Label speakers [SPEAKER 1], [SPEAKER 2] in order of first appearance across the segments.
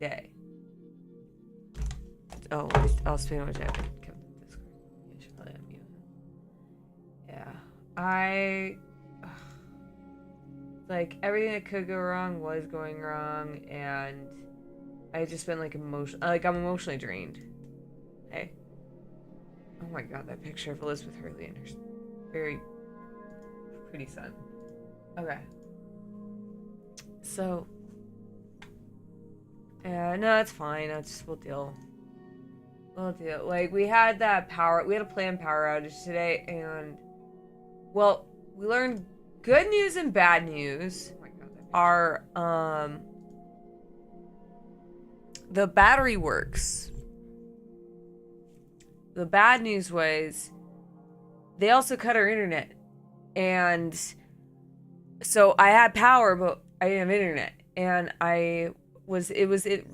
[SPEAKER 1] day. Oh, I'll speak on chat. I should probably unmute him. Yeah. Like, everything that could go wrong was going wrong, and I just been, like, I'm emotionally drained. Hey. Oh my god, that picture of Elizabeth Hurley and her very pretty son. Okay. So. Yeah, no, it's fine. We'll deal. We'll deal. Like, we had a planned power outage today, and, well, we learned good news and bad news are, the battery works. The bad news was they also cut our internet. And so I had power, but I didn't have internet. And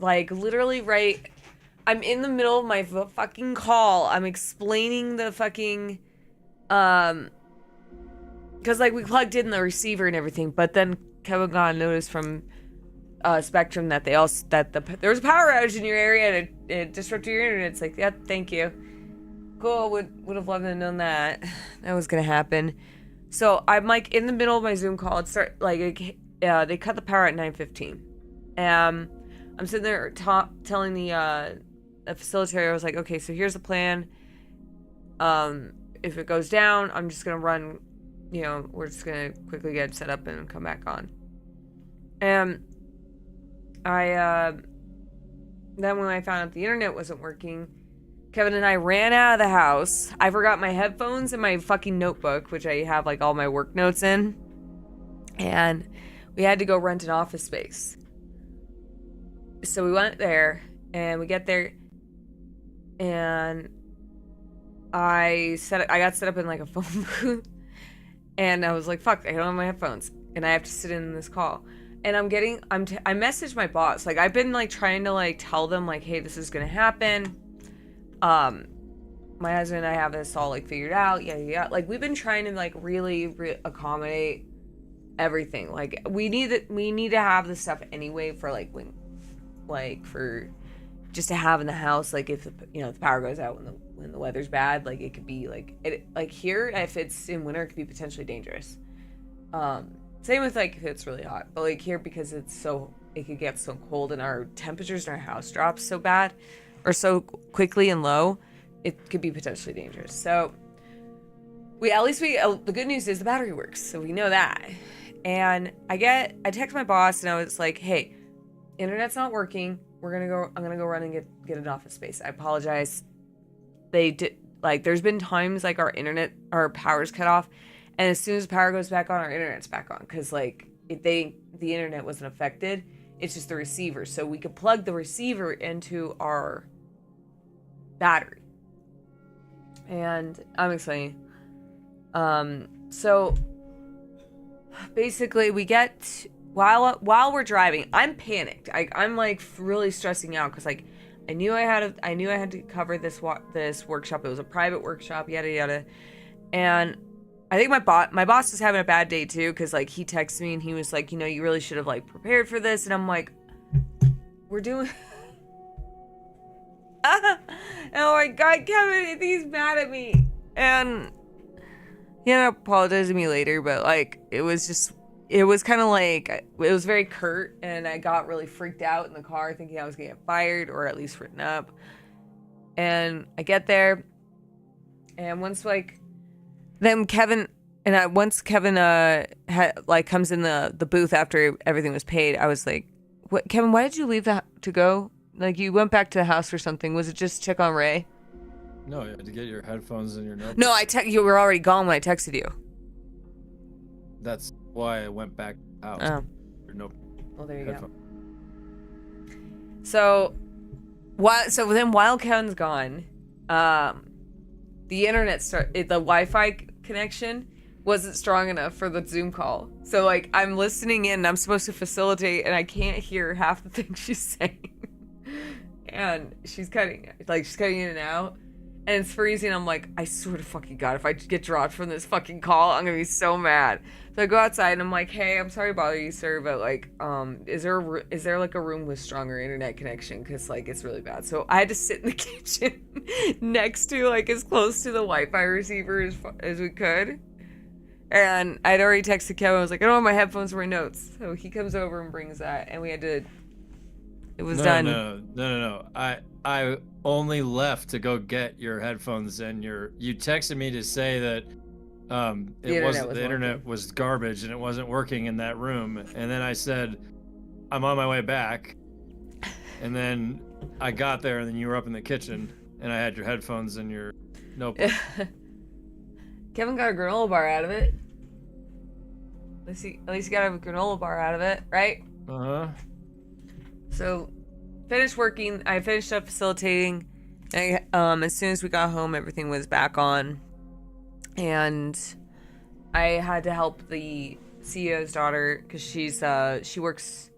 [SPEAKER 1] like literally right. I'm in the middle of my fucking call. I'm explaining the fucking, because like we plugged in the receiver and everything, but then Kevin got a notice from Spectrum that there was a power outage in your area and it disrupted your internet. It's like, yeah, thank you. Cool, would have loved to have known that was gonna happen. So I'm like in the middle of my Zoom call. They cut the power at 9:15. I'm sitting there telling the facilitator, I was like, okay, so here's the plan. If it goes down, I'm just gonna run. We're just gonna quickly get set up and come back on. And then when I found out the internet wasn't working, Kevin and I ran out of the house. I forgot my headphones and my fucking notebook, which I have like all my work notes in. And we had to go rent an office space. So we went there and we get there and I got set up in like a phone booth and I was like, fuck, I don't have my headphones and I have to sit in this call. And I messaged my boss. Like I've been like trying to like tell them like, hey, this is going to happen. My husband and I have this all like figured out. Yeah. Like we've been trying to like really accommodate everything. Like we need to have this stuff anyway for like when, like for just to have in the house. Like if the power goes out when the weather's bad, like it could be like here, if it's in winter, it could be potentially dangerous. Same with like if it's really hot, but like here because it could get so cold and our temperatures in our house drops so bad or so quickly and low, it could be potentially dangerous. So the good news is the battery works, so we know that. And I text my boss and I was like, hey, internet's not working. I'm gonna go run and get an office space. I apologize. There's been times like our power's cut off, and as soon as the power goes back on, our internet's back on. Cause like the internet wasn't affected. It's just the receiver. So we could plug the receiver into our battery. And I'm explaining. So basically we get while we're driving, I'm panicked. I'm like really stressing out because like I knew I had to cover this workshop. It was a private workshop, yada yada. And I think my boss is having a bad day too because like he texted me and he was like, you really should have like prepared for this. And I'm like, we're doing. Oh my god, Kevin, he's mad at me. And he ended up apologizing to me later, but like it was kind of like, it was very curt, and I got really freaked out in the car thinking I was gonna get fired or at least written up. And I get there, and once Kevin comes in the booth after everything was paid, I was like, "What, Kevin? Why did you leave to go? Like you went back to the house or something? Was it just check on Ray?"
[SPEAKER 2] No, you had to get your headphones and your notebook.
[SPEAKER 1] No, you were already gone when I texted you.
[SPEAKER 2] That's why I went back out.
[SPEAKER 1] Oh.
[SPEAKER 2] Nope.
[SPEAKER 1] Well, there you go. So while Kevin's gone, the internet the Wi-Fi connection wasn't strong enough for the Zoom call. So like I'm listening in, and I'm supposed to facilitate, and I can't hear half the things she's saying. And she's cutting in and out. and it's freezing. I'm like, I swear to fucking God, if I get dropped from this fucking call, I'm gonna be so mad. So I go outside and I'm like, hey, I'm sorry to bother you, sir, but like, is there like a room with stronger internet connection? Cause like it's really bad. So I had to sit in the kitchen next to like as close to the Wi-Fi receiver as we could. And I'd already texted Kevin. I was like, I don't have my headphones or my notes. So he comes over and brings that, and we had to. It was done.
[SPEAKER 2] No. I only left to go get your headphones, and you texted me to say that the internet was garbage and it wasn't working in that room. And then I said, I'm on my way back. And then I got there, and then you were up in the kitchen, and I had your headphones and your notebook.
[SPEAKER 1] Kevin got a granola bar out of it. At least he got a granola bar out of it, right?
[SPEAKER 2] Uh-huh.
[SPEAKER 1] So, finished working. I finished up facilitating. And as soon as we got home, everything was back on. And I had to help the CEO's daughter because she works.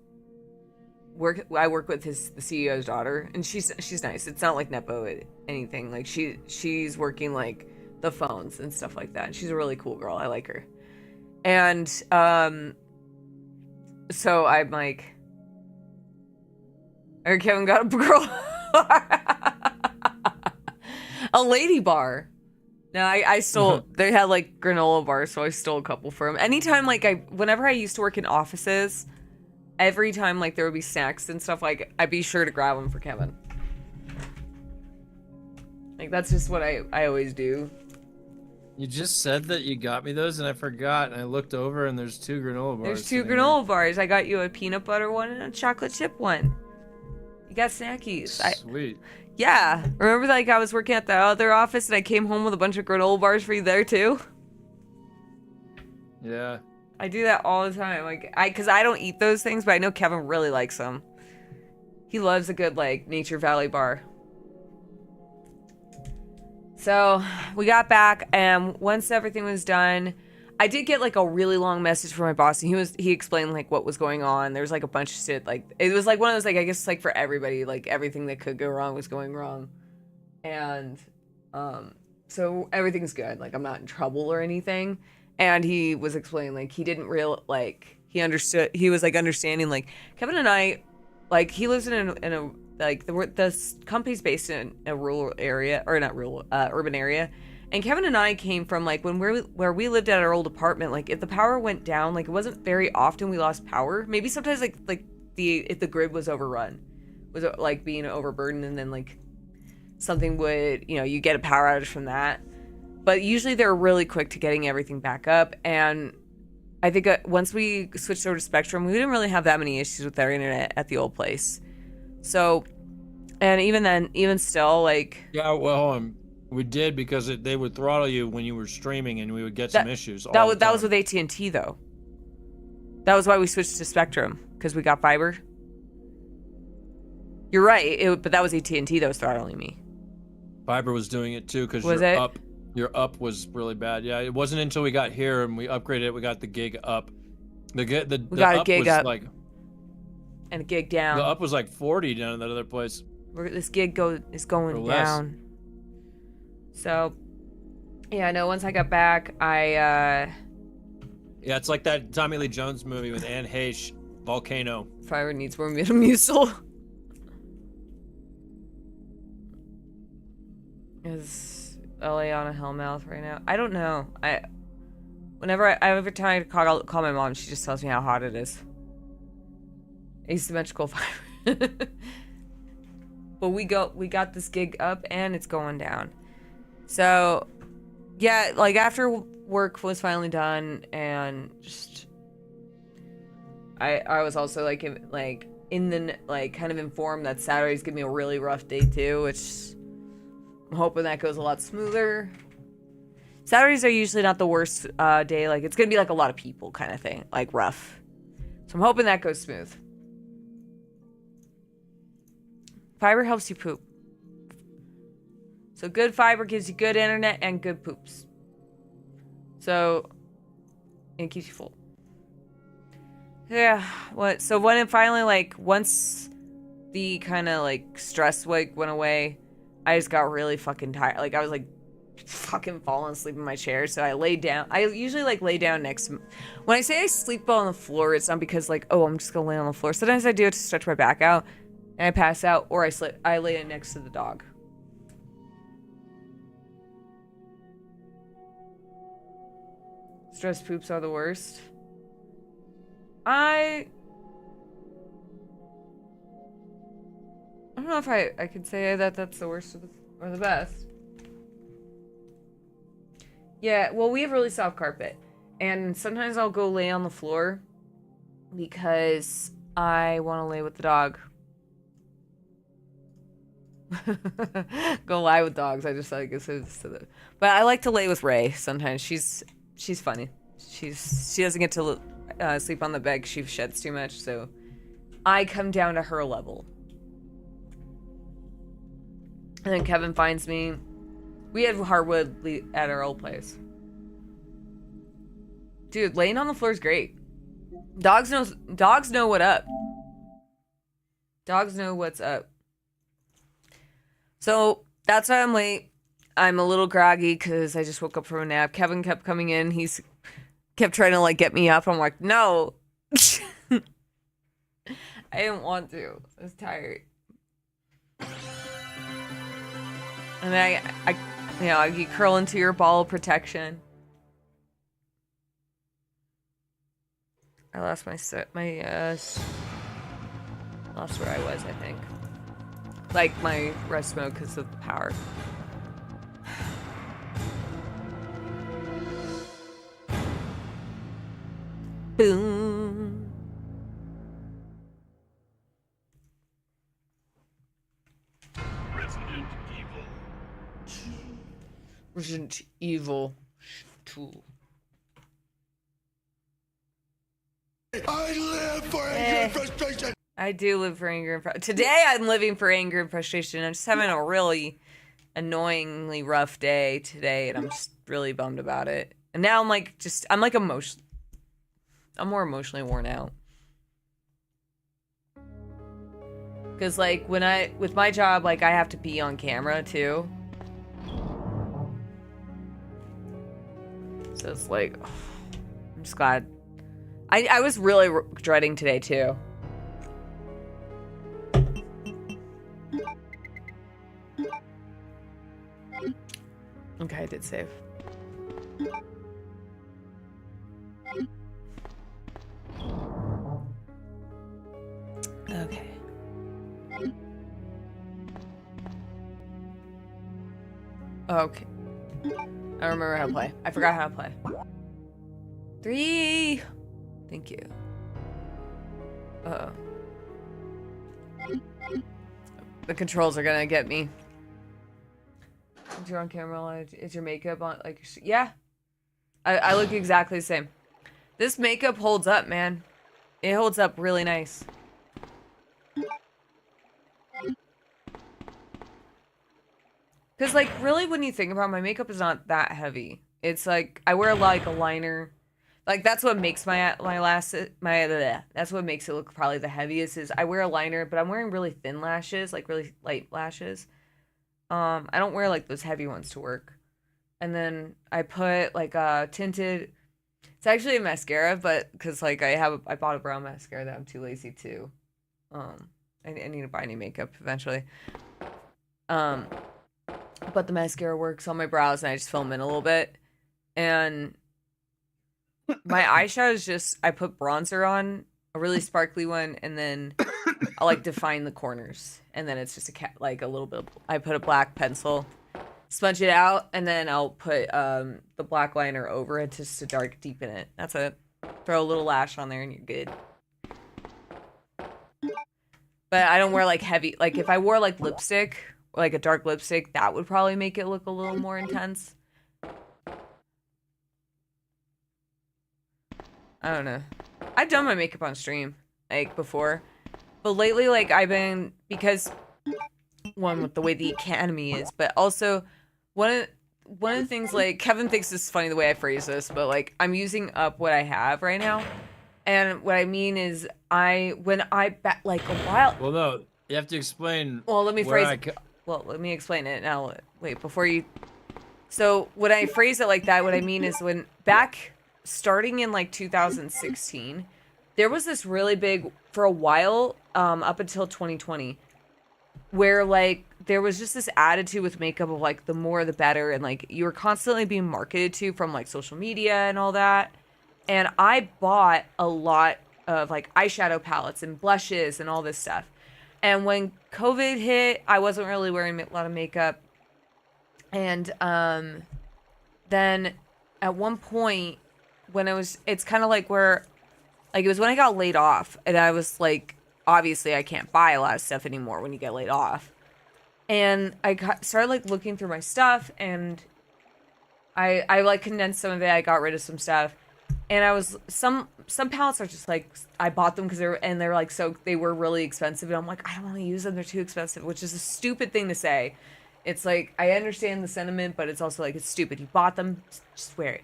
[SPEAKER 1] I work with the CEO's daughter, and she's nice. It's not like nepo or anything. Like she's working like the phones and stuff like that. She's a really cool girl. I like her. And so I'm like, Kevin got a girl a lady bar. Now I stole. They had like granola bars, so I stole a couple from them. Anytime whenever I used to work in offices, every time like there would be snacks and stuff, like I'd be sure to grab them for Kevin. Like that's just what I always do.
[SPEAKER 2] You just said that you got me those, and I forgot, and I looked over, and there's 2 granola bars.
[SPEAKER 1] There's 2 granola bars. I got you a peanut butter one and a chocolate chip one. You got snackies.
[SPEAKER 2] Sweet.
[SPEAKER 1] Yeah. Remember, like, I was working at the other office, and I came home with a bunch of granola bars for you there, too?
[SPEAKER 2] Yeah.
[SPEAKER 1] I do that all the time. Like, because I don't eat those things, but I know Kevin really likes them. He loves a good, like, Nature Valley bar. So we got back, and once everything was done, I did get like a really long message from my boss, and he explained like what was going on. There was like a bunch of shit, like it was like one of those, like, I guess like for everybody, like everything that could go wrong was going wrong. And so everything's good, like I'm not in trouble or anything. And he was explaining like he didn't he understood, he was like understanding, like Kevin and I, like he lives in a like the company's based in a rural area, or not rural, urban area. And Kevin and I came from like where we lived at our old apartment. Like if the power went down, like it wasn't very often we lost power. Maybe sometimes if the grid was overrun, was like being overburdened, and then like something would, you get a power outage from that. But usually they're really quick to getting everything back up. And I think once we switched over to Spectrum, we didn't really have that many issues with our internet at the old place. So, and even still, like...
[SPEAKER 2] Yeah, well, we did, because they would throttle you when you were streaming, and we would get some issues all the time.
[SPEAKER 1] That was with AT&T, though. That was why we switched to Spectrum, because we got fiber. You're right, but that was AT&T that was throttling me.
[SPEAKER 2] Fiber was doing it, too, because your up was really bad. Yeah, it wasn't until we got here and we upgraded it, we got the gig up. We got a gig up. Like...
[SPEAKER 1] And a gig down.
[SPEAKER 2] The up was like 40 down in that other place.
[SPEAKER 1] This gig is going down. So, yeah, no, once I got back, Yeah,
[SPEAKER 2] it's like that Tommy Lee Jones movie with Anne Heche, Volcano.
[SPEAKER 1] Fiber needs more Metamucil. Is LA on a hellmouth right now? I don't know. Every time I call my mom, she just tells me how hot it is. Asymmetrical fiber. But we got this gig up, and it's going down. So yeah, like after work was finally done, and just I was also like in the kind of informed that Saturday's gonna be a really rough day too, which I'm hoping that goes a lot smoother. Saturdays are usually not the worst day. Like it's gonna be like a lot of people kind of thing, like rough. So I'm hoping that goes smooth. Fiber helps you poop. So good fiber gives you good internet and good poops. So it keeps you full. Yeah. So when it finally once the kind of stress went away, I just got really fucking tired. Like, I was like fucking falling asleep in my chair, so I laid down. I usually like lay down next to, when I say I sleep on the floor, it's not because like, oh, I'm just gonna lay on the floor. Sometimes I do it to stretch my back out and I pass out, or I lay it next to the dog. Stress poops are the worst. I don't know if I could say that that's the worst or the best. Yeah, well, we have really soft carpet, and sometimes I'll go lay on the floor because I want to lay with the dog. Go lie with dogs. I just like but I like to lay with Ray sometimes. She's funny. She doesn't get to sleep on the bed. She sheds too much, so I come down to her level. And then Kevin finds me. We had hardwood at our old place. Dude, laying on the floor is great. Dogs know what up. Dogs know what's up. So that's why I'm late. I'm a little groggy because I just woke up from a nap. Kevin kept coming in. He's kept trying to like get me up. I'm like, no. I didn't want to. I was tired. And then you curl into your ball of protection. I lost lost where I was, I think. Like my rest mode because of the power. Boom. Resident Evil 2.
[SPEAKER 3] I live for anger and frustration.
[SPEAKER 1] I do live for anger and frustration. Today I'm living for anger and frustration. I'm just having a really annoyingly rough day today, and I'm just really bummed about it. And now I'm like I'm more emotionally worn out. Cause like with my job, like I have to be on camera too. So it's like, I'm just glad. I was really dreading today too. Okay, I did save. Okay. Okay. I don't remember how to play. I forgot how to play. 3. Thank you. Uh-oh. The controls are gonna get me. Is your on camera? Is your makeup on? Like, yeah. I look exactly the same. This makeup holds up, man. It holds up really nice. Because, like, really, when you think about it, my makeup is not that heavy. It's like, I wear, like, a liner. Like, that's what makes that's what makes it look probably the heaviest is I wear a liner, but I'm wearing really thin lashes, like, really light lashes. I don't wear, like, those heavy ones to work. And then I put, like, a tinted... It's actually a mascara, but, because, like, I bought a brown mascara that I'm too lazy to. I need to buy any makeup eventually. But the mascara works on my brows, and I just fill them in a little bit. And my eyeshadow is just, I put bronzer on, a really sparkly one, and then I'll, like, define the corners. And then it's just like a little bit, I put a black pencil, smudge it out, and then I'll put the black liner over it just to dark deepen it. That's it. Throw a little lash on there, and you're good. But I don't wear, like, heavy, like, if I wore, like, lipstick, like a dark lipstick, that would probably make it look a little more intense. I don't know. I've done my makeup on stream, like, before. But lately, like, I've been, because, one, with the way the Academy is, but also, one of the things, like, Kevin thinks this is funny the way I phrase this, but, like, I'm using up what I have right now. And what I mean is, like, a while...
[SPEAKER 2] Well, no, you have to explain...
[SPEAKER 1] Well, let me phrase... well, let me explain it now. Wait, before you. So when I phrase it like that, what I mean is when back starting in like 2016, there was this really big for a while, up until 2020, where like there was just this attitude with makeup of like the more the better, and like you were constantly being marketed to from like social media and all that. And I bought a lot of like eyeshadow palettes and blushes and all this stuff. And when COVID hit, I wasn't really wearing a lot of makeup. And then at one point when it's kind of like where, like it was when I got laid off, and I was like, obviously I can't buy a lot of stuff anymore when you get laid off. And started like looking through my stuff, and I like condensed some of it. I got rid of some stuff. And I was some palettes are just like I bought them because they're like so they were really expensive, and I'm like I don't want to use them, they're too expensive, which is a stupid thing to say. It's like I understand the sentiment, but it's also like it's stupid. You bought them, just wear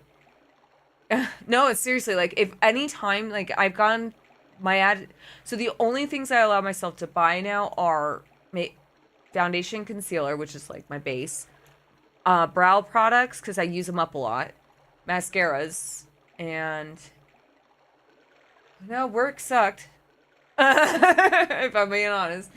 [SPEAKER 1] it. No, it's seriously like if any time like I've gone so the only things I allow myself to buy now are foundation, concealer, which is like my base, brow products because I use them up a lot, mascaras. And no, work sucked. If I'm being honest.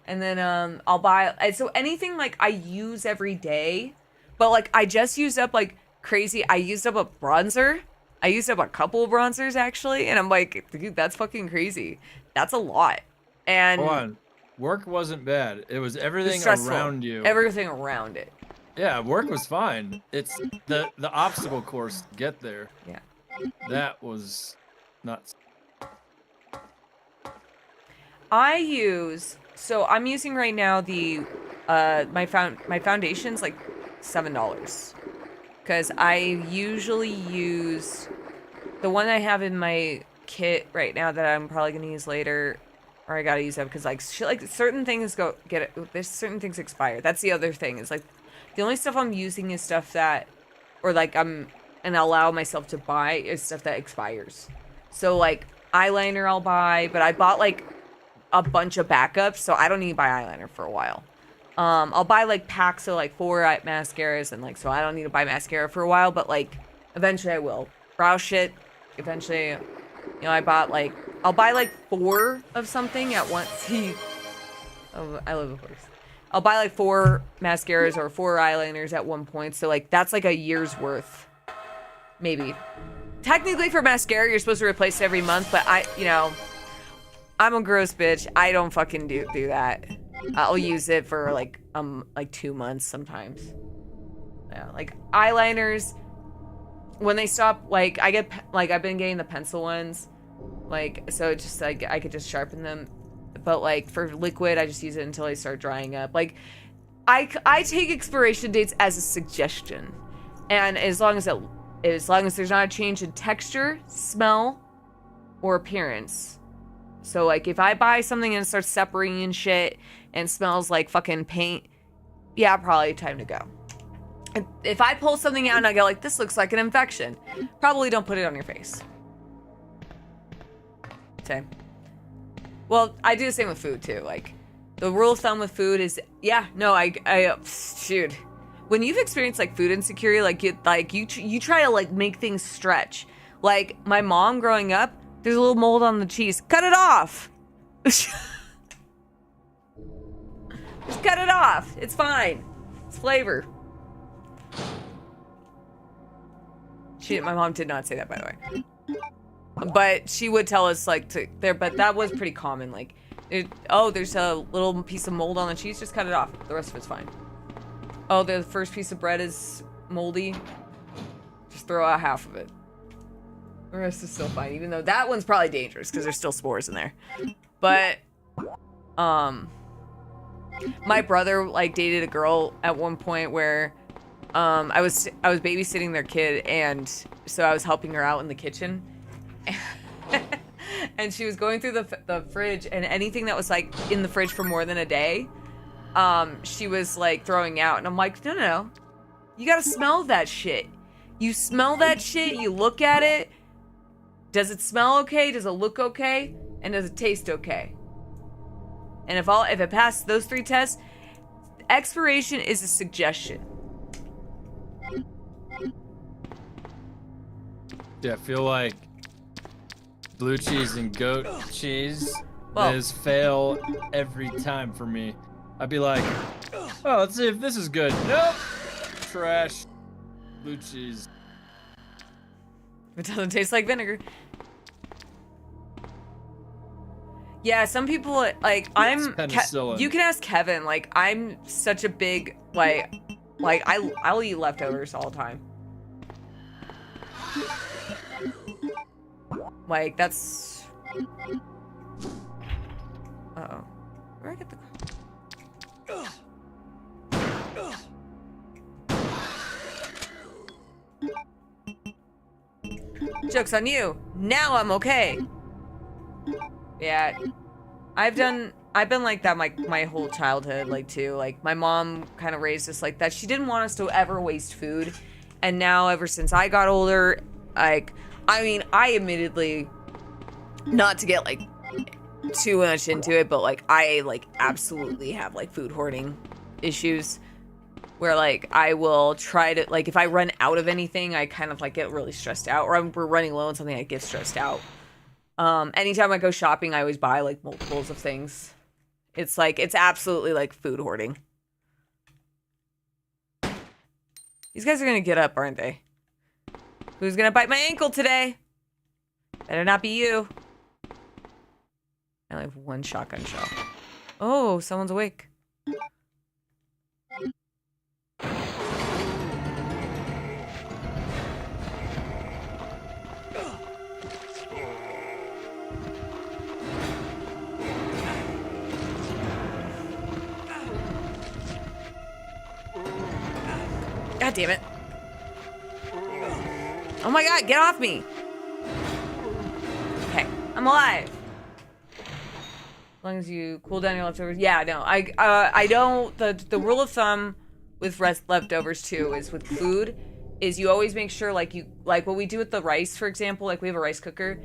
[SPEAKER 1] And then I'll buy so anything like I use every day, but like I just used up like crazy. I used up a bronzer. I used up a couple of bronzers actually, and I'm like, dude, that's fucking crazy. That's a lot. And
[SPEAKER 2] hold on. Work wasn't bad. It was everything around you.
[SPEAKER 1] Everything around it.
[SPEAKER 2] Yeah, work was fine. It's the obstacle course to get there.
[SPEAKER 1] Yeah.
[SPEAKER 2] That was nuts.
[SPEAKER 1] I'm using right now the my foundation's like $7 because I usually use the one I have in my kit right now that I'm probably gonna use later, or I gotta use that because like certain things there's certain things expire. That's the other thing is like the only stuff I'm using is stuff that, or like and allow myself to buy is stuff that expires. So like eyeliner I'll buy, but I bought like a bunch of backups, so I don't need to buy eyeliner for a while. I'll buy like packs of like 4 mascaras, and like so I don't need to buy mascara for a while, but like eventually I will. Brow shit, eventually, you know, I'll buy like 4 of something at once. Oh, I love a horse. I'll buy like 4 mascaras or 4 eyeliners at one point, so like that's like a year's worth. Maybe. Technically for mascara, you're supposed to replace it every month, but I'm a gross bitch. I don't fucking do that. I'll use it for like 2 months sometimes. Yeah, like eyeliners, when they stop, like I've been getting the pencil ones, like so it's just like I could just sharpen them, but like for liquid, I just use it until they start drying up. Like I take expiration dates as a suggestion, and as long as there's not a change in texture, smell, or appearance. So, like, if I buy something and it starts separating and shit and smells like fucking paint, yeah, probably time to go. If I pull something out and I go, like, this looks like an infection, probably don't put it on your face. Okay. Well, I do the same with food, too. Like, the rule of thumb with food is, shoot. When you've experienced like food insecurity, you try to like make things stretch. Like my mom growing up, there's a little mold on the cheese. Cut it off. Just cut it off. It's fine. It's flavor. My mom did not say that, by the way. But she would tell us like but that was pretty common. Like, there's a little piece of mold on the cheese. Just cut it off. The rest of it's fine. Oh, the first piece of bread is moldy. Just throw out half of it. The rest is still fine, even though that one's probably dangerous because there's still spores in there. But, my brother like dated a girl at one point where, I was babysitting their kid, and so I was helping her out in the kitchen, and she was going through the fridge, and anything that was like in the fridge for more than a day, she was like throwing out, and I'm like, no, you gotta smell that shit. You smell that shit, you look at it. Does it smell okay? Does it look okay? And does it taste okay? And if it passed those 3 tests, expiration is a suggestion.
[SPEAKER 2] Yeah, I feel like blue cheese and goat cheese,
[SPEAKER 1] Well,
[SPEAKER 2] those fail every time for me. I'd be like, oh, let's see if this is good. Nope. Trash. Blue cheese.
[SPEAKER 1] it doesn't taste like vinegar. Yeah, some people like you can ask Kevin. Like I'm such a big like I'll eat leftovers all the time. Like that's. Uh-oh. Where did I get the? Joke's on you. Now I'm okay. Yeah. I've been like that my whole childhood, like too. Like my mom kind of raised us like that. She didn't want us to ever waste food. And now ever since I got older, like I mean, I admittedly not to get like too much into it, but like I like absolutely have like food hoarding issues where like I will try to like if I run out of anything, I kind of like get really stressed out, or we're running low on something, I get stressed out. Anytime I go shopping, I always buy like multiples of things. It's like it's absolutely like food hoarding. These guys are gonna get up, aren't they? Who's gonna bite my ankle today? Better not be you. I only have one shotgun shell. Oh, someone's awake. God damn it. Oh my god, get off me. Okay, I'm alive. As long as you cool down your leftovers. Yeah, no, I don't. The rule of thumb with leftovers too is with food is you always make sure like what we do with the rice, for example, like we have a rice cooker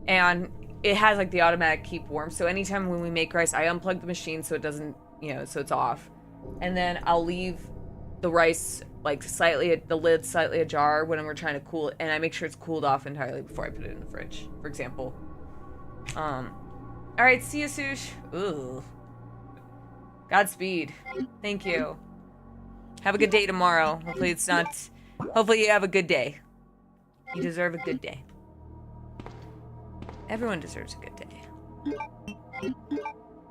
[SPEAKER 1] and it has like the automatic keep warm. So anytime when we make rice, I unplug the machine so it doesn't, so it's off. And then I'll leave the rice like the lid slightly ajar when we're trying to cool it, and I make sure it's cooled off entirely before I put it in the fridge, for example. Alright, see you, Sush. Ooh. Godspeed. Thank you. Have a good day tomorrow. Hopefully you have a good day. You deserve a good day. Everyone deserves a good day.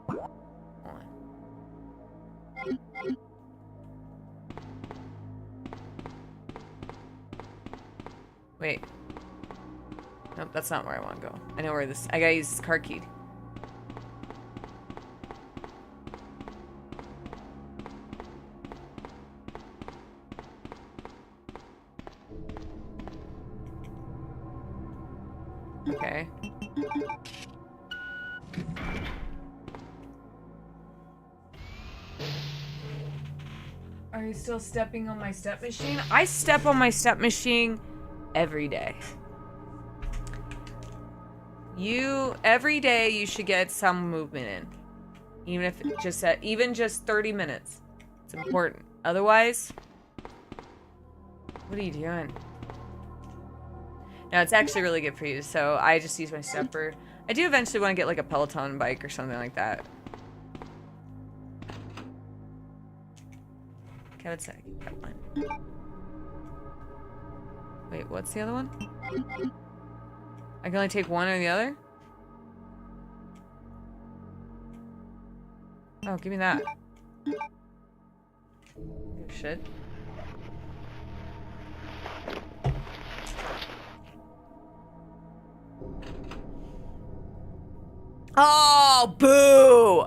[SPEAKER 1] Hold on. Wait. Nope, that's not where I want to go. I know where this... I gotta use this card key. Okay. Are you still stepping on my step machine? I step on my step machine every day. Every day you should get some movement in. Even just 30 minutes. It's important. Otherwise, what are you doing? No, it's actually really good for you. So I just use my stepper. I do eventually want to get like a Peloton bike or something like that. Okay, let's say that one. Wait, what's the other one? I can only take one or the other? Oh, give me that. Shit. Oh, boo!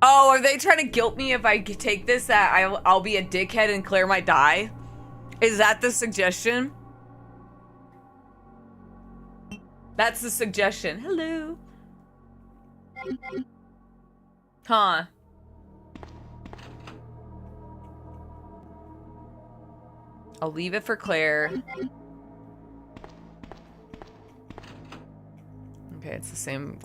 [SPEAKER 1] Oh, are they trying to guilt me if I take this that I'll be a dickhead and Claire might die? Is that the suggestion? That's the suggestion. Hello. Huh. I'll leave it for Claire. Okay, it's the same.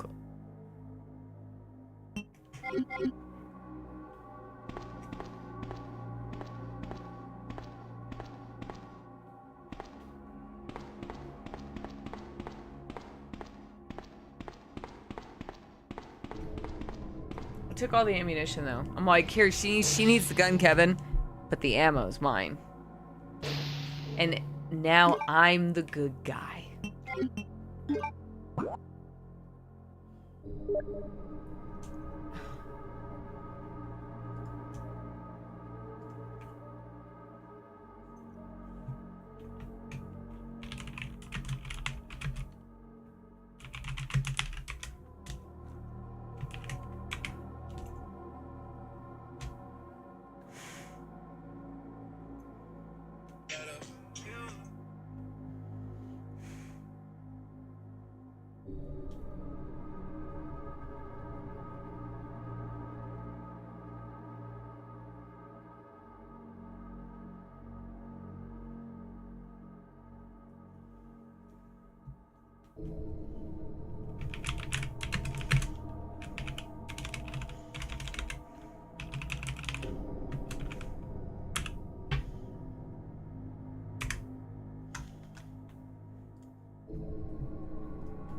[SPEAKER 1] took all the ammunition though. I'm like, here, she needs the gun, Kevin, but the ammo's mine. And now I'm the good guy.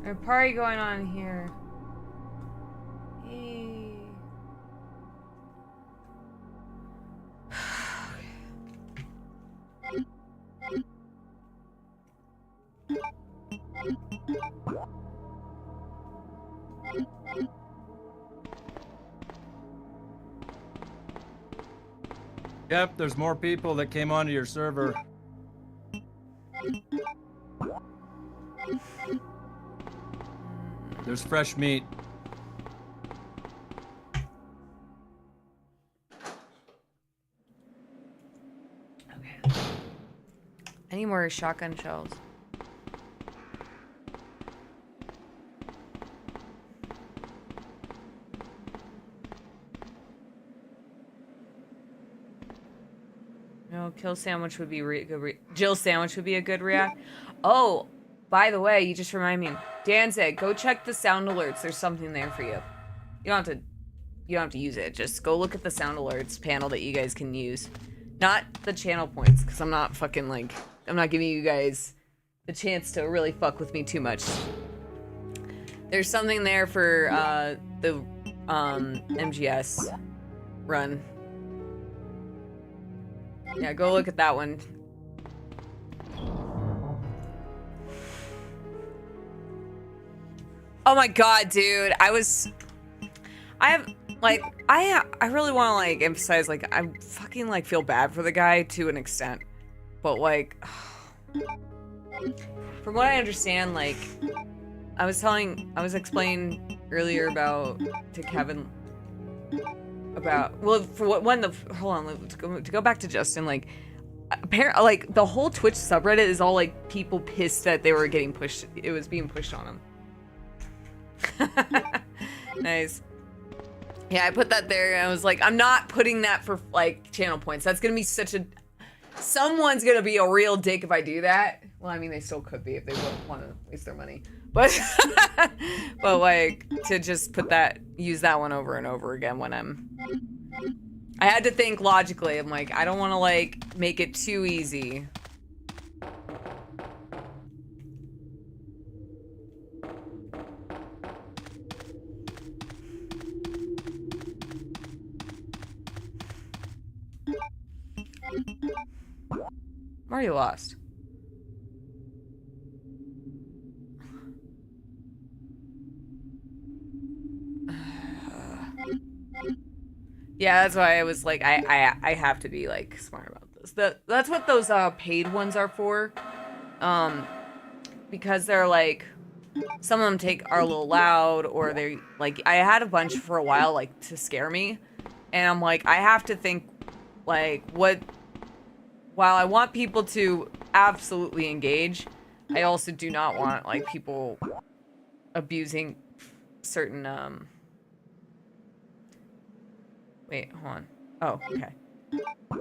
[SPEAKER 1] There's a party going on here. Hey.
[SPEAKER 2] Yep, there's more people that came onto your server. There's fresh meat.
[SPEAKER 1] Okay. I need more shotgun shells. No, kill sandwich would be good. Jill sandwich would be a good react. Oh, by the way, you just remind me. Danzig, go check the sound alerts. There's something there for you. You don't have to use it. Just go look at the sound alerts panel that you guys can use. Not the channel points, because I'm not fucking like, I'm not giving you guys the chance to really fuck with me too much. There's something there for the MGS run. Yeah, go look at that one. Oh my god, dude. I really want to like emphasize, like, I fucking like feel bad for the guy to an extent. But like, from what I understand, like, I was explaining earlier to Kevin about, well, for what, when the, hold on, to go back to Justin, like, apparently, like, the whole Twitch subreddit is all like people pissed that they were getting pushed, it was being pushed on them. Nice. Yeah, I put that there and I was like, I'm not putting that for like channel points. That's gonna be someone's gonna be a real dick if I do that. Well, I mean, they still could be if they want to waste their money, but but like, to just use that one over and over again when I had to think logically. I'm like, I don't want to like make it too easy. I'm already lost. Yeah, that's why I was like, I have to be like smart about this. That's what those paid ones are for. Because they're like, some of them are a little loud, or they like, I had a bunch for a while like to scare me, and I'm like, I have to think like, while I want people to absolutely engage, I also do not want like people abusing certain wait, hold on. Oh, okay.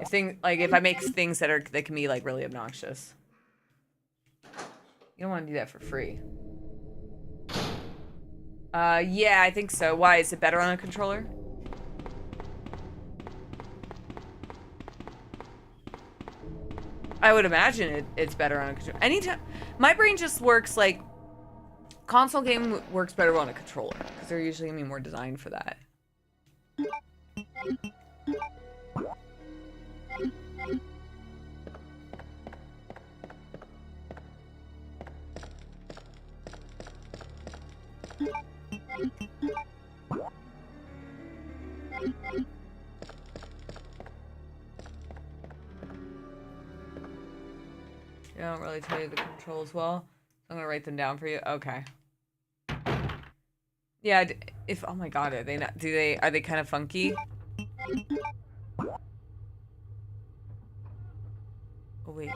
[SPEAKER 1] If I make things that can be like really obnoxious. You don't want to do that for free. Yeah, I think so. Why, is it better on a controller? I would imagine it's better on a controller. Anytime, my brain just works like, console game works better on a controller, because they're usually gonna be more designed for that. They don't really tell you the controls well. So I'm gonna write them down for you. Okay. Yeah, if oh my god, are they not? Are they kind of funky? Oh wait.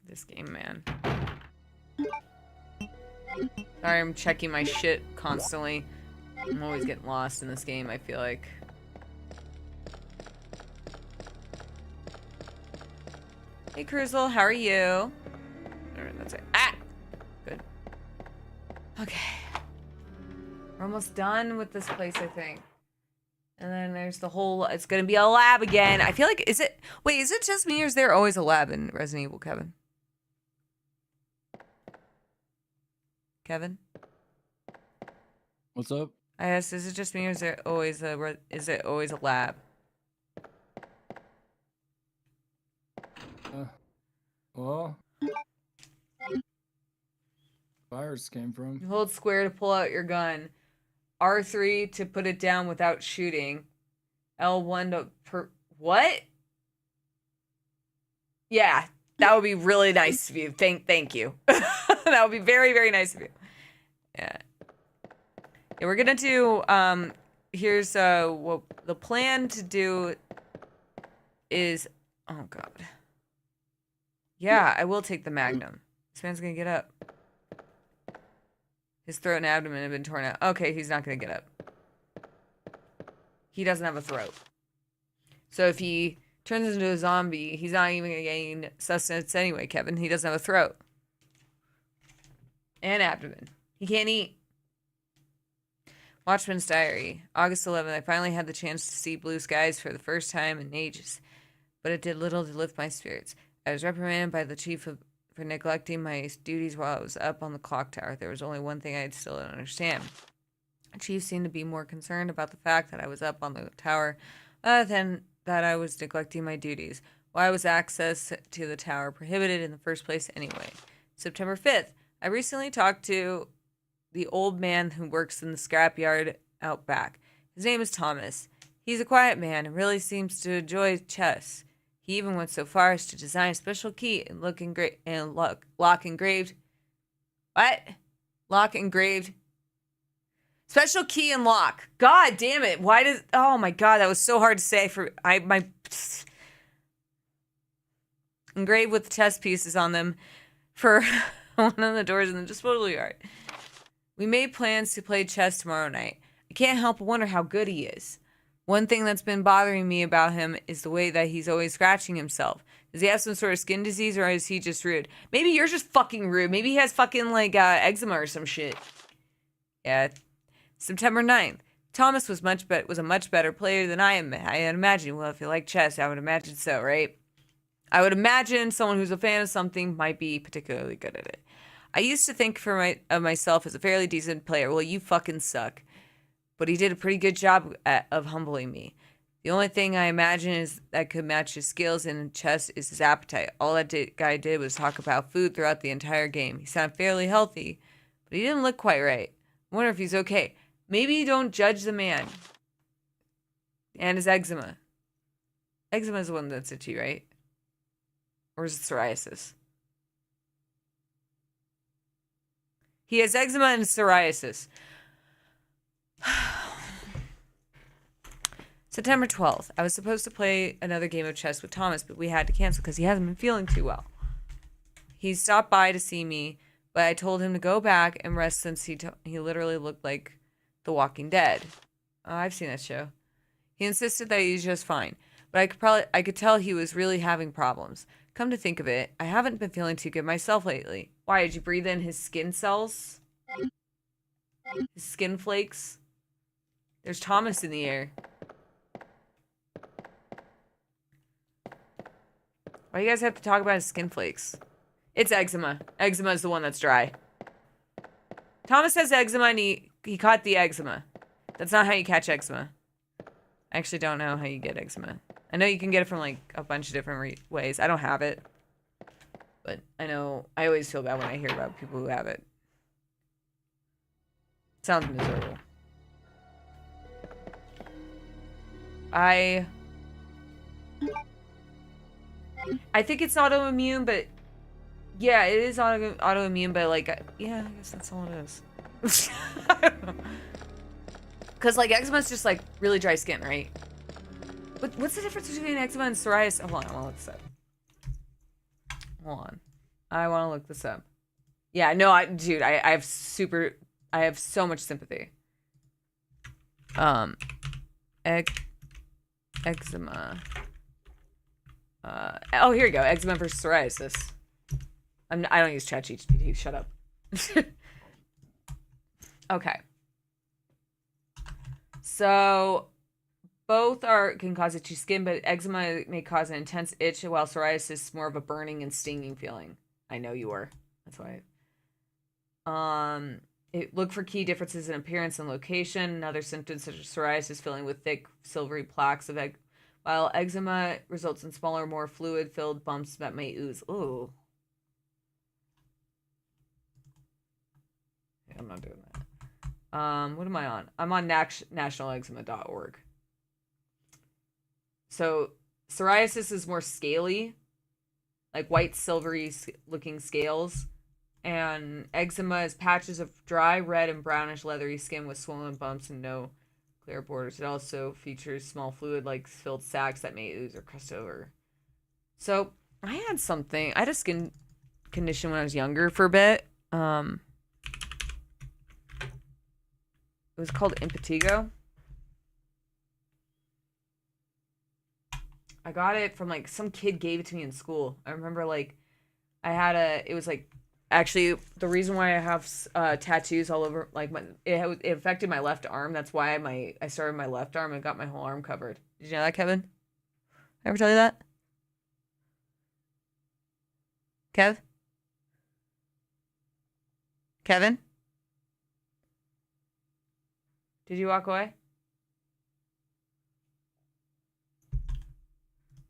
[SPEAKER 1] This game, man. Sorry, I'm checking my shit constantly. I'm always getting lost in this game, I feel like. Hey, Cruzel, how are you? That's it. Ah! Good. Okay. We're almost done with this place, I think. And then there's the whole, it's gonna be a lab again. I feel like, is it just me or is there always a lab in Resident Evil, Kevin? Kevin?
[SPEAKER 2] What's up?
[SPEAKER 1] I asked, is it just me or is it always a lab?
[SPEAKER 2] Well, fires came from.
[SPEAKER 1] You hold square to pull out your gun. R3 to put it down without shooting. L1 to what? Yeah, that would be really nice of you. Thank you. That would be very, very nice of you. Yeah. Yeah, we're gonna do here's what the plan to do is, oh god. Yeah, I will take the Magnum. This man's gonna get up. His throat and abdomen have been torn out. Okay, he's not gonna get up. He doesn't have a throat. So if he turns into a zombie, he's not even gonna gain sustenance anyway, Kevin. He doesn't have a throat. And abdomen. He can't eat. Watchman's Diary. August 11th, I finally had the chance to see blue skies for the first time in ages. But it did little to lift my spirits. I was reprimanded by the chief for neglecting my duties while I was up on the clock tower. There was only one thing I still didn't understand. The chief seemed to be more concerned about the fact that I was up on the tower than that I was neglecting my duties. Why was access to the tower prohibited in the first place anyway? September 5th, I recently talked to the old man who works in the scrapyard out back. His name is Thomas. He's a quiet man and really seems to enjoy chess. He even went so far as to design a special key and lock engraved. What? Lock engraved. Special key and lock. God damn it. Why does... Oh my god, that was so hard to say engraved with chess pieces on them for one of the doors in the disposal yard. We made plans to play chess tomorrow night. I can't help but wonder how good he is. One thing that's been bothering me about him is the way that he's always scratching himself. Does he have some sort of skin disease or is he just rude? Maybe you're just fucking rude. Maybe he has fucking eczema or some shit. Yeah. September 9th. Thomas was a much better player than I am. I had imagined. Well, if you like chess, I would imagine so, right? I would imagine someone who's a fan of something might be particularly good at it. I used to think of myself as a fairly decent player. Well, you fucking suck. But he did a pretty good job of humbling me. The only thing I imagine is that could match his skills in chess is his appetite. All that guy did was talk about food throughout the entire game. He sounded fairly healthy, but he didn't look quite right. I wonder if he's okay. Maybe you don't judge the man. And his eczema. Eczema is the one that's itchy, right? Or is it psoriasis? He has eczema and psoriasis. September 12th. I was supposed to play another game of chess with Thomas, but we had to cancel because he hasn't been feeling too well. He stopped by to see me, but I told him to go back and rest since he literally looked like The Walking Dead. Oh, I've seen that show. He insisted that he was just fine, but I could tell he was really having problems. Come to think of it, I haven't been feeling too good myself lately. Why, did you breathe in his skin cells? His skin flakes? There's Thomas in the air. Why do you guys have to talk about his skin flakes? It's eczema. Eczema is the one that's dry. Thomas has eczema and he caught the eczema. That's not how you catch eczema. I actually don't know how you get eczema. I know you can get it from like a bunch of different ways. I don't have it. But I know I always feel bad when I hear about people who have it. Sounds miserable. I think it's autoimmune, but yeah, it is autoimmune, but like, yeah, I guess that's all it is. I don't know. Because like eczema is just like really dry skin, right? But what's the difference between eczema and psoriasis? Hold on, I want to look this up. Hold on. I want to look this up. Yeah, no, dude, I have so much sympathy. Eczema. Oh, here you go. Eczema versus psoriasis. I don't use ChatGPT. Shut up. Okay. So, both can cause itchy skin, but eczema may cause an intense itch, while psoriasis is more of a burning and stinging feeling. I know you are. That's why. Look for key differences in appearance and location. And other symptoms such as psoriasis filling with thick, silvery plaques of while eczema results in smaller, more fluid-filled bumps that may ooze. Ooh. Yeah, I'm not doing that. What am I on? I'm on nationaleczema.org. So, psoriasis is more scaly, like white, silvery looking scales. And eczema is patches of dry, red, and brownish leathery skin with swollen bumps and no clear borders. It also features small fluid-like filled sacs that may ooze or crust over. So, I had a skin condition when I was younger for a bit. It was called impetigo. I got it from like some kid gave it to me in school. I remember like it was like actually the reason why I have tattoos all over like it affected my left arm. That's why I started my left arm and got my whole arm covered. Did you know that, Kevin? I ever tell you that? Kevin? Did you walk away?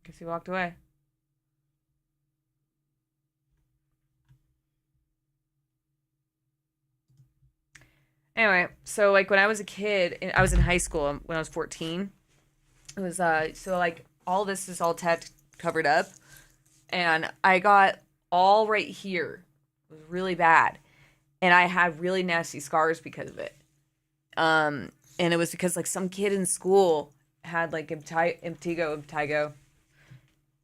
[SPEAKER 1] Guess he walked away. Anyway, so like when I was a kid, I was in high school when I was 14. It was so like all this is all covered up, and I got all right here. It was really bad, and I had really nasty scars because of it. And it was because like some kid in school had like impetigo,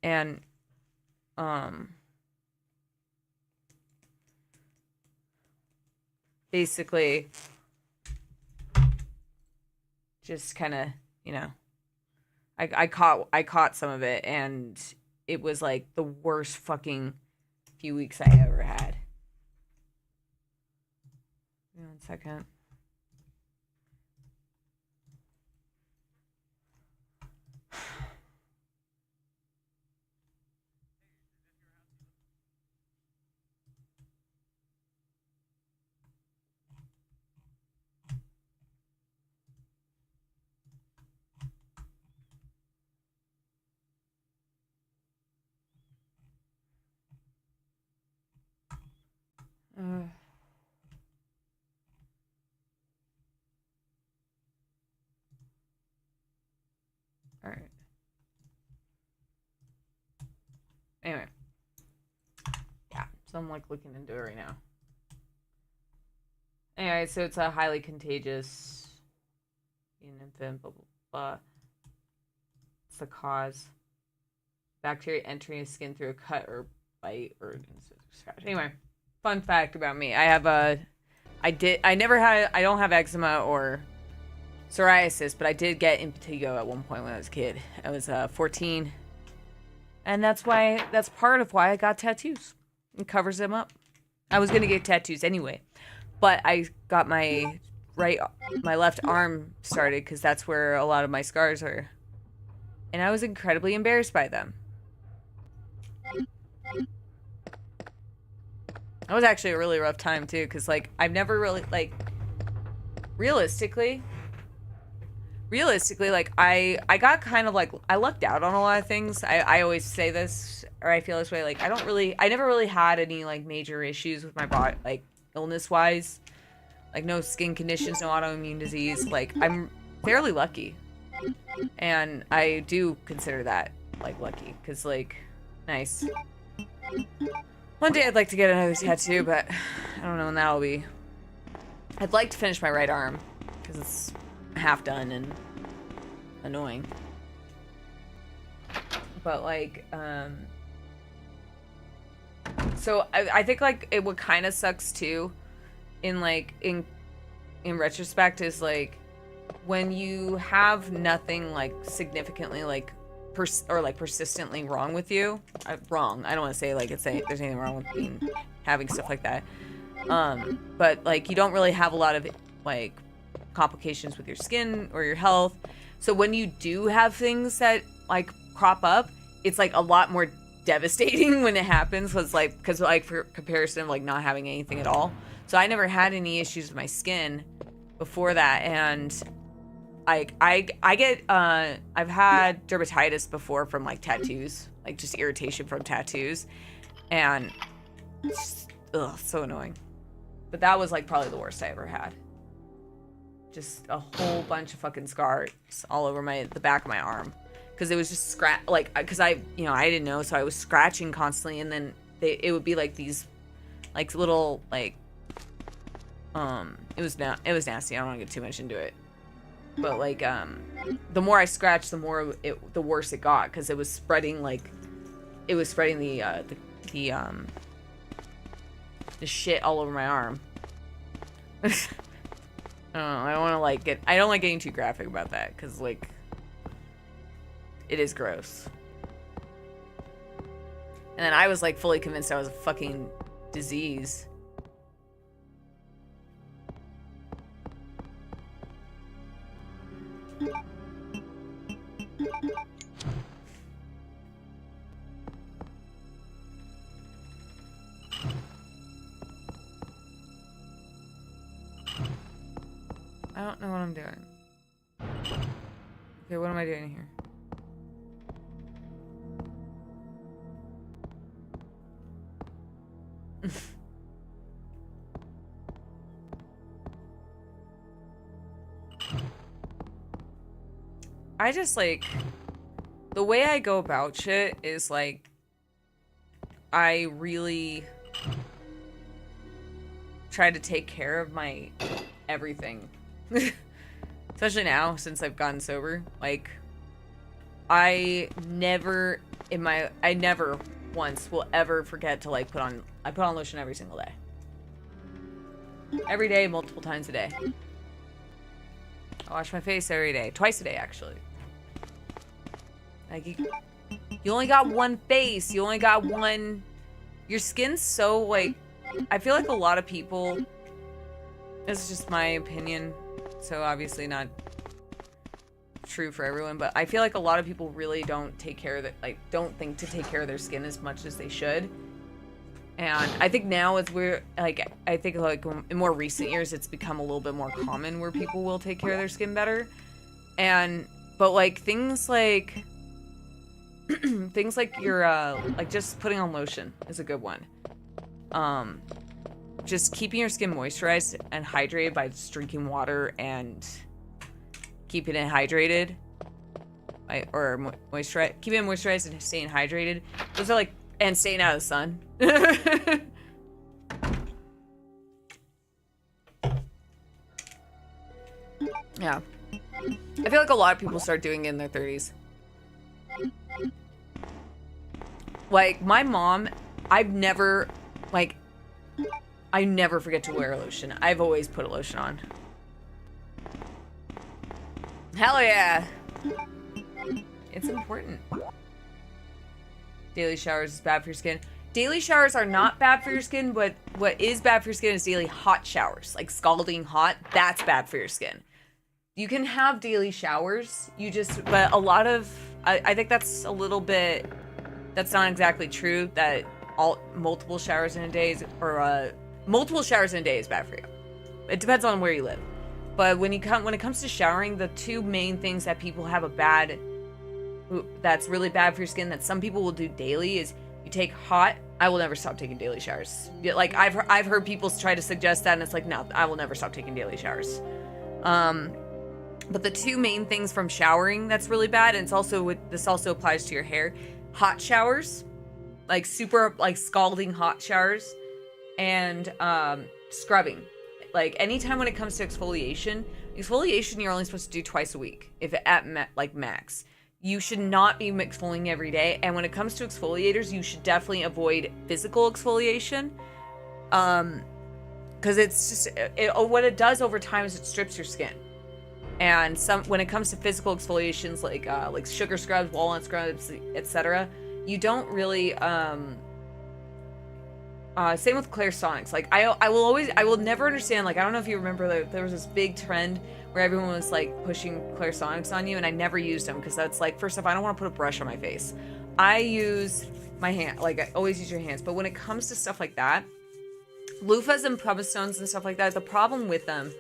[SPEAKER 1] and basically just kind of, you know, I caught some of it, and it was like the worst fucking few weeks I ever had. Give me 1 second. All right. Anyway. Yeah, so I'm like looking into it right now. Anyway, so it's a highly contagious infant, blah, blah, blah. It's the cause. Bacteria entering the skin through a cut or bite or scratch. Anyway, fun fact about me. I don't have eczema or psoriasis, but I did get impetigo at one point when I was a kid. I was 14. And that's part of why I got tattoos. It covers them up. I was going to get tattoos anyway, but I got my left arm started because that's where a lot of my scars are. And I was incredibly embarrassed by them. That was actually a really rough time too, because like I've never really like realistically like I got kind of like I lucked out on a lot of things. I always say this, or I feel this way, like I never really had any like major issues with my body, like illness wise, like no skin conditions, no autoimmune disease. Like I'm fairly lucky, and I do consider that like lucky, because like nice. One day I'd like to get another tattoo, but I don't know when that'll be. I'd like to finish my right arm, because it's half done and annoying. But like, so I think like it what kind of sucks too, in like in retrospect, is like when you have nothing like significantly like persistently wrong with you. Wrong. I don't want to say like there's anything wrong with having stuff like that. But like you don't really have a lot of like complications with your skin or your health. So when you do have things that like crop up, it's like a lot more devastating when it happens. Because for comparison of like not having anything at all. So I never had any issues with my skin before that, and I get I've had dermatitis before from like tattoos, like just irritation from tattoos, and just, so annoying. But that was like probably the worst I ever had. Just a whole bunch of fucking scars all over the back of my arm, because it was just because I didn't know, so I was scratching constantly, and then it would be like these like little like it was nasty. I don't want to get too much into it. But like the more I scratched, the worse it got, because it was spreading the shit all over my arm. I don't know, I don't like getting too graphic about that, because like it is gross. And then I was like fully convinced I was a fucking disease. I don't know what I'm doing. Okay, what am I doing here? I just like the way I go about shit is like I really try to take care of my everything. Especially now, since I've gotten sober. Like, I never once will ever forget to like put on lotion every single day. Every day, multiple times a day. I wash my face every day. Twice a day, actually. Like, you only got one face. You only got one... Your skin's so, like... I feel like a lot of people... This is just my opinion, so obviously not true for everyone, but I feel like a lot of people really don't take care of it, like, don't think to take care of their skin as much as they should. And I think now as we're, like, I think, like, in more recent years, it's become a little bit more common where people will take care of their skin better. But, like, things like your, like, just putting on lotion is a good one. Just keeping your skin moisturized and hydrated by just drinking water and keeping it hydrated. Or keeping it moisturized and staying hydrated. Those are, like, and staying out of the sun. Yeah. I feel like a lot of people start doing it in their 30s. Like, my mom, I never forget to wear a lotion. I've always put a lotion on. Hell yeah. It's important. Daily showers is bad for your skin. Daily showers are not bad for your skin, but what is bad for your skin is daily hot showers. Like scalding hot, that's bad for your skin. You can have daily showers, but a lot of, I think that's a little bit, that's not exactly true, that multiple showers in a day multiple showers in a day is bad for you. It depends on where you live. But when it comes to showering, the two main things that people have that's really bad for your skin that some people will do daily is you take hot. I will never stop taking daily showers. Like I've heard people try to suggest that, and it's like, no, I will never stop taking daily showers. But the two main things from showering that's really bad, and this also applies to your hair, hot showers, like super like scalding hot showers, and scrubbing. Like anytime when it comes to exfoliation you're only supposed to do twice a week, if at max. You should not be exfoliating every day. And when it comes to exfoliators, you should definitely avoid physical exfoliation, because it's just what it does over time is it strips your skin. And when it comes to physical exfoliations like sugar scrubs, walnut scrubs, etc., you don't really same with Clarisonics. Like I will never understand. Like I don't know if you remember there was this big trend where everyone was like pushing Clarisonics on you, and I never used them because that's like, first off, I don't want to put a brush on my face. I use my hand. Like I always use your hands. But when it comes to stuff like that, loofahs and pumice stones and stuff like that, the problem with them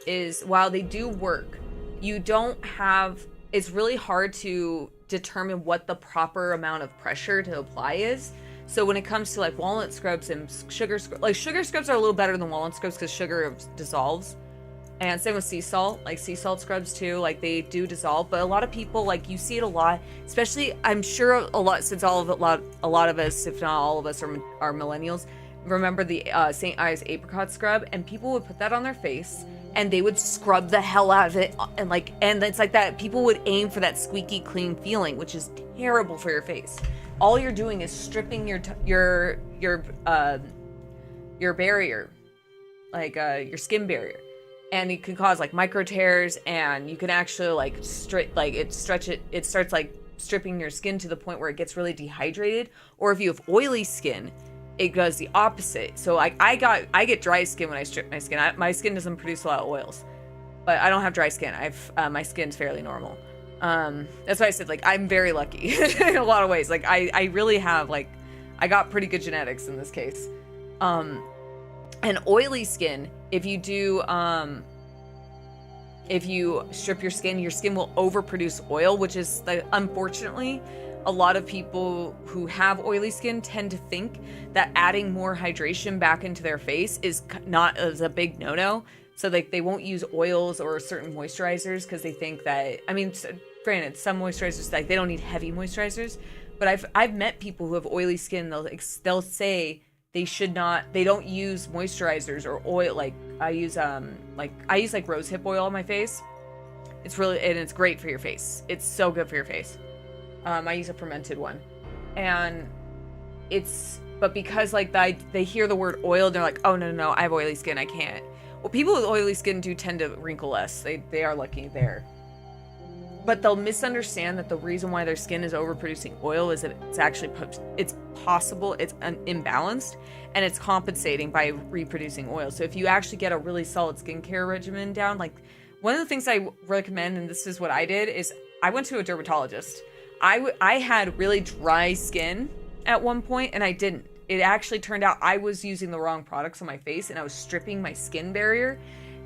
[SPEAKER 1] is while they do work, it's really hard to determine what the proper amount of pressure to apply is. So when it comes to like walnut scrubs and sugar scrubs are a little better than walnut scrubs because sugar dissolves. And same with sea salt, like sea salt scrubs too, like they do dissolve. But a lot of people, like you see it a lot, especially I'm sure a lot, since a lot of us, if not all of us, are millennials. Remember the St. Ives apricot scrub, and people would put that on their face and they would scrub the hell out of it, and it's like that. People would aim for that squeaky clean feeling, which is terrible for your face. All you're doing is stripping your barrier, like your skin barrier, and it can cause like micro tears, and you can actually like it starts like stripping your skin to the point where it gets really dehydrated. Or if you have oily skin, it does the opposite. So like I get dry skin when I strip my skin. My skin doesn't produce a lot of oils, but I don't have dry skin. My skin's fairly normal. That's why I said like I'm very lucky in a lot of ways. Like I really have like I got pretty good genetics in this case. And oily skin, if you strip your skin will overproduce oil, which is unfortunately a lot of people who have oily skin tend to think that adding more hydration back into their face is a big no-no. So like they won't use oils or certain moisturizers because they think that, I mean, granted, some moisturizers, like they don't need heavy moisturizers, but I've met people who have oily skin. They'll say they don't use moisturizers or oil. Like I use rosehip oil on my face. It's great for your face. It's so good for your face. I use a fermented one, and but because like they hear the word oil, they're like, oh no, I have oily skin, I can't. Well, people with oily skin do tend to wrinkle less. They are lucky there. But they'll misunderstand that the reason why their skin is overproducing oil is that it's possible it's imbalanced, and it's compensating by reproducing oil. So if you actually get a really solid skincare regimen down, like one of the things I recommend, and this is what I did, is I went to a dermatologist. I had really dry skin at one point, and I didn't. It actually turned out I was using the wrong products on my face, and I was stripping my skin barrier.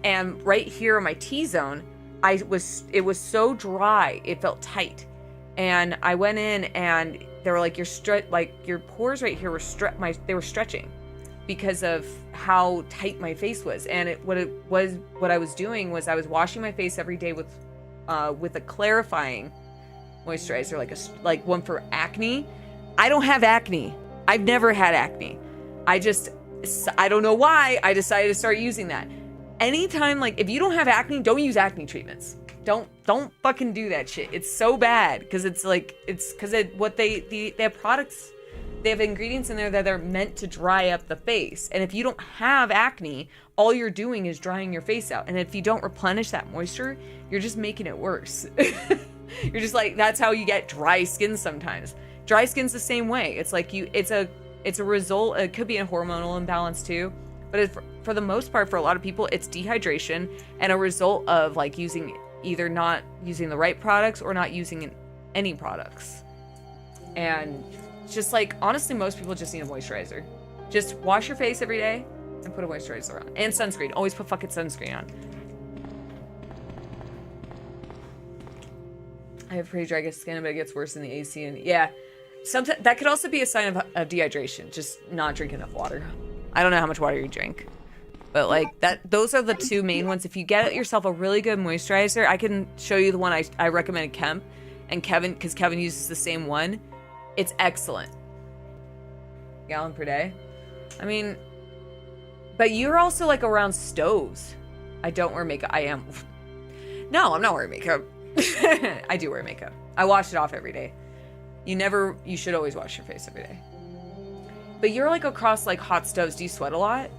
[SPEAKER 1] And right here on my T-zone, it was so dry, it felt tight. And I went in, and they were like, your pores right here were they were stretching because of how tight my face was. And what I was doing was I was washing my face every day with a clarifying moisturizer, like one for acne. I don't have acne. I've never had acne. I don't know why I decided to start using that. Anytime, like if you don't have acne, don't use acne treatments. Don't fucking do that shit. It's so bad because they have products, they have ingredients in there that are meant to dry up the face. And if you don't have acne, all you're doing is drying your face out. And if you don't replenish that moisture, you're just making it worse. You're just like, that's how you get dry skin sometimes. Dry skin's the same way. It's like it's a result. It could be a hormonal imbalance too, but for the most part, for a lot of people, it's dehydration and a result of like either not using the right products or not using any products. And just like, honestly, most people just need a moisturizer. Just wash your face every day and put a moisturizer on. And sunscreen. Always put fucking sunscreen on. I have pretty dry skin, but it gets worse in the AC. And yeah, sometimes that could also be a sign of dehydration. Just not drink enough water. I don't know how much water you drink, but like those are the two main ones. If you get yourself a really good moisturizer, I can show you the one I recommended Kemp and Kevin, because Kevin uses the same one. It's excellent. Gallon per day. I mean, but you're also like around stoves. I don't wear makeup. I am. No, I'm not wearing makeup. I do wear makeup. I wash it off every day. You should always wash your face every day. But you're like across like hot stoves. Do you sweat a lot?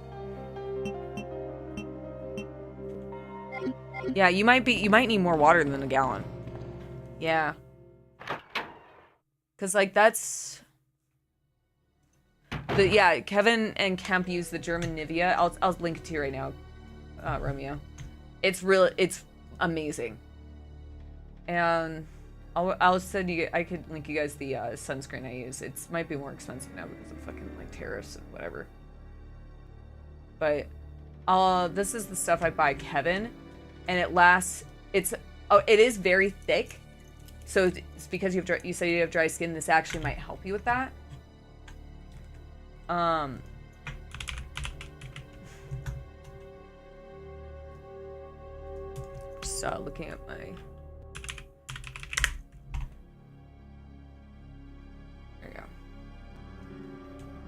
[SPEAKER 1] Yeah, you might need more water than a gallon. Yeah. Cause like that's yeah, Kevin and Kemp use the German Nivea. I'll link it to you right now, Romeo. It's amazing. And I'll send you. I could link you guys the sunscreen I use. It might be more expensive now because of fucking like tariffs and whatever. But this is the stuff I buy Kevin, and it lasts. It is very thick, so it's because you said you have dry skin. This actually might help you with that. So looking at my.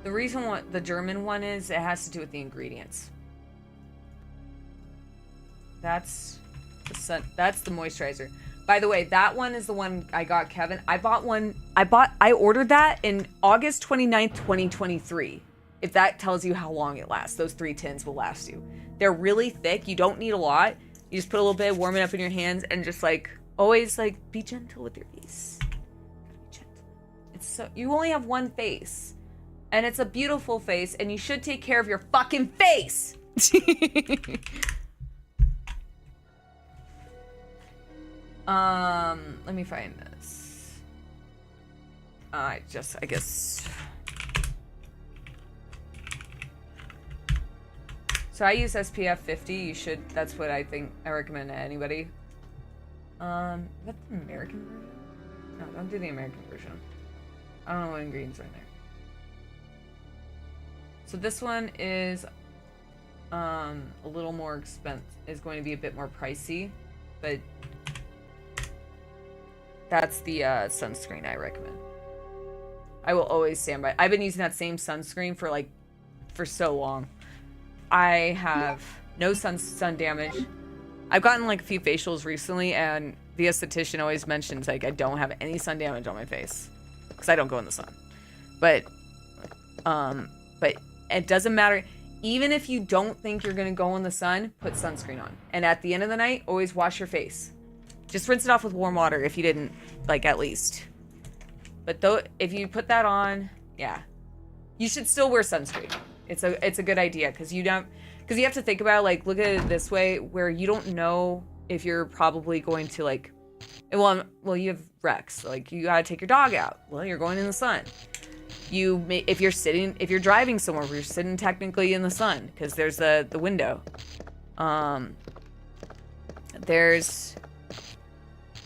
[SPEAKER 1] The reason what the German one is, it has to do with the ingredients. That's the moisturizer. By the way, that one is the one I got Kevin. I ordered that in August 29th, 2023. If that tells you how long it lasts, those 3 tins will last you. They're really thick. You don't need a lot. You just put a little bit, warm it up in your hands, and just like always like be gentle with your face. Be gentle. You only have one face. And it's a beautiful face, and you should take care of your fucking face. Let me find this. I guess. So I use SPF 50. That's what I recommend to anybody. Is that the American version? No, don't do the American version. I don't know what ingredients are in there. So this one is a little more expensive. Is going to be a bit more pricey, but that's the sunscreen I recommend. I will always stand by. I've been using that same sunscreen for so long. I have no sun damage. I've gotten like a few facials recently, and the esthetician always mentions like I don't have any sun damage on my face because I don't go in the sun. But it doesn't matter. Even if you don't think you're gonna go in the sun, put sunscreen on. And at the end of the night, always wash your face. Just rinse it off with warm water if you didn't, like, at least. But though, if you put that on, yeah, you should still wear sunscreen. It's a good idea because you have to think about, like, look at it this way, where you don't know if you're probably going to, like, well, you have Rex, like, you gotta take your dog out. Well, you're going in the sun. If you're driving somewhere, you're sitting technically in the sun because there's the window.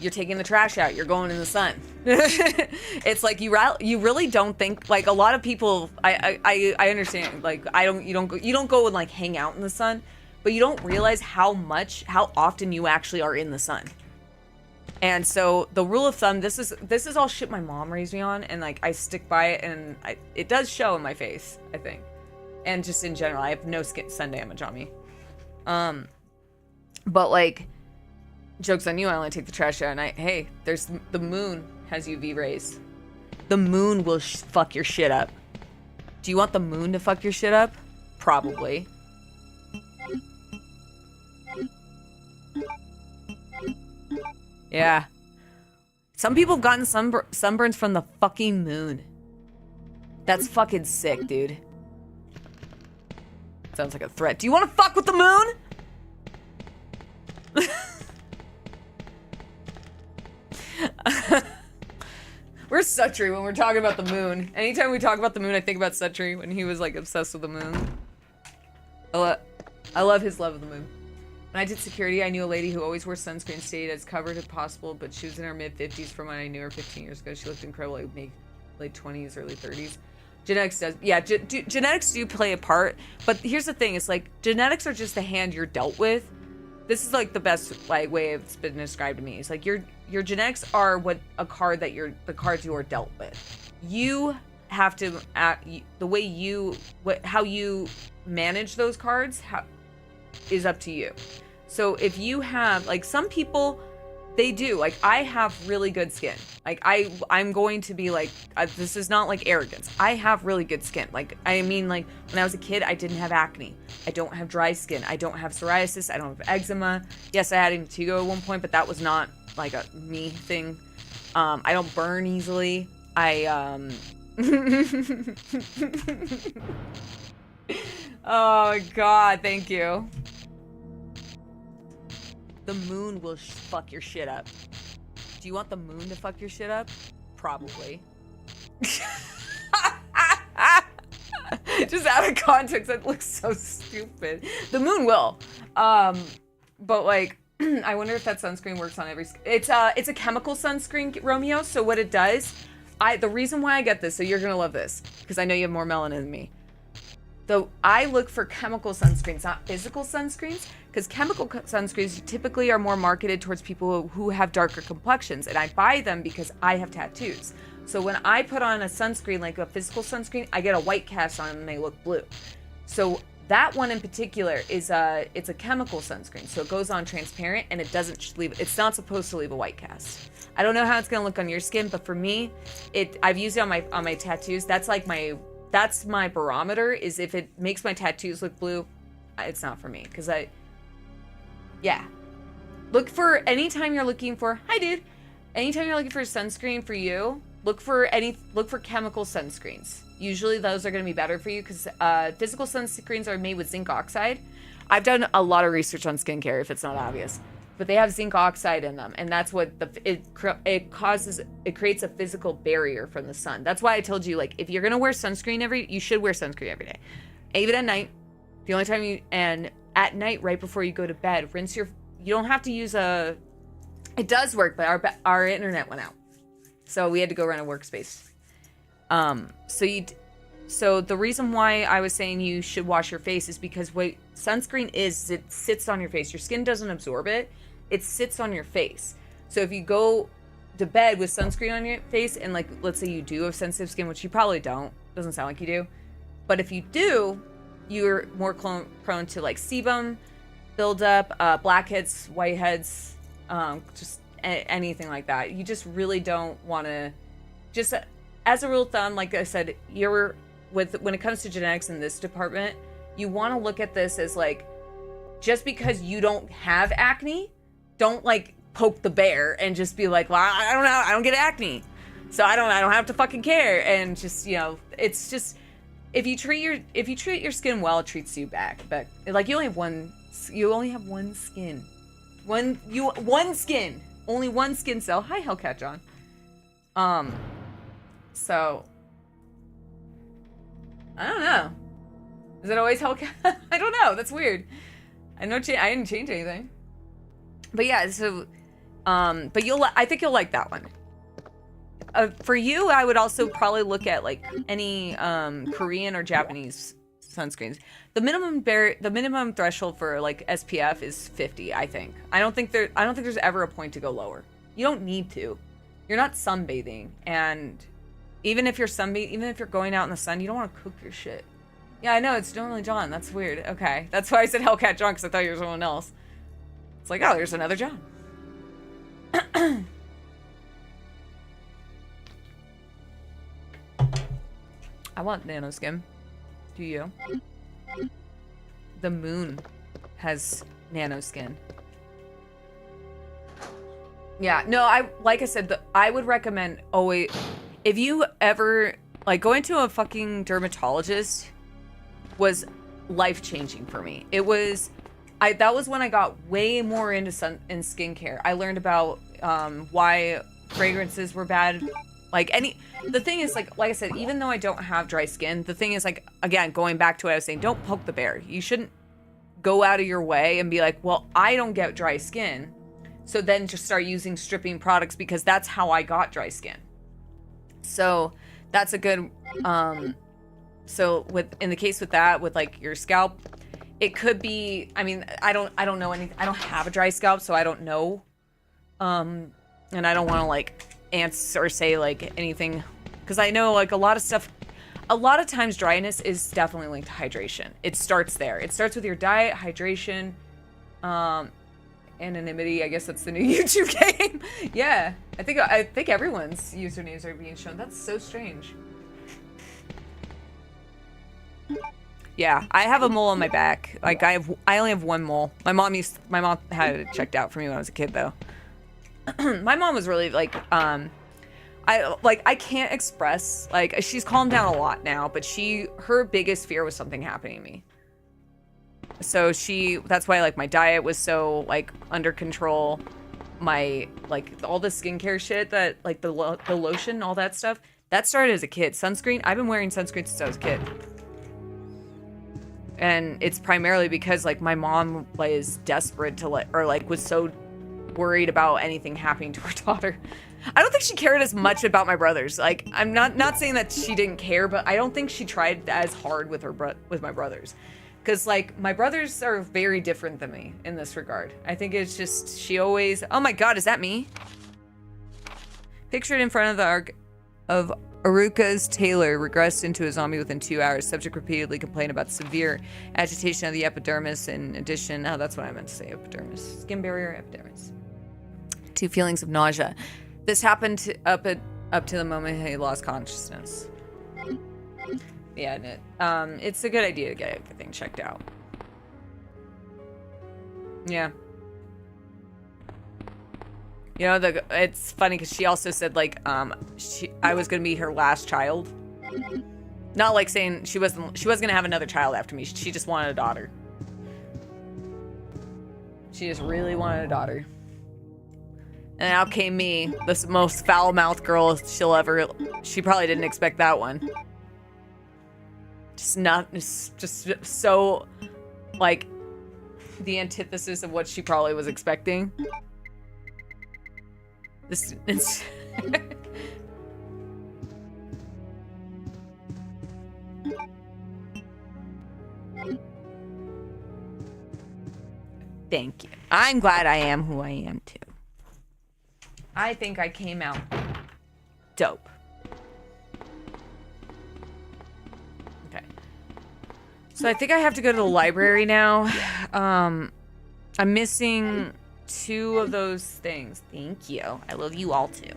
[SPEAKER 1] You're taking the trash out. You're going in the sun. It's like you really don't think, like, a lot of people. I understand. Like, you don't go and like hang out in the sun, but you don't realize how often you actually are in the sun. And so the rule of thumb, this is all shit my mom raised me on, and like I stick by it, and it does show in my face, I think, and just in general, I have no sun damage on me. But like, joke's on you, I only take the trash out at night. Hey, the moon has UV rays. The moon will fuck your shit up. Do you want the moon to fuck your shit up? Probably. Yeah. Some people have gotten sunburns from the fucking moon. That's fucking sick, dude. Sounds like a threat. Do you want to fuck with the moon? Where's Sutry when we're talking about the moon? Anytime we talk about the moon, I think about Sutry when he was like obsessed with the moon. I love his love of the moon. When I did security, I knew a lady who always wore sunscreen, stayed as covered as possible, but she was in her mid-50s from when I knew her 15 years ago. She looked incredible, like late 20s, early 30s. Genetics does, yeah, genetics do play a part, but here's the thing, it's like, genetics are just the hand you're dealt with. This is like the best like way it's been described to me. It's like your genetics are what the cards you are dealt with. You have to act, the way you, how you manage those cards is up to you. So if you have, like, some people, they do, like, I have really good skin. Like, I'm going to be like, this is not like arrogance. I have really good skin. Like, I mean, like, when I was a kid, I didn't have acne. I don't have dry skin. I don't have psoriasis. I don't have eczema. Yes, I had impetigo at one point, but that was not like a me thing. I don't burn easily. Oh God, thank you. The moon will fuck your shit up. Do you want the moon to fuck your shit up? Probably. Just out of context, that looks so stupid. The moon will. But like, I wonder if that sunscreen works on every. It's a chemical sunscreen, Romeo. So what it does, the reason why I get this, so you're gonna love this, because I know you have more melanin than me. Though I look for chemical sunscreens, not physical sunscreens, because chemical sunscreens typically are more marketed towards people who have darker complexions, and I buy them because I have tattoos. So when I put on a sunscreen, like a physical sunscreen, I get a white cast on them and they look blue. So that one in particular is it's a chemical sunscreen, so it goes on transparent and it doesn't leave. It's not supposed to leave a white cast. I don't know how it's gonna look on your skin, but for me, I've used it on my tattoos. That's my barometer, is if it makes my tattoos look blue, it's not for me. Because yeah. Look for, anytime you're looking for, hi dude. Anytime you're looking for a sunscreen for you, look for chemical sunscreens. Usually those are going to be better for you because physical sunscreens are made with zinc oxide. I've done a lot of research on skincare, if it's not obvious. But they have zinc oxide in them, and that's what it creates a physical barrier from the sun. That's why I told you, like, if you're gonna wear sunscreen you should wear sunscreen every day, even at night. The only time and at night, right before you go to bed, rinse you don't have to use it does work, but our internet went out, so we had to go rent a workspace. So the reason why I was saying you should wash your face is because what sunscreen is it sits on your face. Your skin doesn't absorb it. It sits on your face. So if you go to bed with sunscreen on your face, and like, let's say you do have sensitive skin, which you probably don't, doesn't sound like you do, but if you do, you're more prone to like sebum buildup, blackheads, whiteheads, just anything like that. You just really don't want to, just as a rule of thumb, like I said, when it comes to genetics in this department, you want to look at this as like, just because you don't have acne, don't like poke the bear and just be like, well, I don't know, I don't get acne, so I don't have to fucking care. And just, you know, it's just, if you treat your skin well, it treats you back. But like, you only have one skin, only one skin cell. Hi, Hellcat John. So I don't know. Is it always Hellcat? I don't know. That's weird. I didn't change anything. But yeah, so, but I think you'll like that one. For you, I would also probably look at like any Korean or Japanese sunscreens. The minimum threshold for like SPF is 50, I think. I don't think there's ever a point to go lower. You don't need to. You're not sunbathing, and even if you're going out in the sun, you don't want to cook your shit. Yeah, I know, it's normally John. That's weird. Okay. That's why I said Hellcat John, because I thought you were someone else. It's like, oh, there's another John. I want nano skin. Do you? The moon has nano skin. Yeah, no, like I said, I would recommend always, if you ever, like, going to a fucking dermatologist was life-changing for me. It was, that was when I got way more into skincare. I learned about why fragrances were bad Like the thing is like I said, even though I don't have dry skin, the thing is like, again, going back to what I was saying, don't poke the bear. You shouldn't go out of your way and be like, well, I don't get dry skin, so then just start using stripping products because that's how I got dry skin. So that's a good, so in the case with that, with like your scalp, it could be, I mean, I don't know anything. I don't have a dry scalp, so I don't know. And I don't want to like answer or say like anything, because I know like a lot of times dryness is definitely linked to hydration. It starts there. It starts with your diet, hydration, anonymity. I guess that's the new YouTube game. Yeah, I think everyone's usernames are being shown. That's so strange. Yeah, I have a mole on my back. Like I only have one mole. My mom had it checked out for me when I was a kid though. My mom was really like, I can't express, like, she's calmed down a lot now, but her biggest fear was something happening to me. So that's why like my diet was so like under control. My like all the skincare shit that like the lotion, all that stuff, that started as a kid. Sunscreen, I've been wearing sunscreen since I was a kid. And it's primarily because like my mom was desperate to was so worried about anything happening to her daughter. I don't think she cared as much about my brothers. Like, I'm not saying that she didn't care, but I don't think she tried as hard with my brothers. Because like my brothers are very different than me in this regard. I think it's just she always, oh my god, is that me? Pictured in front of the arc of Aruka's tailor regressed into a zombie within 2 hours. Subject repeatedly complained about severe agitation of the epidermis. In addition, oh, that's what I meant to say, epidermis. Skin barrier, epidermis. 2 feelings of nausea. This happened up to the moment he lost consciousness. Yeah, it's a good idea to get everything checked out. Yeah. You know, it's funny because she also said like I was gonna be her last child. Not like saying she was gonna have another child after me. She just wanted a daughter. She just really wanted a daughter. And out came me, the most foul-mouthed girl she'll ever. She probably didn't expect that one. Just so, like, the antithesis of what she probably was expecting. It's Thank you. I'm glad I am who I am too. I think I came out dope. Okay. So I think I have to go to the library now. I'm missing 2 of those things. Thank you. I love you all too.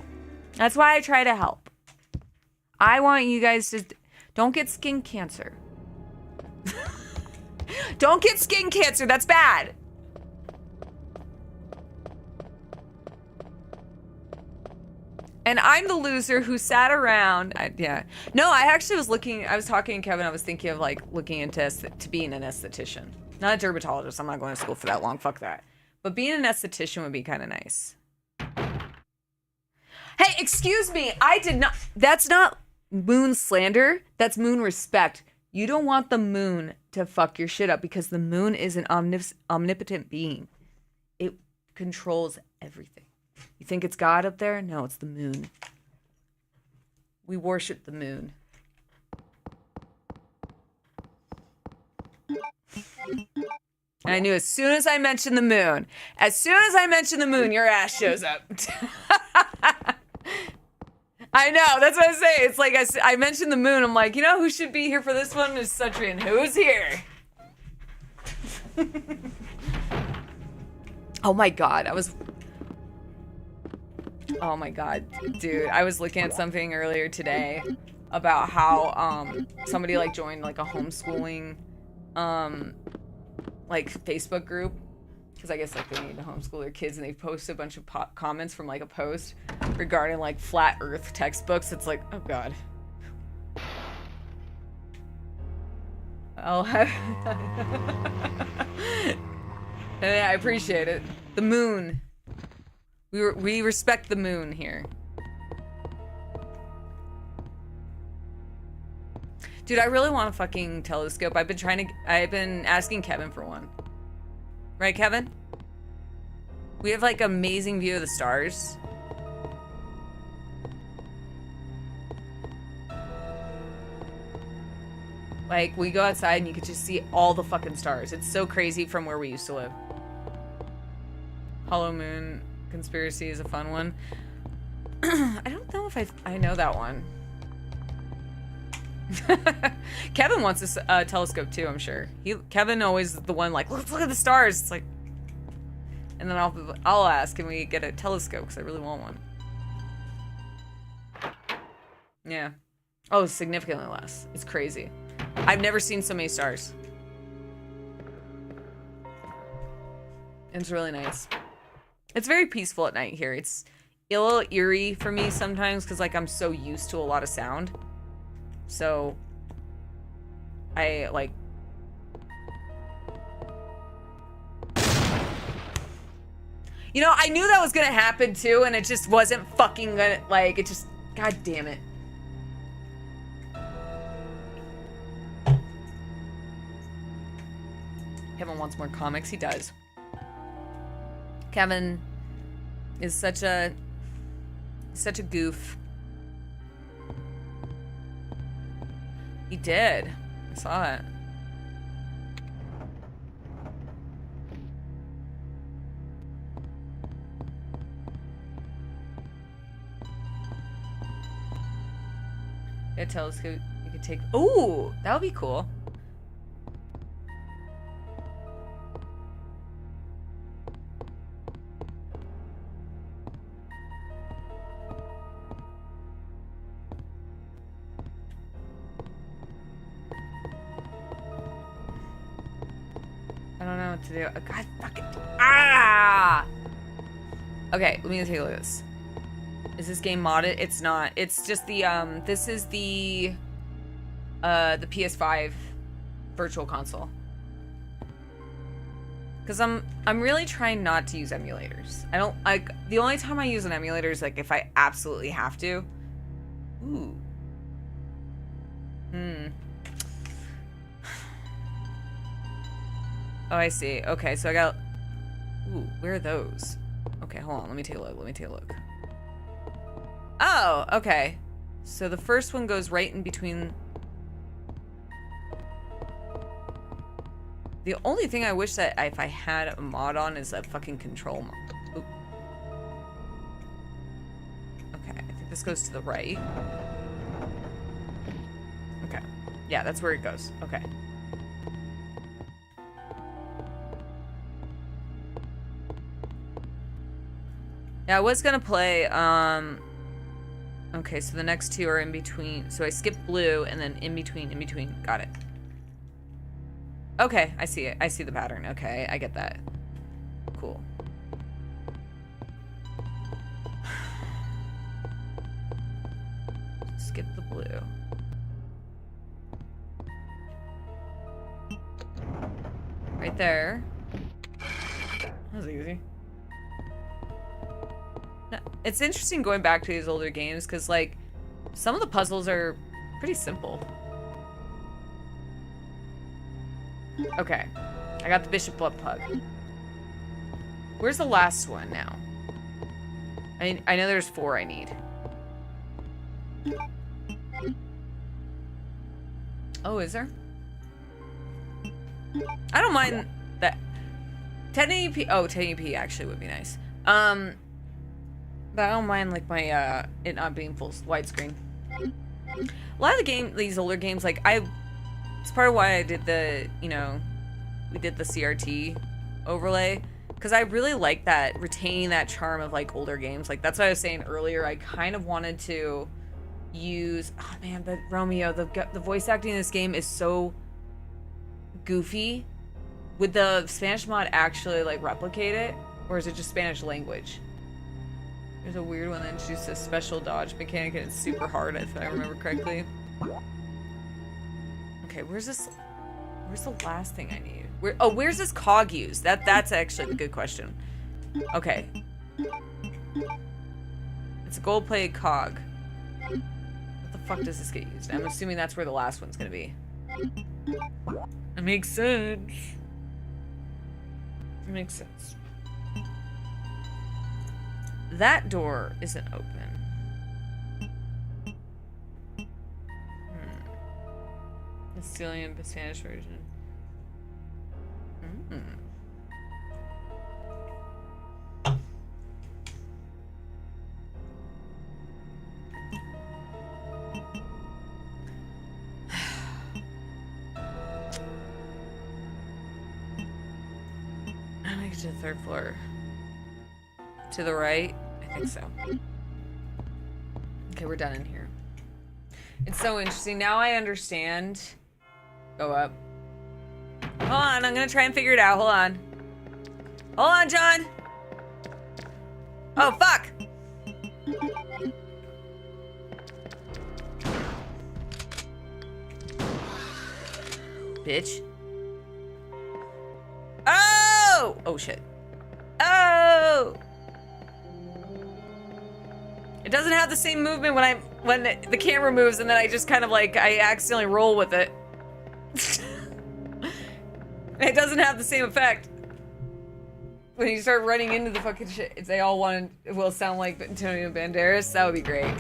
[SPEAKER 1] That's why I try to help. I want you guys to don't get skin cancer. Don't get skin cancer. That's bad. And I'm the loser who sat around. Yeah. No, I actually was talking to Kevin. I was thinking of like looking into to being an esthetician. Not a dermatologist. I'm not going to school for that long. Fuck that. But being an esthetician would be kind of nice. Hey, excuse me. I did not. That's not moon slander. That's moon respect. You don't want the moon to fuck your shit up because the moon is an omnipotent being. It controls everything. You think it's God up there? No, it's the moon. We worship the moon. And I knew as soon as I mentioned the moon, your ass shows up. I know, that's what I say. It's like I mentioned the moon. I'm like, you know who should be here for this one is Sutrian. Who's here? Oh my god, oh my god, dude, I was looking at something earlier today about how somebody like joined like a homeschooling like Facebook group, because I guess like they need to homeschool their kids, and they posted a bunch of comments from like a post regarding like flat earth textbooks. It's like, oh god. Oh, yeah, I appreciate it. The moon. We respect the moon here. Dude, I really want a fucking telescope. I've been asking Kevin for one. Right, Kevin? We have like amazing view of the stars. Like, we go outside and you could just see all the fucking stars. It's so crazy from where we used to live. Hollow Moon Conspiracy is a fun one. I don't know if I know that one. Kevin wants a telescope too, I'm sure. Kevin always is the one like, let's look at the stars. It's like, and then I'll ask, can we get a telescope? Because I really want one. Yeah. Oh, significantly less. It's crazy. I've never seen so many stars. It's really nice. It's very peaceful at night here. It's a little eerie for me sometimes because like I'm so used to a lot of sound. So I like I knew that was gonna happen too, and it just wasn't fucking gonna, like, it just, god damn it. Kevin wants more comics. He does. Kevin is such a goof. He did. I saw it. A telescope you could take. Ooh, that would be cool. I don't know what to do. God fucking. Ah! Okay, let me take a look at this. Is this game modded? It's not. It's just the this is the PS5 virtual console. Cuz I'm really trying not to use emulators. I don't like, the only time I use an emulator is like if I absolutely have to. Ooh. Oh, I see. Okay, so I got. Ooh, where are those? Okay, hold on. Let me take a look. Oh, okay. So the first one goes right in between. The only thing I wish that if I had a mod on is a fucking control mod. Ooh. Okay, I think this goes to the right. Okay. Yeah, that's where it goes. Okay. Yeah, I was gonna play, okay, so the next two are in between. So I skipped blue and then in between. Got it. Okay, I see it. I see the pattern. Okay, I get that. Cool. Skip the blue. Right there. That was easy. It's interesting going back to these older games because, like, some of the puzzles are pretty simple. Okay. I got the Bishop Blood Pug. Where's the last one now? I know there's 4 I need. Oh, is there? I don't mind that. 1080p. Oh, 1080p actually would be nice. But I don't mind, like, my, it not being full widescreen. A lot of these older games, like, it's part of why I did the, we did the CRT overlay. Because I really like that, retaining that charm of, like, older games. Like, that's what I was saying earlier. I kind of wanted to use, oh man, but Romeo, the voice acting in this game is so goofy. Would the Spanish mod actually, like, replicate it? Or is it just Spanish language? There's a weird one that introduced a special dodge mechanic and it's super hard, if I remember correctly. Okay, where's the last thing I need? Where's this cog used? That's actually the good question. Okay. It's a gold-plated cog. the fuck does this get used? I'm assuming that's where the last one's gonna be. It makes sense. It makes sense. That door isn't open. Castilian, Spanish version. I think it's to the 3rd floor. To the right? I think so. Okay, we're done in here. It's so interesting. Now I understand. Go up. Hold on, I'm gonna try and figure it out. Hold on. Hold on, John. Oh, fuck. Bitch. Oh! Oh, shit. Oh! It doesn't have the same movement when the camera moves, and then I just kind of like, I accidentally roll with it. It doesn't have the same effect. When you start running into the fucking shit, if they all will sound like Antonio Banderas, that would be great.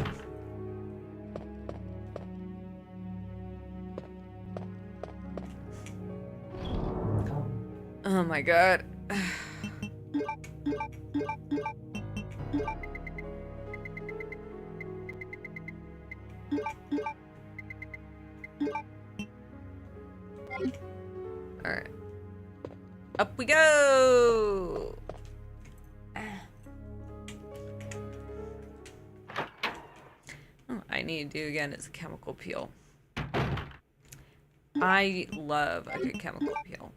[SPEAKER 1] Oh my god. Alright. Up we go! Oh, I need to do again is a chemical peel. I love a good chemical peel.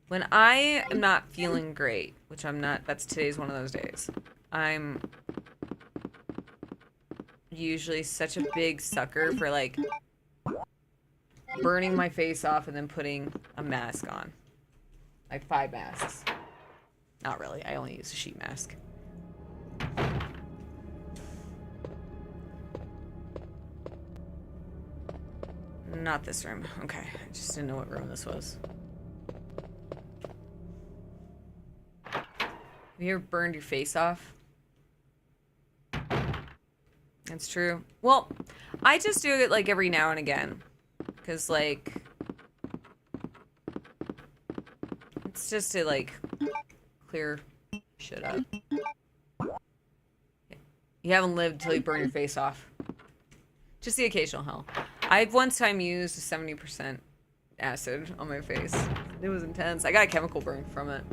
[SPEAKER 1] When I am not feeling great, which I'm not, today's one of those days, I'm usually such a big sucker for like burning my face off and then putting a mask on. Like 5 masks. Not really, I only use a sheet mask. Not this room. Okay, I just didn't know what room this was. Have you ever burned your face off? That's true. Well, I just do it like every now and again. Because like... it's just to like clear shit up. You haven't lived till you burn your face off. Just the occasional hell. I've one time used 70% acid on my face. It was intense. I got a chemical burn from it.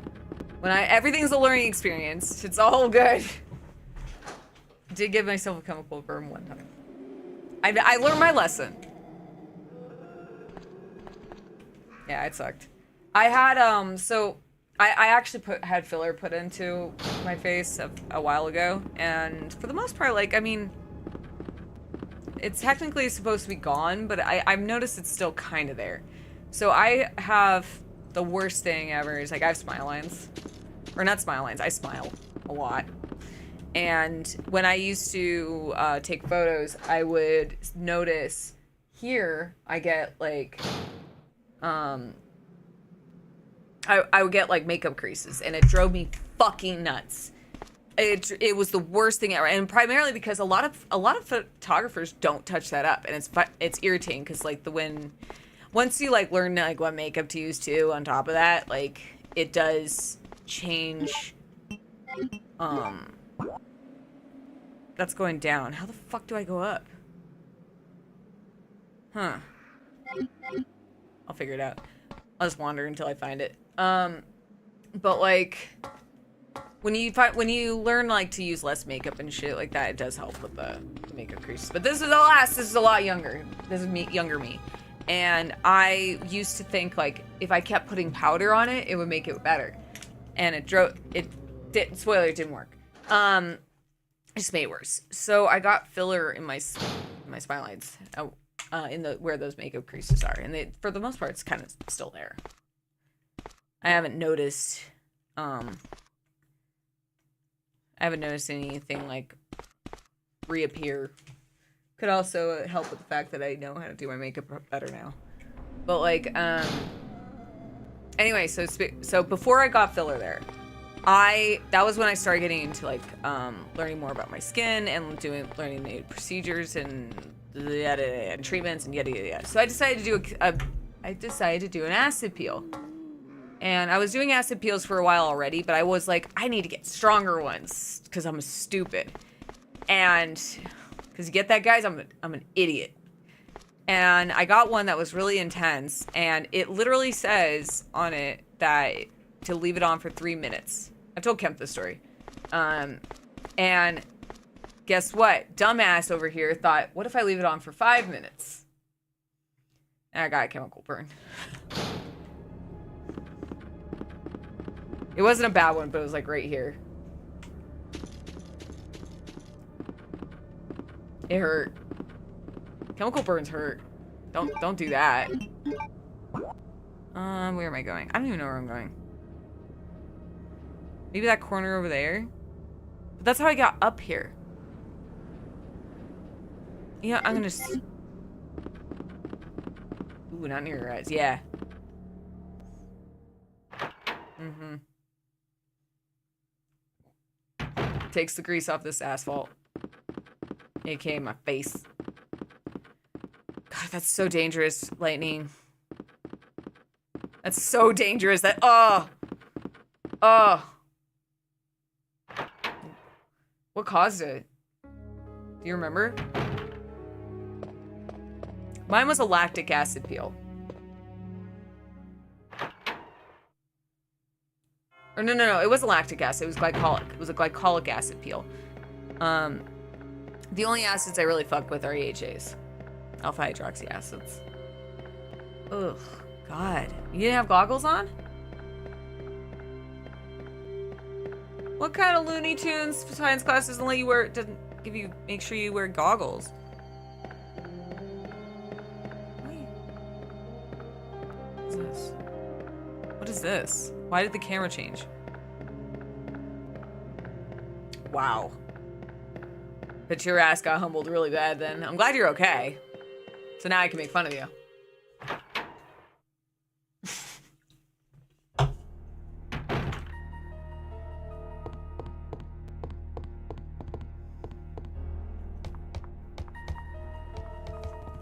[SPEAKER 1] Everything's a learning experience. It's all good. Did give myself a chemical burn one time. I learned my lesson. Yeah, it sucked. I had so I actually had filler put into my face a while ago, and for the most part, like, I mean, it's technically supposed to be gone, but I've noticed it's still kind of there. So I have the worst thing ever is like I have smile lines. Or not smile lines, I smile a lot. And when I used to take photos, I would notice here I get like I would get like makeup creases, and it drove me fucking nuts. It was the worst thing ever, and primarily because a lot of photographers don't touch that up, and it's irritating because like once you like learn like what makeup to use too, on top of that, like it does change. That's going down. How the fuck do I go up? Huh. I'll figure it out. I'll just wander until I find it. But like, when you learn like to use less makeup and shit like that, it does help with the makeup creases. But this is a lot younger. This is younger me. And I used to think like if I kept putting powder on it, it would make it better. And it didn't work. It just made it worse. So I got filler in my smile lines, in where those makeup creases are, and for the most part, it's kind of still there. I haven't noticed anything like reappear Could also help with the fact that I know how to do my makeup better now. But like, anyway, so before I got filler there, that was when I started getting into like learning more about my skin and learning the procedures and treatments and yada yada yada. So I decided to do an acid peel. And I was doing acid peels for a while already, but I was like, I need to get stronger ones because I'm stupid. And because you get that, guys, I'm an idiot. And I got one that was really intense, and it literally says on it that to leave it on for 3 minutes. I told Kemp this story. And guess what? Dumbass over here thought, what if I leave it on for 5 minutes? And I got a chemical burn. It wasn't a bad one, but it was like right here. It hurt. Chemical burns hurt. Don't do that. Where am I going? I don't even know where I'm going. Maybe that corner over there? But that's how I got up here. Yeah, I'm gonna... Ooh, not near your eyes. Yeah. Mm-hmm. Takes the grease off this asphalt. AKA my face. God, that's so dangerous, lightning. That's so dangerous. Oh. What caused it? Do you remember? Mine was a lactic acid peel. Or no. It wasn't lactic acid. It was glycolic. It was a glycolic acid peel. The only acids I really fuck with are AHAs. Alpha hydroxy acids. Ugh, God. You didn't have goggles on? What kind of Looney Tunes science class doesn't let you wear, make sure you wear goggles? What is this? What is this? Why did the camera change? Wow. But your ass got humbled really bad then. I'm glad you're okay. So now I can make fun of you.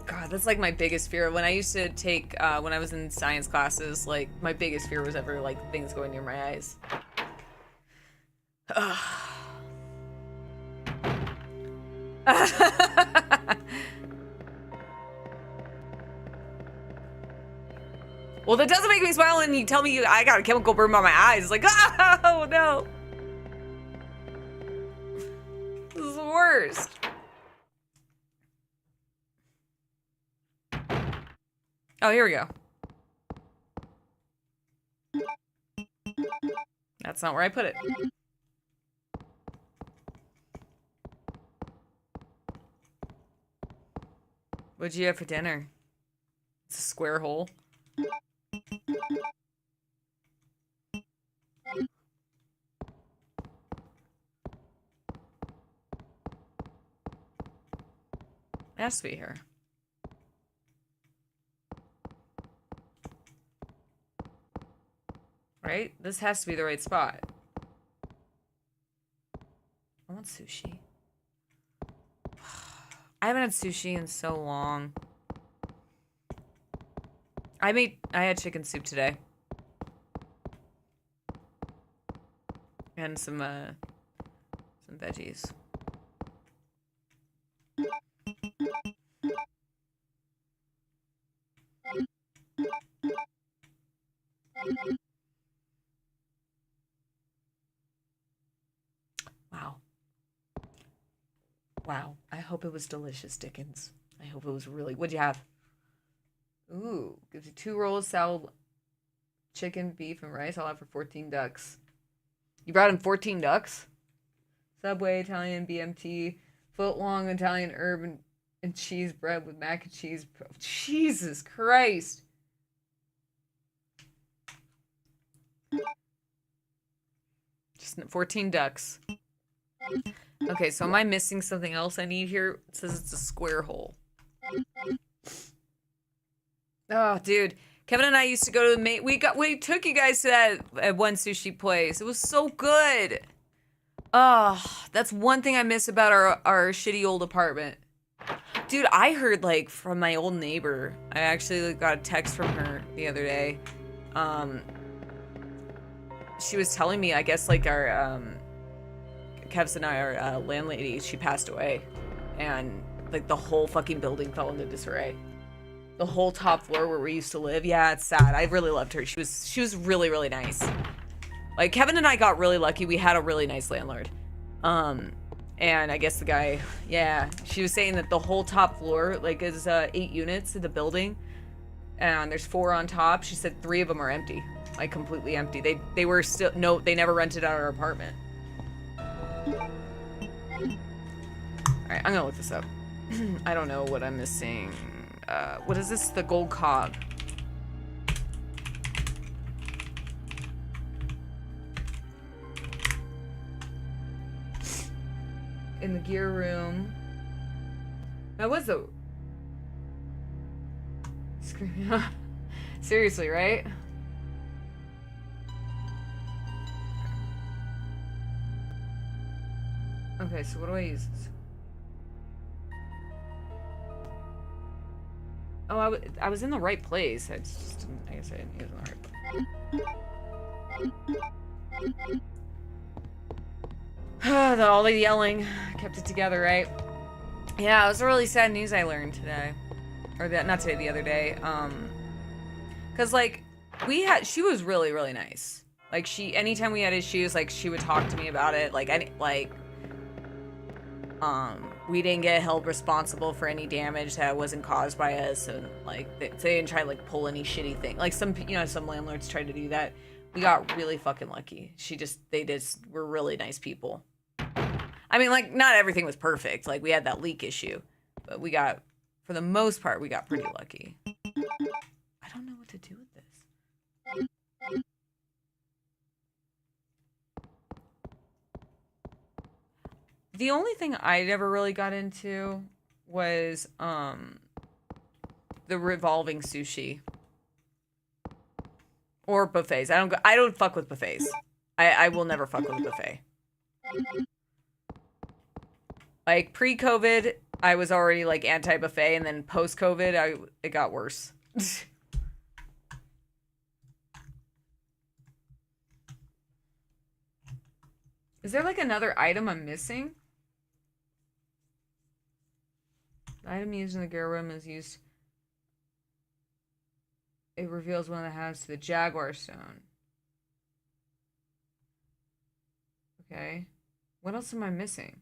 [SPEAKER 1] God, that's like my biggest fear. When I used to take, when I was in science classes, like my biggest fear was ever like things going near my eyes. Ugh. Well, that doesn't make me smile and you tell me I got a chemical burn on my eyes. It's like, oh no. This is the worst. Oh, here we go. That's not where I put it. What'd you have for dinner? It's a square hole. It has to be here. Right? This has to be the right spot. I want sushi. I haven't had sushi in so long. I had chicken soup today. And some veggies. Wow. Wow. I hope it was delicious, Dickens. I hope it was really... What'd you have? Ooh. Gives you 2 rolls, salad, chicken, beef, and rice. I'll have for 14 ducks. You brought him 14 ducks? Subway, Italian, BMT, foot-long Italian herb and cheese bread with mac and cheese. Jesus Christ. Just 14 ducks. Okay, so am I missing something else I need here? It says it's a square hole. Oh, dude. Kevin and I used to go to the we took you guys to that at one sushi place. It was so good. Oh, that's one thing I miss about our shitty old apartment. Dude, I heard like from my old neighbor. I actually got a text from her the other day. She was telling me, I guess like our Kev's and I, our landlady, she passed away, and like the whole fucking building fell into disarray. The whole top floor where we used to live. Yeah, it's sad. I really loved her. She was really, really nice. Like, Kevin and I got really lucky. We had a really nice landlord. And I guess the guy, yeah, she was saying that the whole top floor, like, is 8 units in the building. And there's 4 on top. She said 3 of them are empty. Like, completely empty. They were still, no, they never rented out our apartment. Alright, I'm gonna look this up. I don't know what I'm missing. What is this? The gold cog. In the gear room. That was the... Screaming. Seriously, right? Okay, so what do I use this? Oh, I was in the right place. I just didn't, I guess I didn't use it in the right place. All the yelling kept it together, right? Yeah, it was a really sad news I learned today. Or not today, the other day. Cause like, she was really, really nice. Like anytime we had issues, like she would talk to me about it. We didn't get held responsible for any damage that wasn't caused by us, and like they didn't try to like pull any shitty thing. Like some landlords tried to do that. We got really fucking lucky. They just were really nice people. I mean, like not everything was perfect. Like we had that leak issue, but for the most part, we got pretty lucky. I don't know what to do with this. The only thing I never really got into was the revolving sushi or buffets. I don't fuck with buffets. I will never fuck with a buffet. Like pre-COVID, I was already like anti-buffet, and then post-COVID, it got worse. Is there like another item I'm missing? The item used in the gear room is used. It reveals one of the halves to the Jaguar stone. Okay. What else am I missing?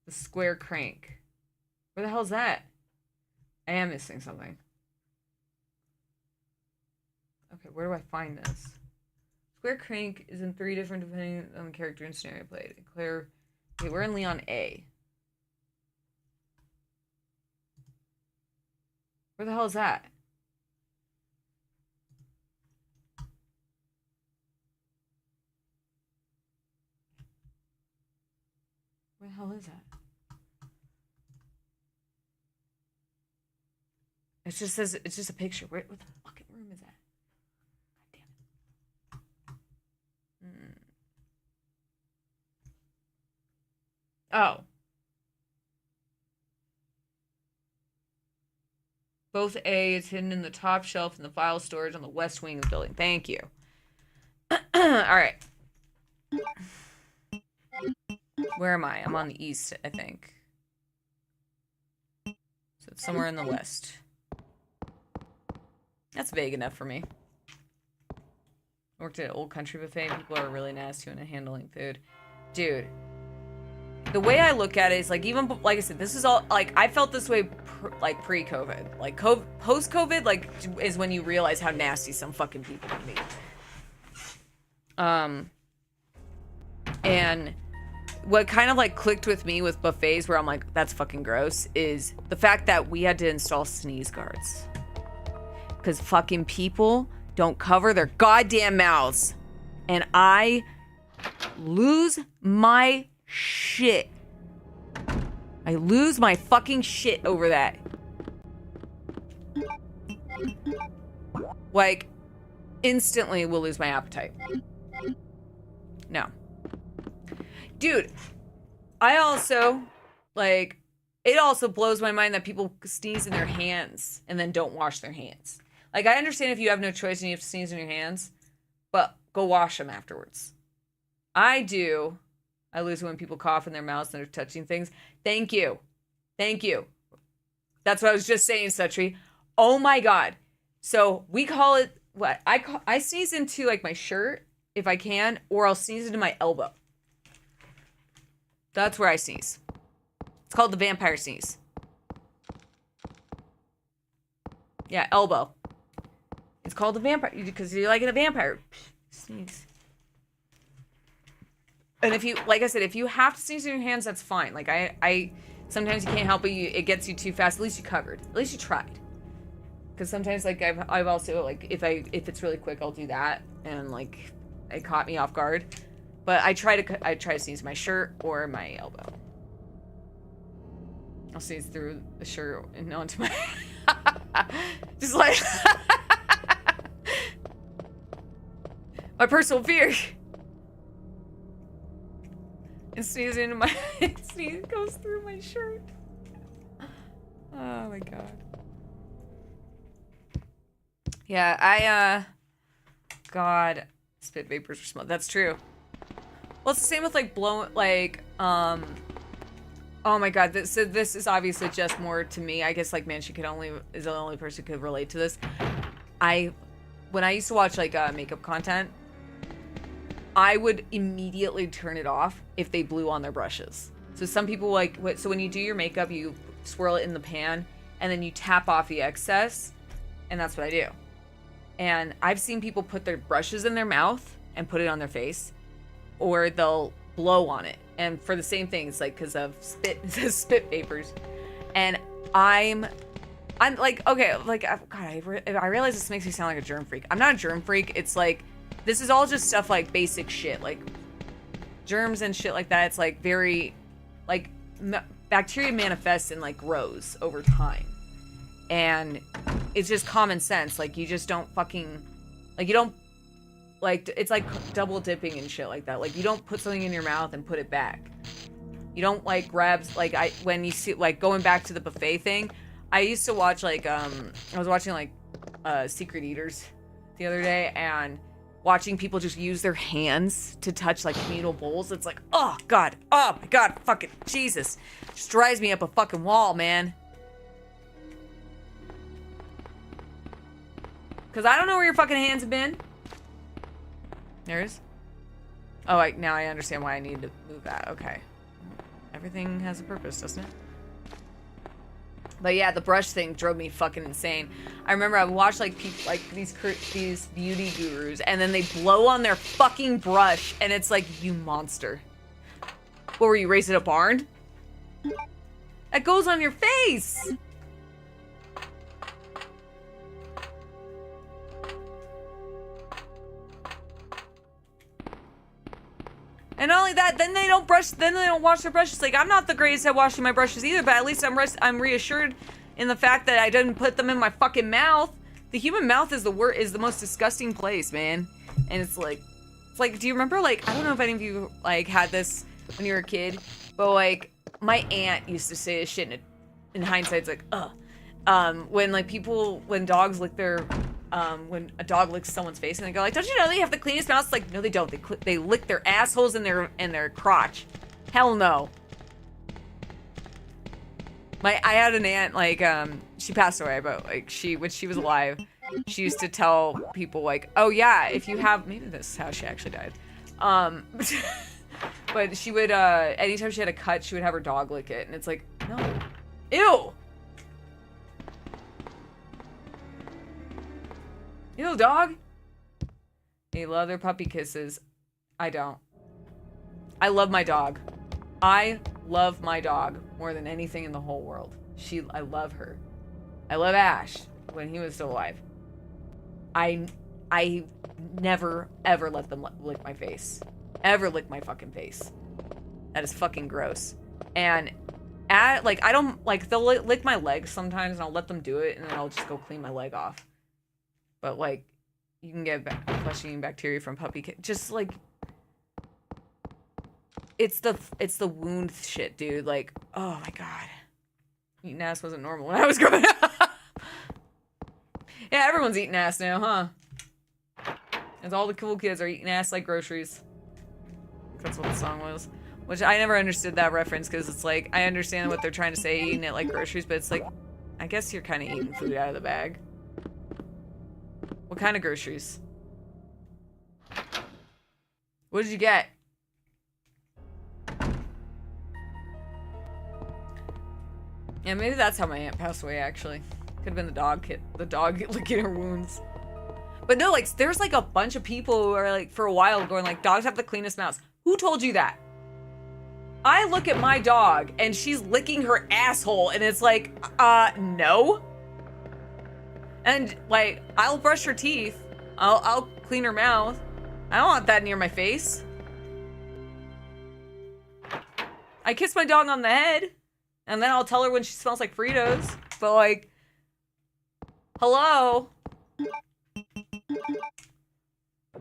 [SPEAKER 1] The square crank. Where the hell's that? I am missing something. Okay, where do I find this? Square crank is in 3 different depending on the character and scenario played. Claire, okay, we're in Leon A. Where the hell is that? Where the hell is that? It just says, it's just a picture. What the fucking room is that? God damn it. Oh. Both A is hidden in the top shelf in the file storage on the west wing of the building. Thank you. Alright. Where am I? I'm on the east, I think. So it's somewhere in the west. That's vague enough for me. I worked at an old country buffet. People are really nasty when handling food. Dude. The way I look at it is like, even, like I said, this is all, like, I felt this way, pre-COVID. Like, post-COVID, like, is when you realize how nasty some fucking people can be. And what kind of, like, clicked with me with buffets, where I'm like, that's fucking gross, is the fact that we had to install sneeze guards. because fucking people don't cover their goddamn mouths. And I lose my shit. I lose my fucking shit over that. Like, instantly will lose my appetite. No. Dude, I also, like, it also blows my mind that people sneeze in their hands and then don't wash their hands. Like, I understand if you have no choice and you have to sneeze in your hands, but go wash them afterwards. I do. I lose it when people cough in their mouths and they're touching things. Thank you. Thank you. That's what I was just saying, Sutri. Oh my God. So we call it what? I sneeze into like my shirt if I can, or I'll sneeze into my elbow. That's where I sneeze. It's called the vampire sneeze. Yeah, elbow. It's called the vampire because you're like a vampire. Sneeze. And if you, like I said, if you have to sneeze in your hands, that's fine. Like I sometimes you can't help it. It gets you too fast. At least you covered. At least you tried. Because sometimes, like I've also like if it's really quick, I'll do that, and like it caught me off guard. But I try to sneeze my shirt or my elbow. I'll sneeze through the shirt and onto my just like my personal fear. And sneeze into my sneeze goes through my shirt. Oh my God. Yeah, God, spit vapors or smoke. That's true. Well, it's the same with like blowing, like, oh my God. This is obviously just more to me. I guess like Manchi is the only person who could relate to this. When I used to watch like makeup content, I would immediately turn it off if they blew on their brushes. So some people like, so when you do your makeup, you swirl it in the pan and then you tap off the excess, and that's what I do. And I've seen people put their brushes in their mouth and put it on their face, or they'll blow on it. And for the same thing, it's like because of spit vapors. And I'm like, okay, like, God, I realize this makes me sound like a germ freak. I'm not a germ freak. It's like, this is all just stuff like basic shit, like germs and shit like that. It's like very, like, bacteria manifests and like grows over time. And it's just common sense. Like, you just don't fucking, like, you don't, like, it's like double dipping and shit like that. Like, you don't put something in your mouth and put it back. You don't, like, grab, like, when you see, like, going back to the buffet thing, I used to watch, like, I was watching, like, Secret Eaters the other day, and watching people just use their hands to touch, like, communal bowls. It's like, oh, God, oh, my God, fucking Jesus. Just drives me up a fucking wall, man. Because I don't know where your fucking hands have been. There is? Oh, now I understand why I need to move that. Okay. Everything has a purpose, doesn't it? But yeah, the brush thing drove me fucking insane. I remember I watched like people, like these beauty gurus, and then they blow on their fucking brush, and it's like, you monster. What were you, raising a barn? That goes on your face! And not only that, then they don't wash their brushes. Like, I'm not the greatest at washing my brushes either, but at least I'm reassured in the fact that I didn't put them in my fucking mouth. The human mouth is the most disgusting place, man. And it's like, do you remember, like, I don't know if any of you, like, had this when you were a kid, but, like, my aunt used to say this shit, and in hindsight, it's like, ugh. When dogs lick their, when a dog licks someone's face and they go like, don't you know they have the cleanest mouths? Like, no, they don't. They lick their assholes in their crotch. Hell no. I had an aunt, like, she passed away, but like when she was alive, she used to tell people like, oh yeah, if you have, maybe this is how she actually died. But she would, anytime she had a cut, she would have her dog lick it, and it's like, no. Ew! Ew, dog. They love their puppy kisses. I don't. I love my dog. I love my dog more than anything in the whole world. I love her. I love Ash when he was still alive. I never ever let them lick my face. Ever lick my fucking face. That is fucking gross. And like, I don't, like, they'll lick my legs sometimes, and I'll let them do it, and then I'll just go clean my leg off. But, like, you can get flesh-eating bacteria from puppy just, like, it's the wound shit, dude. Like, oh my god. Eating ass wasn't normal when I was growing up. Yeah, everyone's eating ass now, huh? And all the cool kids are eating ass like groceries. That's what the song was. Which I never understood that reference, because it's like, I understand what they're trying to say, eating it like groceries, but it's like, I guess you're kind of eating food out of the bag. What kind of groceries? What did you get? Yeah, maybe that's how my aunt passed away, actually. Could have been the dog licking her wounds. But no, like, there's like a bunch of people who are like, for a while, going like, dogs have the cleanest mouths. Who told you that? I look at my dog and she's licking her asshole, and it's like, no. And like, I'll brush her teeth. I'll clean her mouth. I don't want that near my face. I kiss my dog on the head, and then I'll tell her when she smells like Fritos. But like, hello?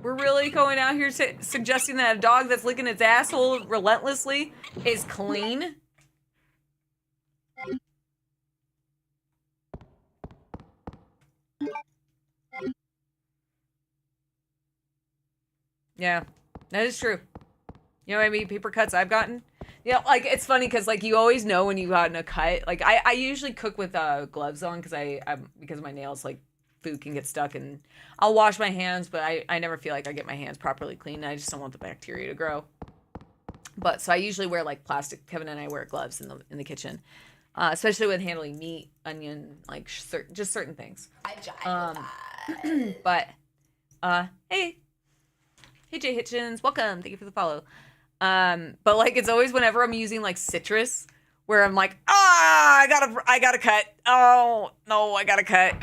[SPEAKER 1] We're really going out here suggesting that a dog that's licking its asshole relentlessly is clean? Yeah, that is true. You know how many paper cuts I've gotten? Yeah, like, it's funny because, like, you always know when you've gotten a cut. Like, I usually cook with gloves on because because of my nails, like, food can get stuck, and I'll wash my hands, but I never feel like I get my hands properly clean. I just don't want the bacteria to grow. But so I usually wear like plastic. Kevin and I wear gloves in the kitchen, especially with handling meat, onion, like just certain things.
[SPEAKER 4] I jive with that.
[SPEAKER 1] But hey Jay Hitchens, welcome. Thank you for the follow. But like, it's always whenever I'm using like citrus, where I'm like, I gotta cut. Oh no, I gotta cut.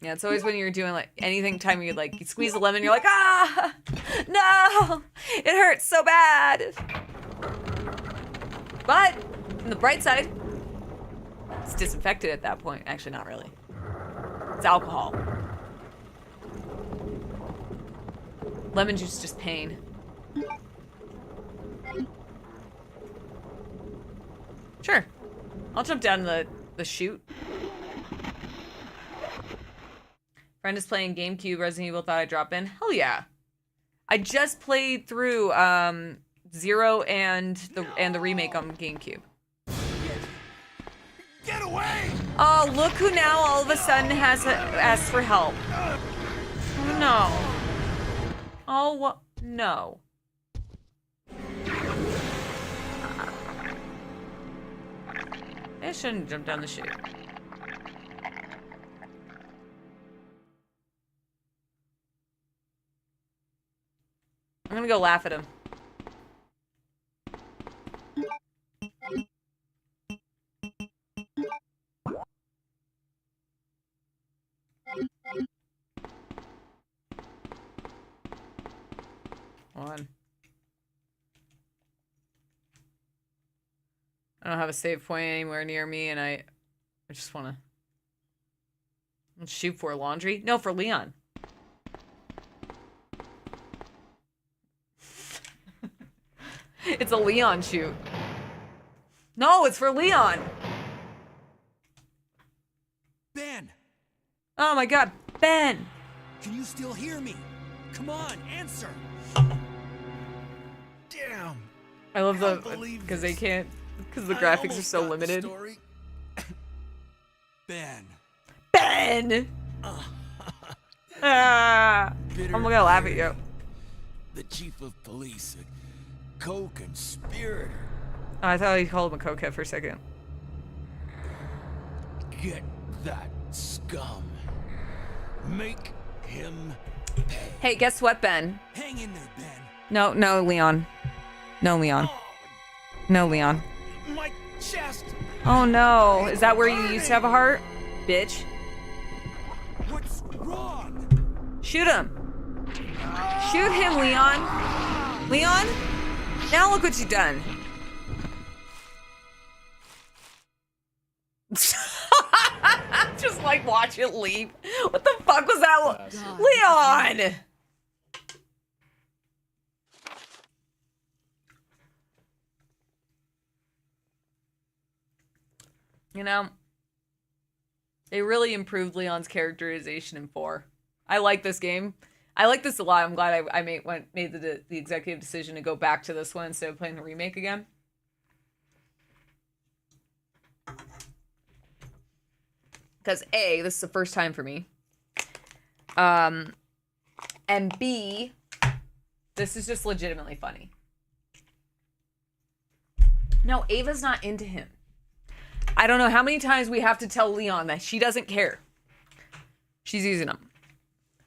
[SPEAKER 1] Yeah, it's always when you're doing like anything time you like you squeeze a lemon, you're like, no, it hurts so bad. But on the bright side, it's disinfected at that point. Actually, not really. It's alcohol. Lemon juice is just pain. Sure, I'll jump down the chute. Friend is playing GameCube. Resident Evil thought I'd drop in. Hell yeah. I just played through 0 and the remake on GameCube.
[SPEAKER 3] Get away!
[SPEAKER 1] Oh, look who now all of a sudden has asked for help. Oh no. Oh, what? No. I shouldn't jump down the chute. I'm gonna go laugh at him. Hold on. I don't have a save point anywhere near me, and I just wanna shoot for laundry. No, for Leon. It's a Leon shoot. No, it's for Leon.
[SPEAKER 3] Ben!
[SPEAKER 1] Oh my god, Ben!
[SPEAKER 3] Can you still hear me? Come on, answer! Damn!
[SPEAKER 1] I love because they can't, because the graphics are so limited.
[SPEAKER 3] Ben!
[SPEAKER 1] Ben! I'm gonna laugh at you.
[SPEAKER 3] The chief of police, a co-conspirator.
[SPEAKER 1] Oh, I thought you called him a cokehead for a second.
[SPEAKER 3] Get that scum. Make him pay.
[SPEAKER 1] Hey, guess what, Ben?
[SPEAKER 3] Hang in there, Ben.
[SPEAKER 1] No, Leon. No, Leon.
[SPEAKER 3] Oh,
[SPEAKER 1] No, Leon.
[SPEAKER 3] my chest.
[SPEAKER 1] Oh no. Is that where you used to have a heart? Bitch.
[SPEAKER 3] What's wrong?
[SPEAKER 1] Shoot him. Shoot him, Leon. Leon? Now look what you've done. Just like watch it leave. What the fuck was that? Leon! You know, they really improved Leon's characterization in 4. I like this game. I like this a lot. I'm glad I made the executive decision to go back to this one instead of playing the remake again. Because A, this is the first time for me. And B, this is just legitimately funny. No, Ava's not into him. I don't know how many times we have to tell Leon that she doesn't care. She's using him.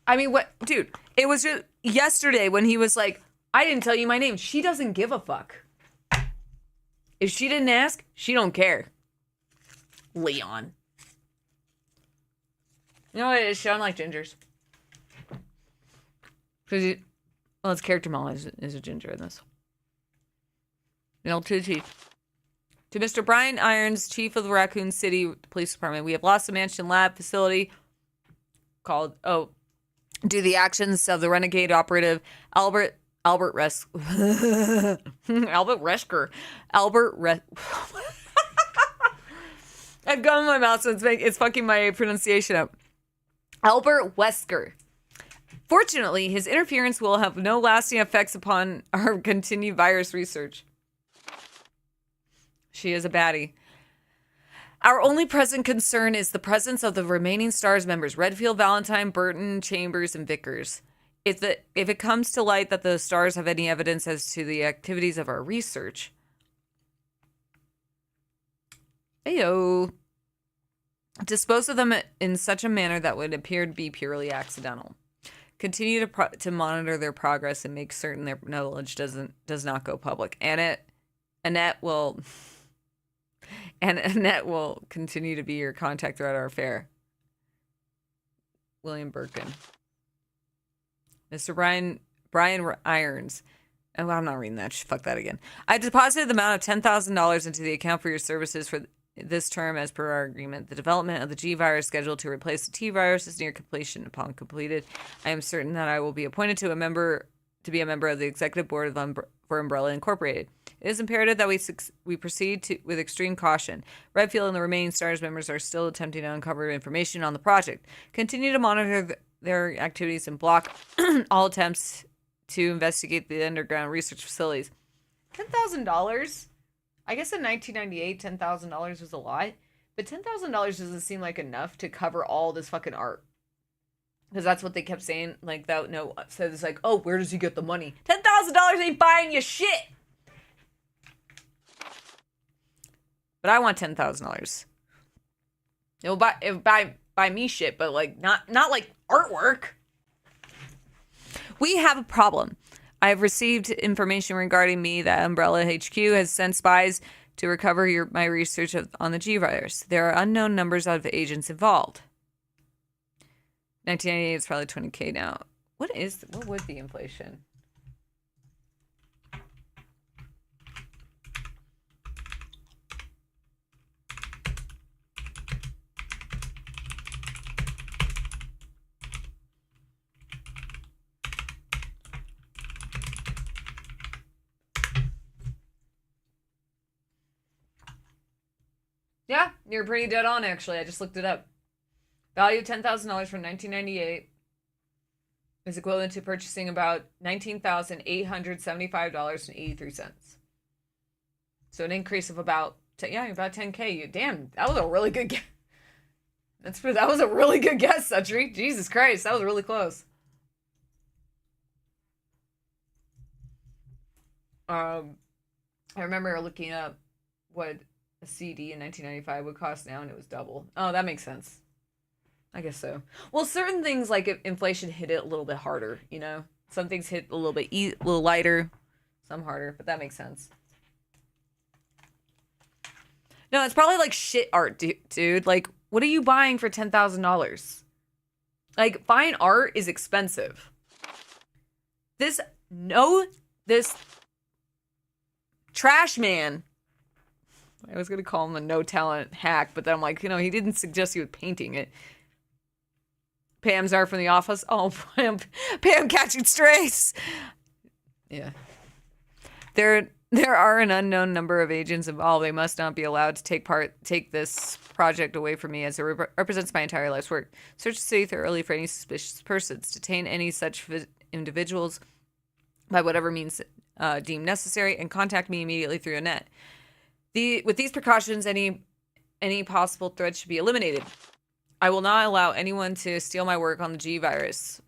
[SPEAKER 1] I mean, what, dude, it was just yesterday when he was like, I didn't tell you my name. She doesn't give a fuck. If she didn't ask, she don't care. Leon. You know what it is? She don't like gingers. Because, well, his character model is a ginger in this. You know, to the teeth. To Mr. Brian Irons, chief of the Raccoon City Police Department, we have lost a mansion lab facility called, due to the actions of the renegade operative Albert Resker. I've gum in my mouth, so it's fucking my pronunciation up. Albert Wesker. Fortunately, his interference will have no lasting effects upon our continued virus research. She is a baddie. Our only present concern is the presence of the remaining STARS members, Redfield, Valentine, Burton, Chambers, and Vickers. If it comes to light that the STARS have any evidence as to the activities of our research, ayo, dispose of them in such a manner that would appear to be purely accidental. Continue to monitor their progress and make certain their knowledge does not go public. Annette will continue to be your contact throughout our affair. William Birkin. Mr. Brian Irons. Oh, I'm not reading that. Fuck that again. I deposited the amount of $10,000 into the account for your services for this term as per our agreement. The development of the G virus scheduled to replace the T virus is near completion. Upon completed, I am certain that I will be appointed to be a member of the executive board for Umbrella Incorporated. It is imperative that we proceed with extreme caution. Redfield and the remaining STARS members are still attempting to uncover information on the project. Continue to monitor their activities and block all attempts to investigate the underground research facilities. $10,000? I guess in 1998, $10,000 was a lot. But $10,000 doesn't seem like enough to cover all this fucking art. Because that's what they kept saying. Like, that, no, so it's like, oh, where does he get the money? $10,000 ain't buying you shit! But I want $10,000. It'll buy me shit, but like not like artwork. We have a problem. I have received information regarding me that Umbrella HQ has sent spies to recover my research on the G virus. There are unknown numbers of agents involved. 1998 is probably 20K now. What would be inflation? Yeah, you're pretty dead on, actually. I just looked it up. Value of $10,000 from 1998 is equivalent to purchasing about $19,875.83. So an increase of about 10K. Damn, that was a really good guess. That was a really good guess, Sutry. Jesus Christ, that was really close. I remember looking up what a CD in 1995 would cost now, and it was double. Oh, that makes sense. I guess so. Well, certain things like inflation hit it a little bit harder, you know? Some things hit a little bit a little lighter, some harder, but that makes sense. No, it's probably like shit art, dude. Like, what are you buying for $10,000? Like, fine art is expensive. This trash man. I was gonna call him a no talent hack, but then I'm like, he didn't suggest he was painting it. Pam's art from The Office. Oh, Pam catching strays. Yeah. There are an unknown number of agents involved. They must not be allowed to take this project away from me, as it represents my entire life's work. Search the city thoroughly for any suspicious persons. Detain any such individuals by whatever means deemed necessary, and contact me immediately through a net. With these precautions, any possible threat should be eliminated. I will not allow anyone to steal my work on the G virus.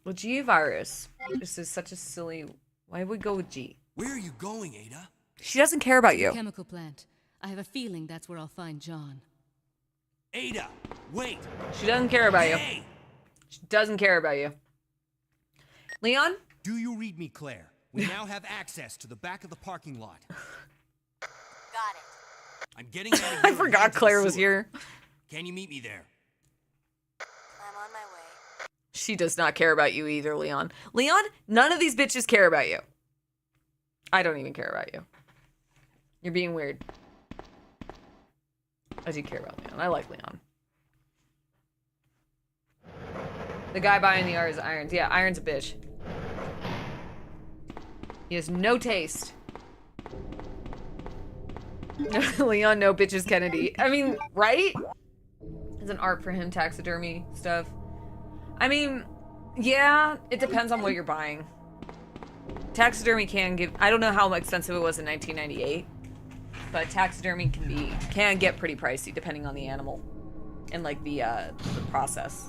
[SPEAKER 1] Well, G virus. This is such a silly. Why would we go with G?
[SPEAKER 3] Where are you going, Ada?
[SPEAKER 1] She doesn't care about you.
[SPEAKER 5] Chemical plant. I have a feeling that's where I'll find John.
[SPEAKER 3] Ada, wait.
[SPEAKER 1] She doesn't care about you.
[SPEAKER 3] Hey!
[SPEAKER 1] She doesn't care about you. Leon?
[SPEAKER 3] Do you read me, Claire? We now have access to the back of the parking lot.
[SPEAKER 6] Got it.
[SPEAKER 3] I'm getting out of here.
[SPEAKER 1] I forgot Claire was here.
[SPEAKER 3] Can you meet me there?
[SPEAKER 6] I'm on my way.
[SPEAKER 1] She does not care about you either, Leon. Leon, none of these bitches care about you. I don't even care about you. You're being weird. I do care about Leon. I like Leon. The guy buying the art is Irons. Yeah, Irons a bitch. He has no taste. Leon, no bitches Kennedy. I mean, right? It's an art for him, taxidermy stuff. I mean, yeah, it depends on what you're buying. Taxidermy can give, I don't know how expensive it was in 1998, but taxidermy can get pretty pricey depending on the animal and like the processes.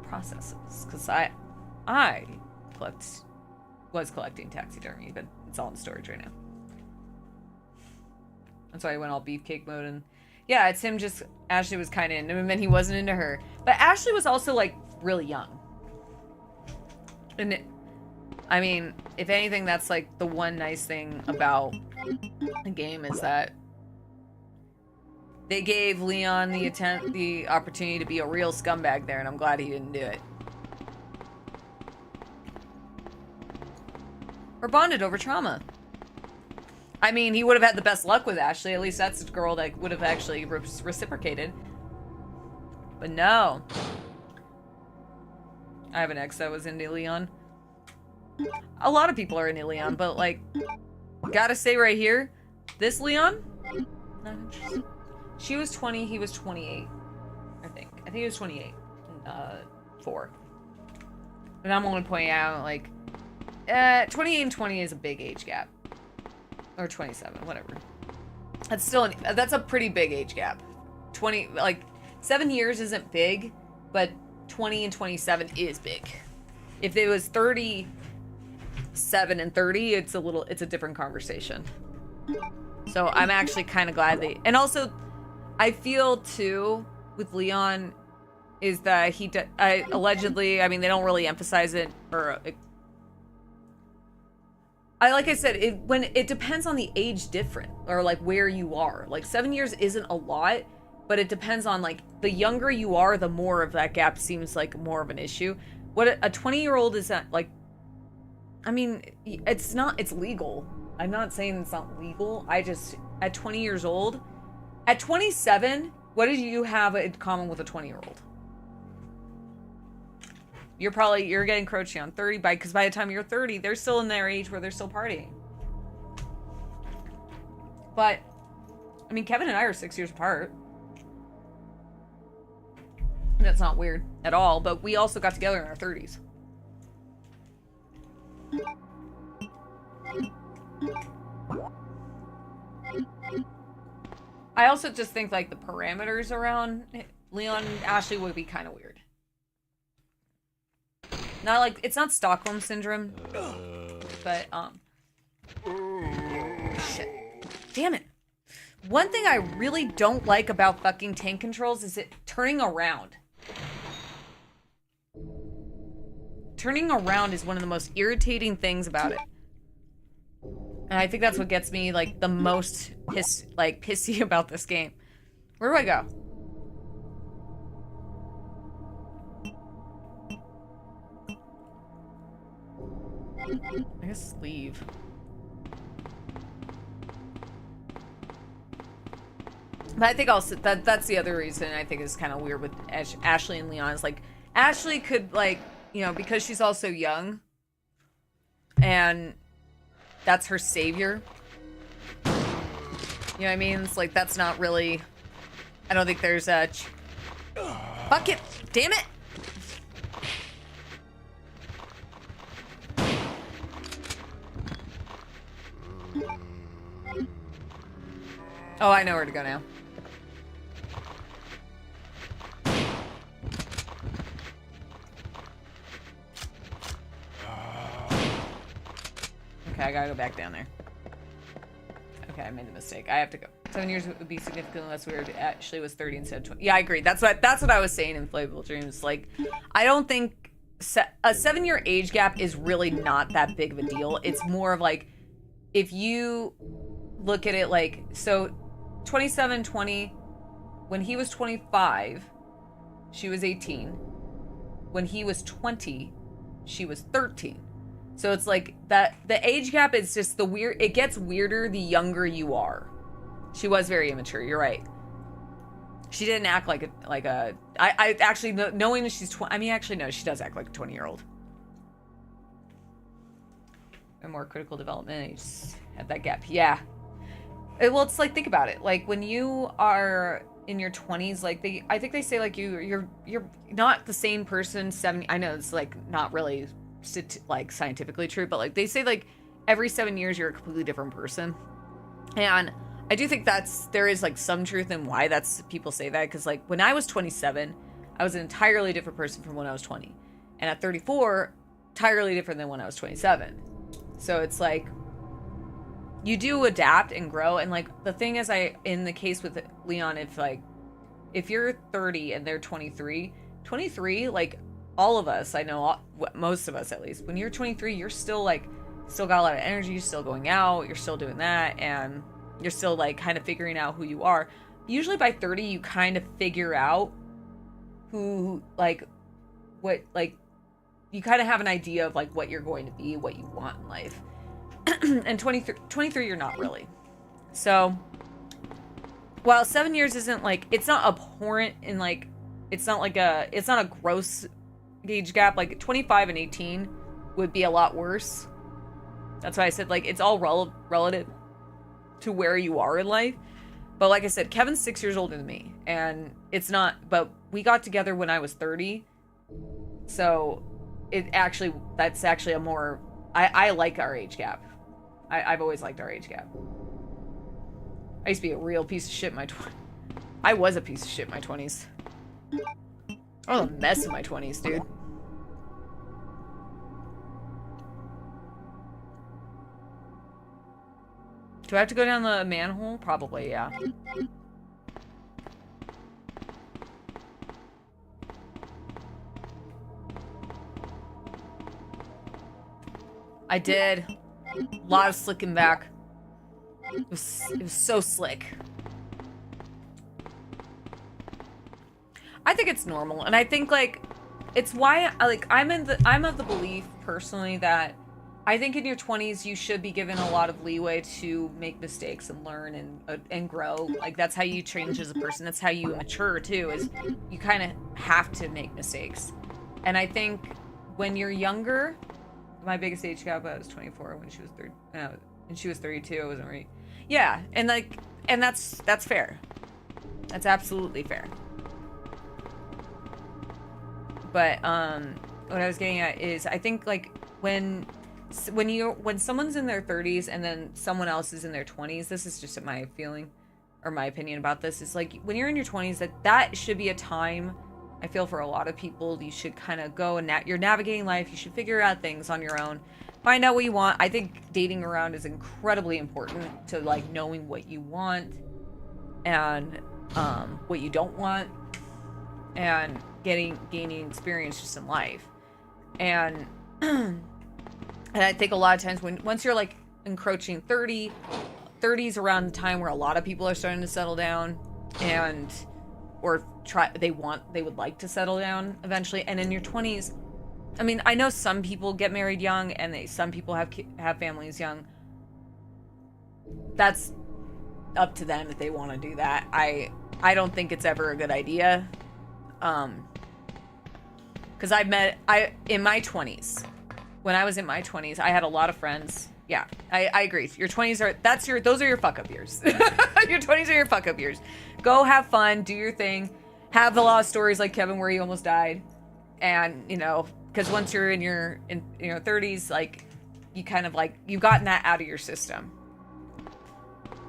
[SPEAKER 1] Because I was collecting taxidermy, but it's all in storage right now. That's why I went all beefcake mode. And yeah, it's him. Just Ashley was kind of into him and then he wasn't into her, but Ashley was also like really young. And I mean, if anything, that's like the one nice thing about the game is that they gave Leon the opportunity to be a real scumbag there, and I'm glad he didn't do it. Or bonded over trauma. I mean, he would have had the best luck with Ashley. At least that's the girl that would have actually reciprocated. But no. I have an ex that was into Leon. A lot of people are into Leon, but like, gotta say right here, this Leon, not interested. She was 20, he was 28, I think. I think he was 28, 4. And I'm only pointing out, like, 28 and 20 is a big age gap. Or 27, whatever. That's still, that's a pretty big age gap. 20, like, 7 years isn't big, but 20 and 27 is big. If it was 37 and 30, it's a different conversation. So I'm actually kind of glad and also, I feel too with Leon is that allegedly, I mean, they don't really emphasize it, or like I said, it depends on the age different, or like where you are. Like 7 years isn't a lot, but it depends on like the younger you are, the more of that gap seems like more of an issue. What a 20-year-old is that like, I mean, it's legal. I'm not saying it's not legal. At 20 years old, at 27, what do you have in common with a 20-year-old? You're getting encroaching on 30 because by the time you're 30, they're still in their age where they're still partying. But, I mean, Kevin and I are 6 years apart. That's not weird at all, but we also got together in our 30s. I also just think like the parameters around Leon and Ashley would be kind of weird. Not like, it's not Stockholm syndrome, but shit. Damn it. One thing I really don't like about fucking tank controls is it turning around. Turning around is one of the most irritating things about it. And I think that's what gets me, like, the most pissy about this game. Where do I go? I guess leave. But I think also that's the other reason I think is kind of weird with Ashley and Leon is like Ashley could like, you know, because she's also young and that's her savior. You know what I mean? It's like that's not really I don't think there's a fuck it. Damn it. Oh, I know where to go now. Okay, I gotta go back down there. Okay, I made the mistake. I have to go. 7 years would be significantly less weird. Ashley was 30 instead of 20. Yeah, I agree. That's what I was saying in Inflatable Dreams. Like, I don't think a 7-year age gap is really not that big of a deal. It's more of like, if you look at it like, so 27, 20, when he was 25, she was 18. When he was 20, she was 13. So it's like that the age gap is just the weird, it gets weirder the younger you are. She was very immature, you're right. She didn't act like I actually, knowing that she's 20, I mean, actually, no, she does act like a 20-year-old. And more critical development, you just had that gap. Yeah. Well, it's like, think about it. Like, when you are in your 20s, like, I think they say, like, you're not the same person 70, I know it's, like, not really, like, scientifically true, but, like, they say, like, every 7 years you're a completely different person. And I do think there is, like, some truth in why people say that, because, like, when I was 27, I was an entirely different person from when I was 20. And at 34, entirely different than when I was 27. So it's, like, you do adapt and grow, and like the thing is, in the case with Leon, if you're 30 and they're 23, like all of us, I know most of us at least, when you're 23, you're still got a lot of energy, you're still going out, you're still doing that, and you're still like kind of figuring out who you are. Usually by 30, you kind of figure out who, like, what, like, you kind of have an idea of like what you're going to be, what you want in life. And 23 you're not really. So while 7 years isn't like, it's not abhorrent in like, it's not a gross age gap. Like 25 and 18 would be a lot worse. That's why I said, like, it's all relative to where you are in life. But like I said, Kevin's 6 years older than me, and it's not, but we got together when I was 30. So that's actually a more, I like our age gap. I've always liked our age gap. I used to be a real piece of shit in my 20s. I was a piece of shit in my 20s. I was a mess in my 20s, dude. Do I have to go down the manhole? Probably, yeah. I did. A lot of slicking back. It was so slick. I think it's normal, and I think like it's why I'm of the belief personally that I think in your 20s you should be given a lot of leeway to make mistakes and learn and grow. Like that's how you change as a person. That's how you mature too. Is you kind of have to make mistakes. And I think when you're younger, my biggest age gap, I was 24 when she was 30, and she was 32. I wasn't right. Yeah, and like, and that's fair. That's absolutely fair. But what I was getting at is, I think like when someone's in their 30s and then someone else is in their 20s, this is just my feeling or my opinion about this, is like when you're in your 20s, that should be a time, I feel, for a lot of people. You should kind of go and you're navigating life. You should figure out things on your own. Find out what you want. I think dating around is incredibly important to like knowing what you want and what you don't want, and gaining experience just in life. And and I think a lot of times once you're like encroaching 30. 30's around the time where a lot of people are starting to settle down and they would like to settle down eventually. And in your 20s, I mean, I know some people get married young and some people have families young. That's up to them if they want to do that. I don't think it's ever a good idea. Because in my 20s, when I was in my 20s, I had a lot of friends. Yeah, I agree. Your 20s those are your fuck up years. Your 20s are your fuck up years. Go have fun, do your thing, have a lot of stories like Kevin where you almost died. And, you know, because once you're in your 30s, like, you kind of like, you've gotten that out of your system.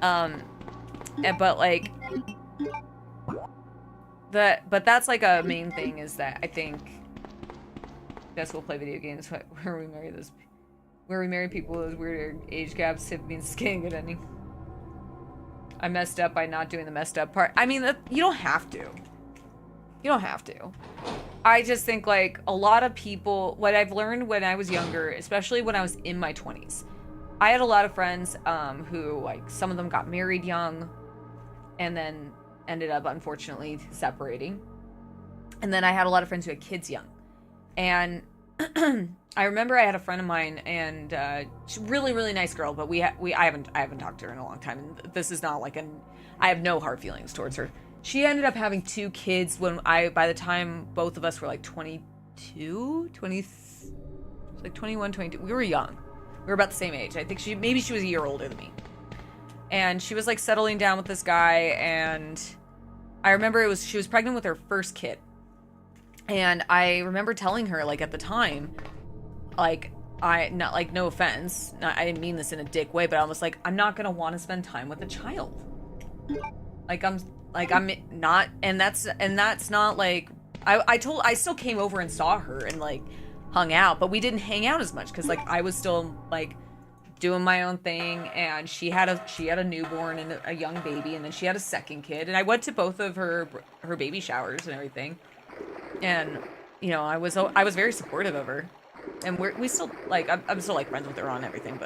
[SPEAKER 1] But like, but that's like a main thing is that I think that's we'll play video games where we marry people with weird age gaps. It means getting a good ending. I messed up by not doing the messed up part. I mean, you don't have to. You don't have to. I just think like a lot of people, what I've learned when I was younger, especially when I was in my 20s, I had a lot of friends who, like, some of them got married young and then ended up, unfortunately, separating. And then I had a lot of friends who had kids young. And I remember I had a friend of mine, and she's a really, really nice girl, but I haven't talked to her in a long time. And this is not like I have no hard feelings towards her. She ended up having 2 kids by the time both of us were like 21, 22. We were young. We were about the same age. I think maybe she was a year older than me. And she was like settling down with this guy, and I remember she was pregnant with her first kid. And I remember telling her, like, at the time, like, not like, no offense, I didn't mean this in a dick way, but I was like, I'm not gonna want to spend time with a child. I'm not, and that's not like, I still came over and saw her and like hung out, but we didn't hang out as much because like I was still like doing my own thing, and she had a newborn and a young baby, and then she had a second kid, and I went to both of her baby showers and everything, and you know I was very supportive of her, and we still like I'm still like friends with her on everything,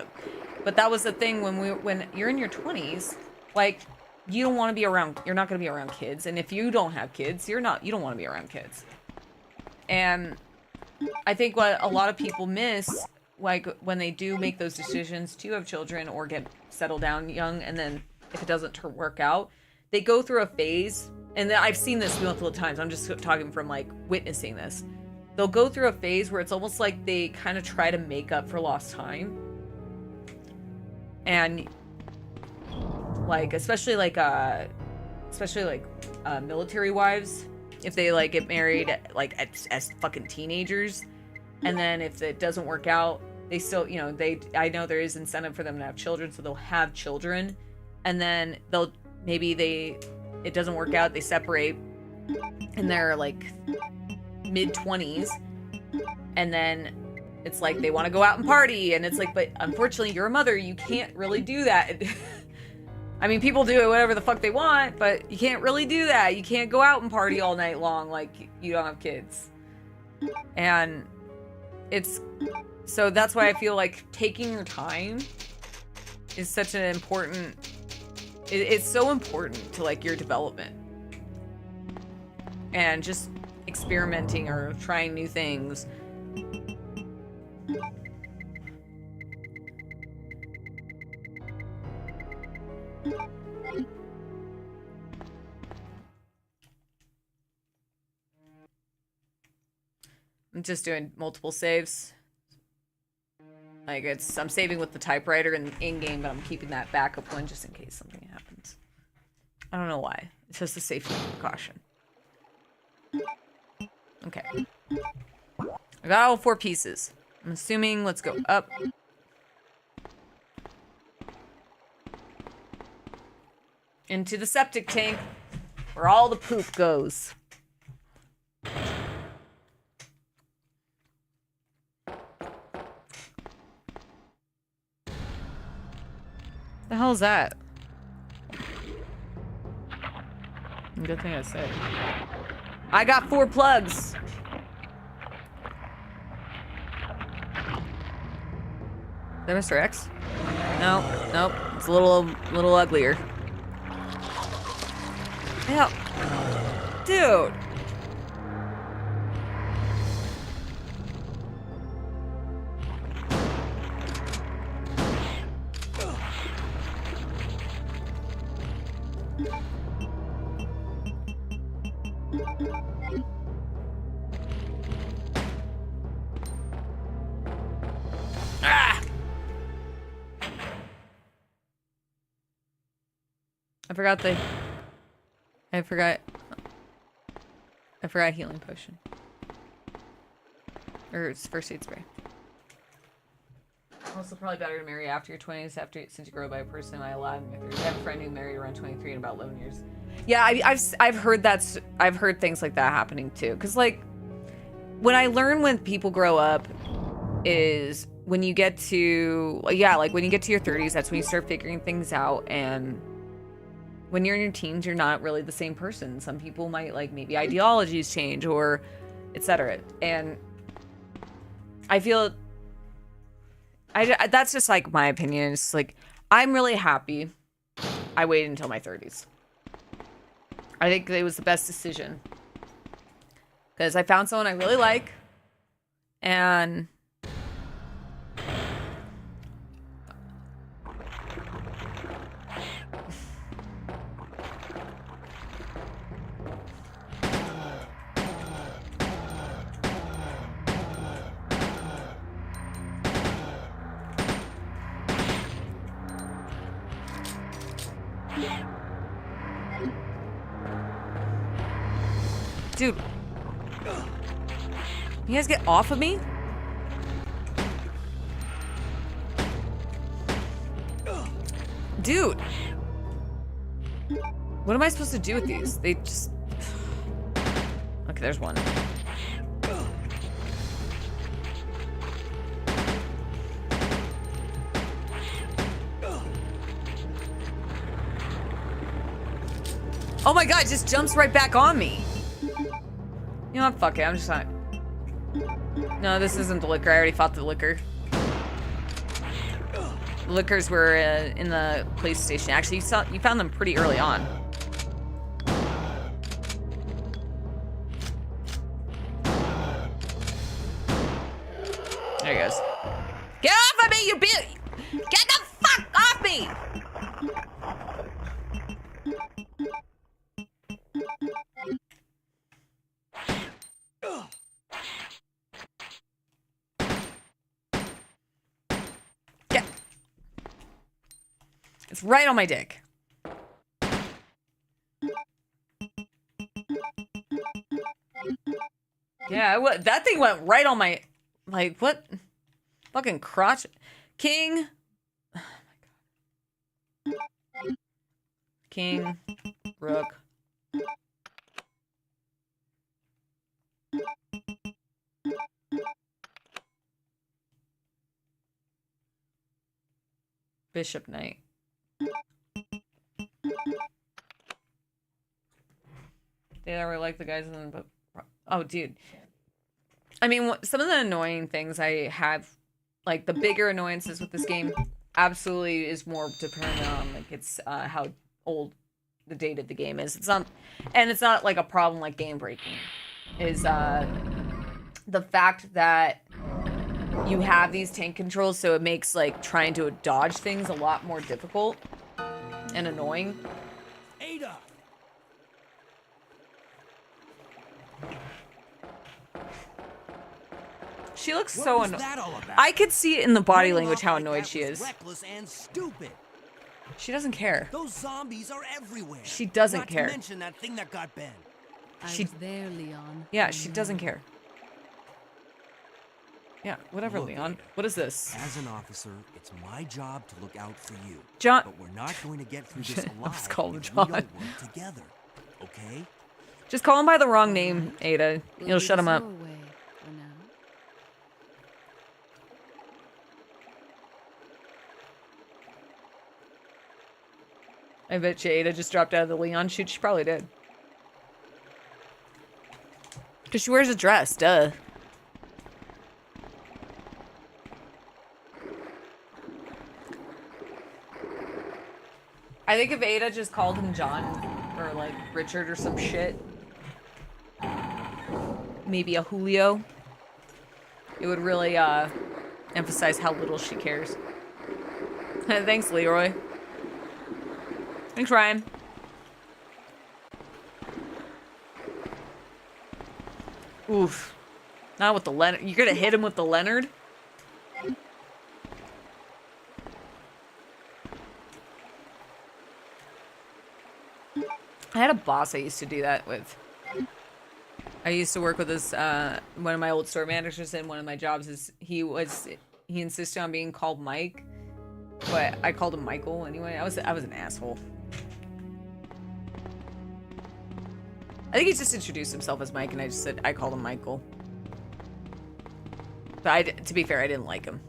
[SPEAKER 1] but that was the thing when you're in your 20s, like you don't want to be around, you're not going to be around kids, and if you don't have kids, you don't want to be around kids. And I think what a lot of people miss, like when they do make those decisions to have children or get settled down young, and then if it doesn't work out, they go through a phase, and I've seen this multiple times, I'm just talking from like witnessing this. They'll go through a phase where it's almost like they kind of try to make up for lost time. And like especially military wives, if they like get married like as fucking teenagers, and then if it doesn't work out, they still, you know, I know there is incentive for them to have children, so they'll have children, and then it doesn't work out, they separate, and they're like mid-20s, and then it's like they want to go out and party, and it's like, but unfortunately you're a mother, you can't really do that. I mean, people do whatever the fuck they want, but you can't really do that. You can't go out and party all night long like you don't have kids. And so that's why I feel like taking your time is such an important, it's so important to like your development. And just experimenting or trying new things. I'm just doing multiple saves. Like I'm saving with the typewriter in game, but I'm keeping that backup one just in case something happens. I don't know why. It's just a safety precaution. Okay. I got all 4 pieces. I'm assuming, let's go up. Into the septic tank, where all the poop goes. The hell is that? Good thing I said. I got 4 plugs. Is that Mr. X? No, nope. It's a little uglier. Yeah. Dude. Ah! I forgot healing potion. Or it's first aid spray. Also, probably better to marry after your 20s, since you grow by a person I allowed in your 30s. I have a friend who married around 23 in about 11 years. Yeah, I've heard I've heard things like that happening too. Cause like, when I learn when people grow up is when you get to, like when you get to your 30s, that's when you start figuring things out. And when you're in your teens, you're not really the same person. Some people might like maybe ideologies change or etc. And I feel that's just like my opinion. It's like, I'm really happy I waited until my 30s. I think it was the best decision because I found someone I really like, and dude, you guys get off of me? Dude, what am I supposed to do with these? They just... Okay, there's one. Oh my god, it just jumps right back on me. You know what? Fuck it. I'm just not. No, this isn't the liquor. I already fought the liquor. The liquors were in the police station. Actually, you found them pretty early on. There he goes. Get off of me, you bitch! Get the fuck off me! It's right on my dick. Yeah, that thing went right on my... Like, what? Fucking crotch. King. Oh my god. King. Rook. Bishop Knight. They were like the guys in the book. Oh, dude. I mean, some of the annoying things I have, like the bigger annoyances with this game, absolutely is more dependent on like it's how old the date of the game is. It's not, and it's not like a problem like game breaking. Is the fact that you have these tank controls, so it makes like trying to dodge things a lot more difficult and annoying.
[SPEAKER 3] Ada.
[SPEAKER 1] She looks so annoyed. I could see it in the body language how annoyed she is.
[SPEAKER 3] Reckless and stupid.
[SPEAKER 1] She doesn't care.
[SPEAKER 3] Those zombies are everywhere.
[SPEAKER 1] She doesn't care.
[SPEAKER 3] Not to mention that thing that got Ben.
[SPEAKER 5] I was there, Leon.
[SPEAKER 1] Yeah, she doesn't care. Yeah, whatever,
[SPEAKER 3] Look,
[SPEAKER 1] Leon.
[SPEAKER 3] Ada,
[SPEAKER 1] What is this?
[SPEAKER 3] As an officer, it's my job to look out for you.
[SPEAKER 1] John.
[SPEAKER 3] But we're not going to get through this alive
[SPEAKER 1] Let's call him
[SPEAKER 3] if
[SPEAKER 1] John.
[SPEAKER 3] we don't work together. Okay?
[SPEAKER 1] Just call him by the wrong name, Ada. You'll shut him up.
[SPEAKER 5] Your way for now.
[SPEAKER 1] I bet you Ada just dropped out of the Leon shoot. She probably did. Because she wears a dress, duh. I think if Ada just called him John or like Richard or some shit, maybe a Julio, it would really emphasize how little she cares. Thanks, Leroy. Thanks, Ryan. Oof. Not with the Leonard. You're gonna hit him with the Leonard? I had a boss I used to do that with. I used to work with this, one of my old store managers, and one of my jobs is he insisted on being called Mike, but I called him Michael anyway. I was an asshole. I think he just introduced himself as Mike, and I just said I called him Michael. But to be fair, I didn't like him.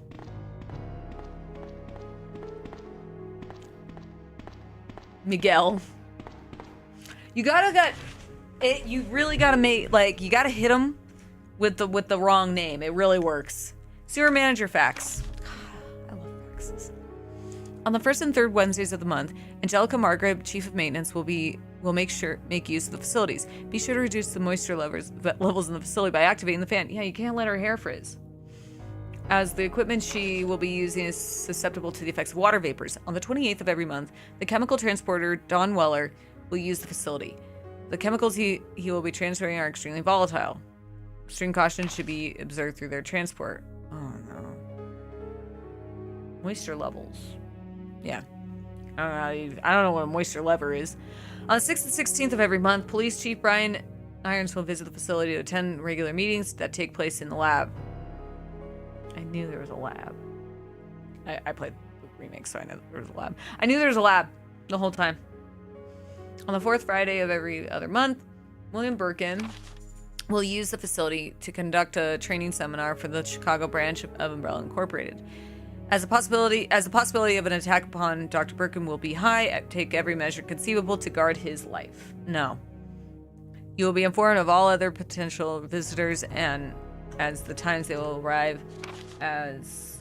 [SPEAKER 1] Miguel. You really gotta make, like, you gotta hit him with the wrong name. It really works. Sewer manager facts. I love faxes. On the first and third Wednesdays of the month, Angelica Margaret, chief of maintenance, will make use of the facilities. Be sure to reduce the moisture levels in the facility by activating the fan. Yeah, you can't let her hair frizz, as the equipment she will be using is susceptible to the effects of water vapors. On the 28th of every month, the chemical transporter, Don Weller, will use the facility. The chemicals he will be transferring are extremely volatile. Extreme caution should be observed through their transport. Oh no. Moisture levels. Yeah. I don't know what a moisture lever is. On the 6th and 16th of every month, Police Chief Brian Irons will visit the facility to attend regular meetings that take place in the lab. I knew there was a lab. I played the remake, so I know there was a lab. I knew there was a lab the whole time. On the fourth Friday of every other month, William Birkin will use the facility to conduct a training seminar for the Chicago branch of Umbrella Incorporated. As the possibility of an attack upon Dr. Birkin will be high, take every measure conceivable to guard his life. No. You will be informed of all other potential visitors and as the times they will arrive as...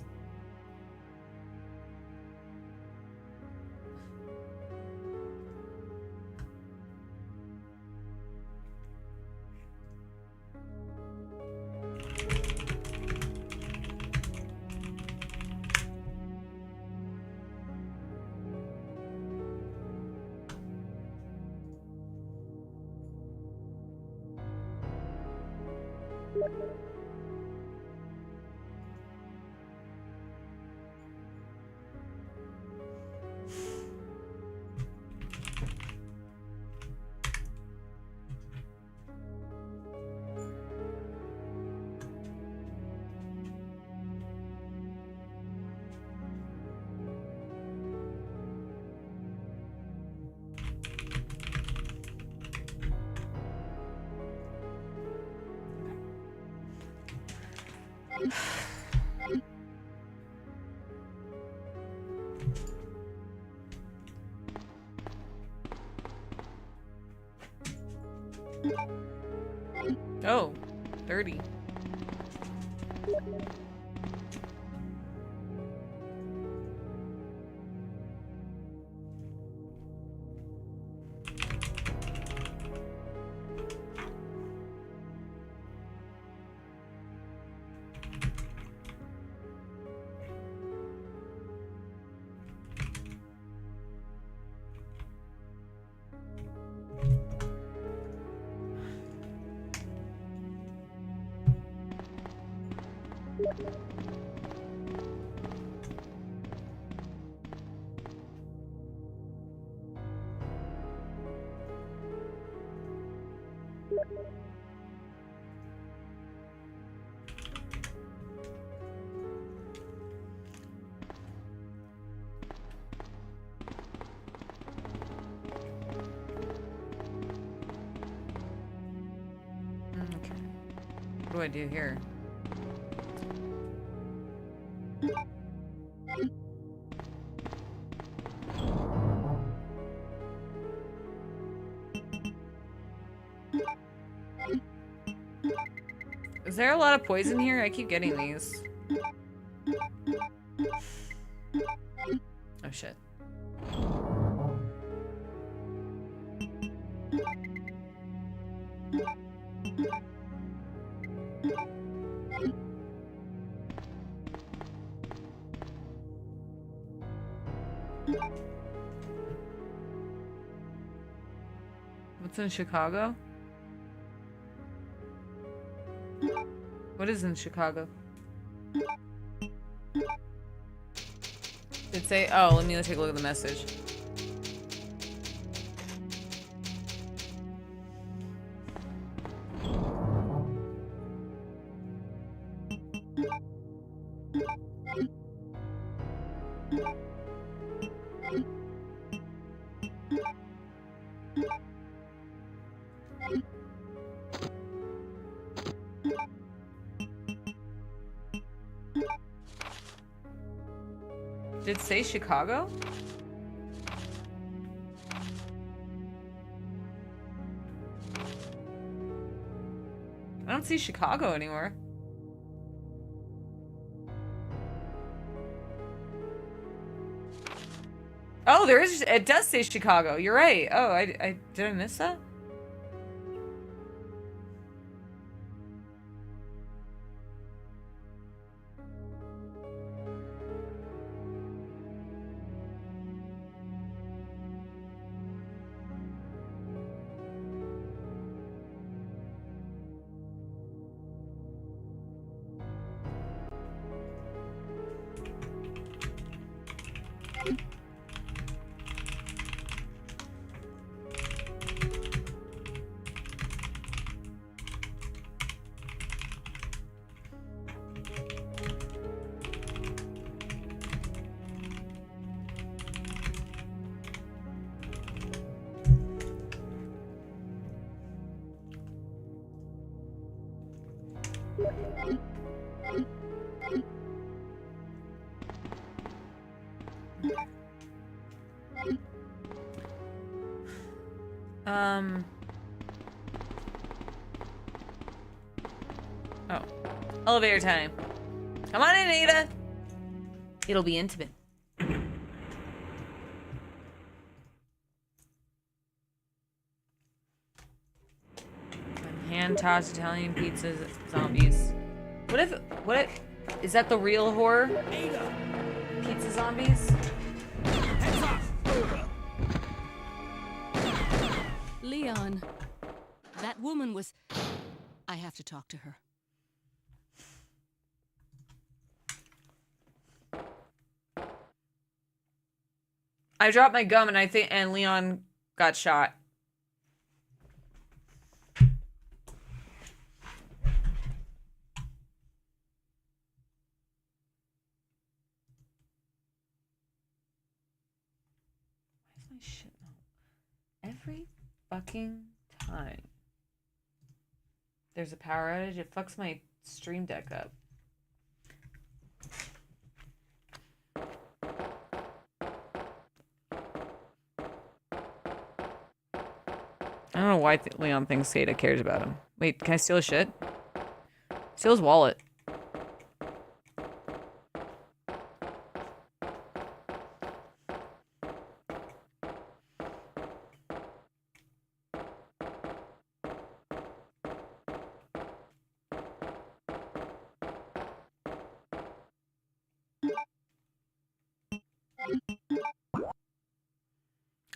[SPEAKER 1] Oh, 30. What do I do here? Is there a lot of poison here? I keep getting these. Oh shit. What's in Chicago? What is in Chicago? Did it say? Oh, let me take a look at the message. Did it say Chicago? I don't see Chicago anywhere. Oh, there is. It does say Chicago. You're right. Oh, I did I miss that? Oh. Elevator time. Come on in, Ada. It'll be intimate. Hand-tossed Italian pizzas, zombies. What if, is that the real horror?
[SPEAKER 3] Ada!
[SPEAKER 1] Pizza zombies?
[SPEAKER 3] Heads off!
[SPEAKER 5] Leon, that woman was... I have to talk to her.
[SPEAKER 1] I dropped my gum and Leon got shot. Why is my shit not? Every fucking time there's a power outage, it fucks my stream deck up. I don't know why Leon thinks Ada cares about him. Wait, can I steal his shit? Steal his wallet.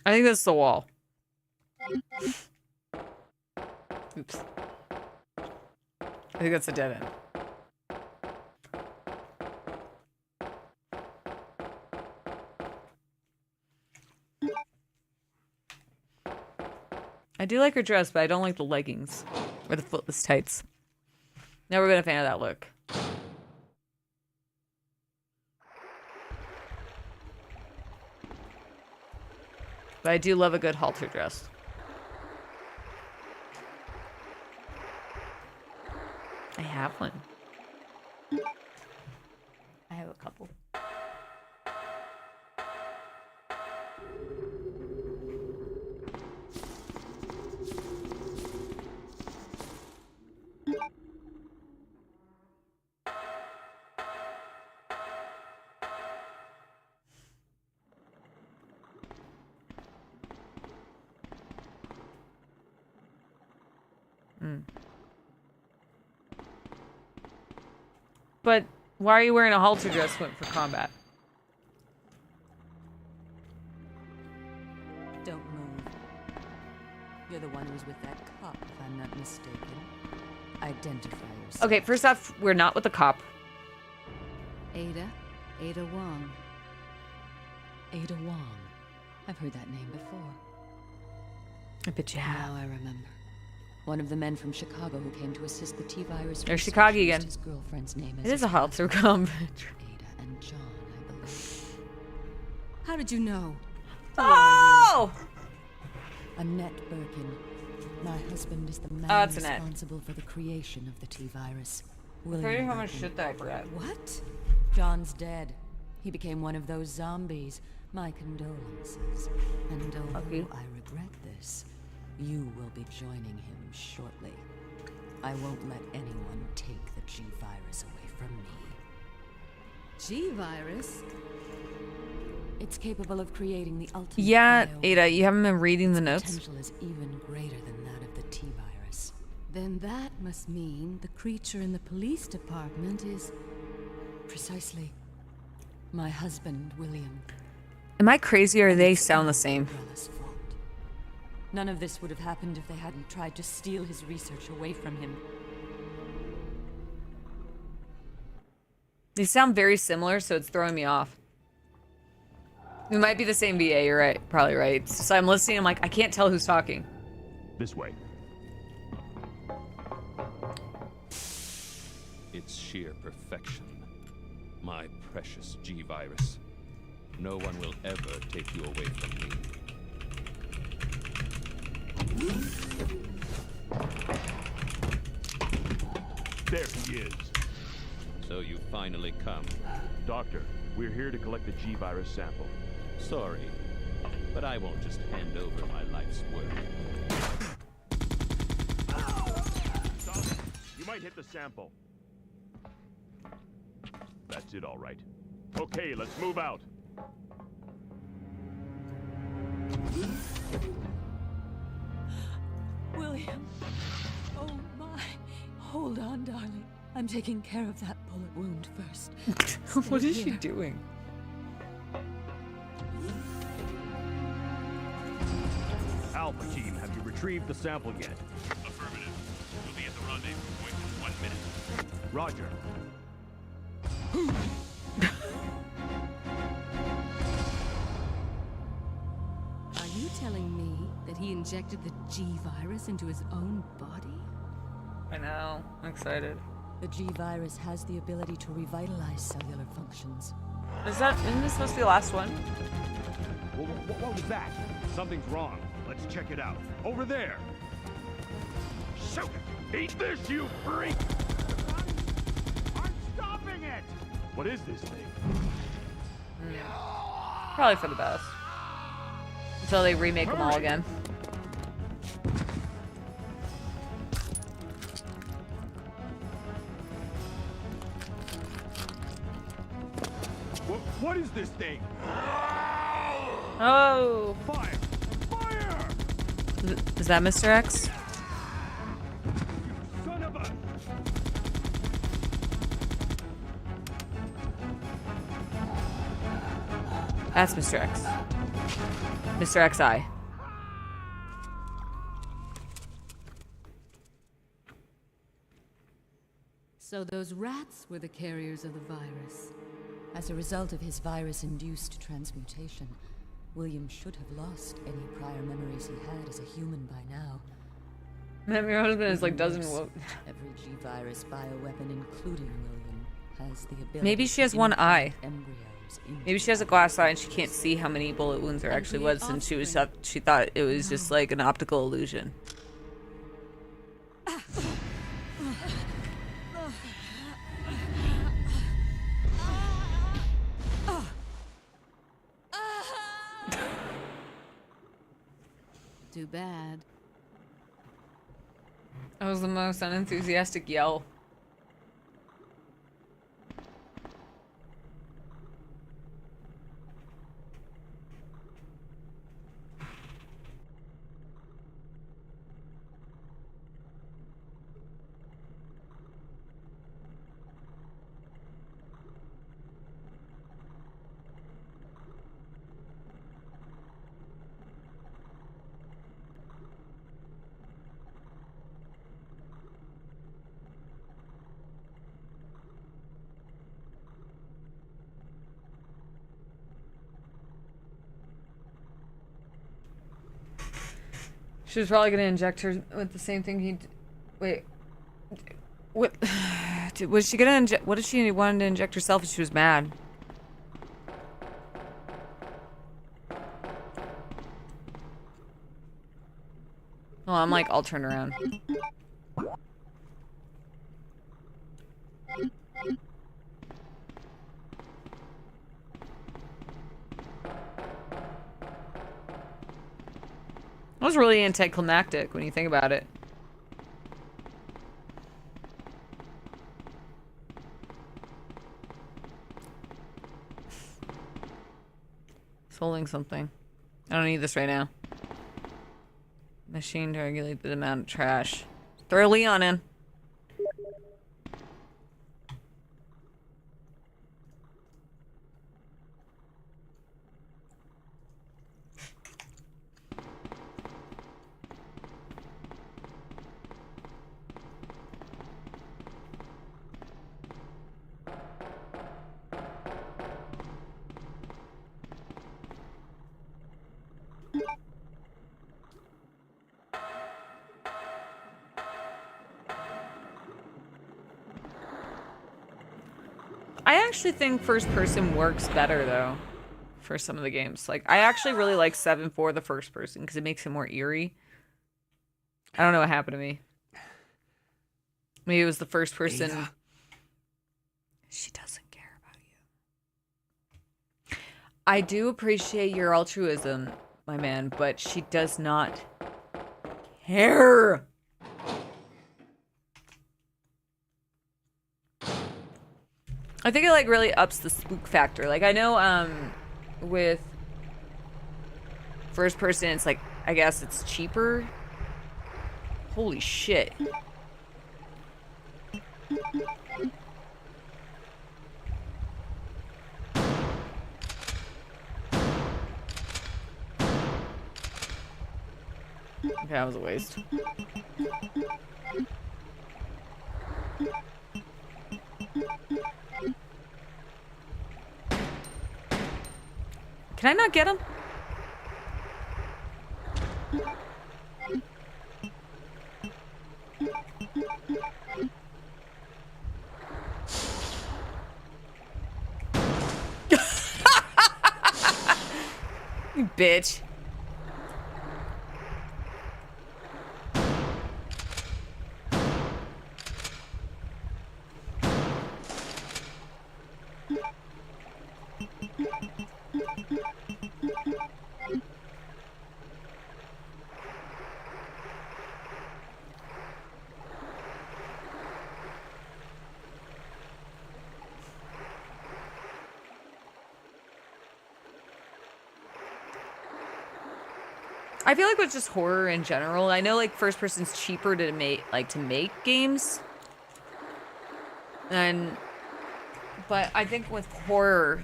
[SPEAKER 1] I think that's the wall. Oops. I think that's a dead end. I do like her dress, but I don't like the leggings or the footless tights. Never been a fan of that look. But I do love a good halter dress. I have one. I have a couple. But why are you wearing a halter dress for combat?
[SPEAKER 5] You're the one who was with that cop, if I'm not mistaken. Identify yourself.
[SPEAKER 1] Okay, first off, we're not with the cop.
[SPEAKER 5] Ada Wong. Ada Wong. I've heard that name before.
[SPEAKER 1] I bet you have.
[SPEAKER 5] Now I remember. One of the men from Chicago who came to assist the T-virus.
[SPEAKER 1] There's Chicago again.
[SPEAKER 5] His girlfriend's name
[SPEAKER 1] It is a halt through combat.
[SPEAKER 5] Ada and John, I believe. How did you know?
[SPEAKER 1] Oh!
[SPEAKER 5] Annette Birkin. My husband is the man
[SPEAKER 1] Oh, it's Annette.
[SPEAKER 5] responsible for the creation of the T-virus.
[SPEAKER 1] Tell you how much shit that I forgot.
[SPEAKER 5] What? John's dead. He became one of those zombies. My condolences. And although
[SPEAKER 1] Okay.
[SPEAKER 5] I regret this, you will be joining him shortly. I won't let anyone take the G-virus away from me. G-virus? It's capable of creating the ultimate
[SPEAKER 1] Yeah,
[SPEAKER 5] bio-
[SPEAKER 1] Ada, you haven't been reading the
[SPEAKER 5] Its
[SPEAKER 1] notes?
[SPEAKER 5] potential is even greater than that of the T-virus. Then that must mean the creature in the police department is precisely my husband, William.
[SPEAKER 1] Am I crazy or they sound the same?
[SPEAKER 5] Umbrella's fault. None of this would have happened if they hadn't tried to steal his research away from him.
[SPEAKER 1] They sound very similar, so it's throwing me off. It might be the same VA, you're right. Probably right. So I'm listening, I'm like, I can't tell who's talking.
[SPEAKER 7] This way. It's sheer perfection. My precious G-virus. No one will ever take you away from me.
[SPEAKER 3] There he is.
[SPEAKER 7] So you finally come.
[SPEAKER 3] Doctor, we're here to collect the G-virus sample.
[SPEAKER 7] Sorry, but I won't just hand over my life's work.
[SPEAKER 3] Stop it. You might hit the sample. That's it, all right. Okay, let's move out.
[SPEAKER 5] William! Oh my! Hold on, darling. I'm taking care of that bullet wound first.
[SPEAKER 1] What
[SPEAKER 5] Stay
[SPEAKER 1] is she
[SPEAKER 5] here.
[SPEAKER 1] doing?
[SPEAKER 3] Alpha team, have you retrieved the sample yet?
[SPEAKER 8] Affirmative. We'll be at the rendezvous point in 1 minute.
[SPEAKER 3] Roger.
[SPEAKER 5] Are you telling me that he injected the G-virus into his own body?
[SPEAKER 1] I know. I'm excited.
[SPEAKER 5] The G-virus has the ability to revitalize cellular functions.
[SPEAKER 1] Isn't this supposed to be the last one?
[SPEAKER 3] What was that? Something's wrong. Let's check it out. Over there. Shoot it! Eat this, you freak! I'm stopping it! What is this thing?
[SPEAKER 1] Probably for the best. Until they remake them all again.
[SPEAKER 3] What is this thing?
[SPEAKER 1] Oh!
[SPEAKER 3] Fire! Fire!
[SPEAKER 1] Is that Mr. X?
[SPEAKER 3] Son of a...
[SPEAKER 1] That's Mr. X. Mr. XI.
[SPEAKER 5] So those rats were the carriers of the virus. As a result of his virus-induced transmutation, William should have lost any prior memories he had as a human by now.
[SPEAKER 1] Your husband is like, doesn't
[SPEAKER 5] Worse,
[SPEAKER 1] vote.
[SPEAKER 5] Every G-virus bioweapon, including William, has the ability
[SPEAKER 1] Maybe she has
[SPEAKER 5] to
[SPEAKER 1] one
[SPEAKER 5] implant
[SPEAKER 1] eye.
[SPEAKER 5] embryos into
[SPEAKER 1] Maybe she has a glass eye and she can't see how many bullet wounds there actually was, and she thought it was just like an optical illusion.
[SPEAKER 5] Too bad.
[SPEAKER 1] That was the most unenthusiastic yell. She was probably gonna inject her with the same thing he. Wait. What? Was she gonna inject? What did she want to inject herself if she was mad? Oh, I'm like all turned around. That was really anticlimactic when you think about it. It's holding something. I don't need this right now. Machine to regulate the amount of trash. Throw Leon in. I actually think first person works better though for some of the games. Like I actually really like 7 for the first person because it makes it more eerie. I don't know what happened to me. Maybe it was the first person. Ada. She doesn't care about you. I do appreciate your altruism, my man, but she does not care. I think it like really ups the spook factor. Like I know with first person it's like I guess it's cheaper. Holy shit. Okay, that was a waste. Can I not get him? You bitch. I feel like with just horror in general, I know like first person's cheaper to make games. But I think with horror,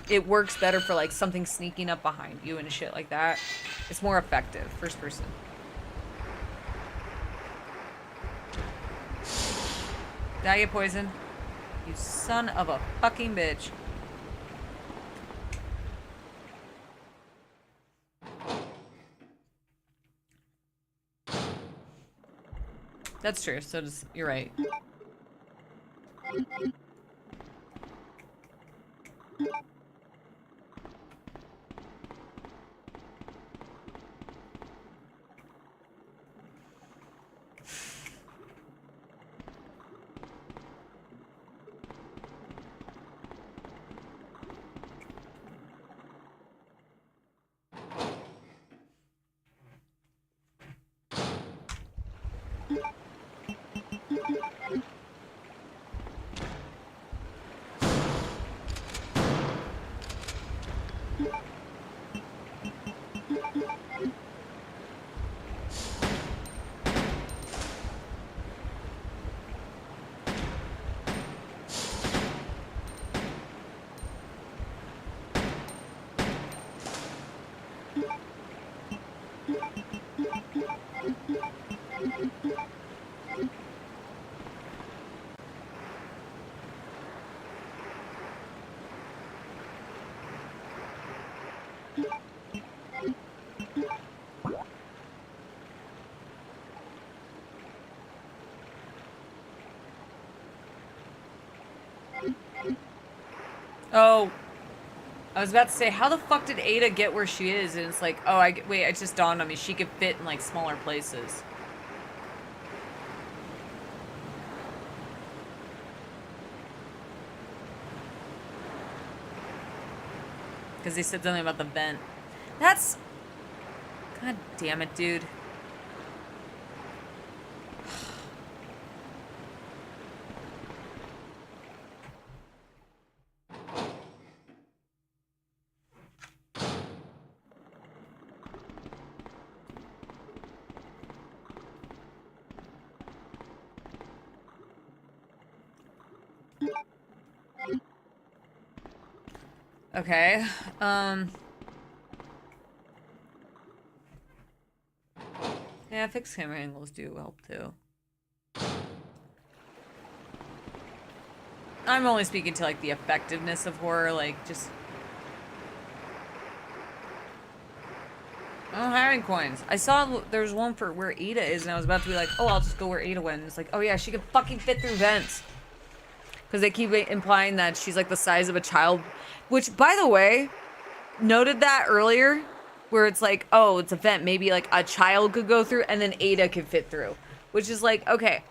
[SPEAKER 1] it works better for like something sneaking up behind you and shit like that. It's more effective, first person. Did I get poisoned? You son of a fucking bitch. That's true, so does, you're right. Oh, I was about to say, how the fuck did Ada get where she is? And it's like, oh, wait, it just dawned on me. She could fit in, like, smaller places. Because they said something about the vent. That's... God damn it, dude. Okay, yeah, fixed camera angles do help too. I'm only speaking to, like, the effectiveness of horror, like, just... Oh, hiring coins. I saw there's one for where Ada is, and I was about to be like, oh, I'll just go where Ada went. And it's like, oh yeah, she can fucking fit through vents. Because they keep implying that she's, like, the size of a child. Which, by the way, noted that earlier, where it's like, oh, it's a vent. Maybe, like, a child could go through, and then Ada could fit through. Which is like, okay.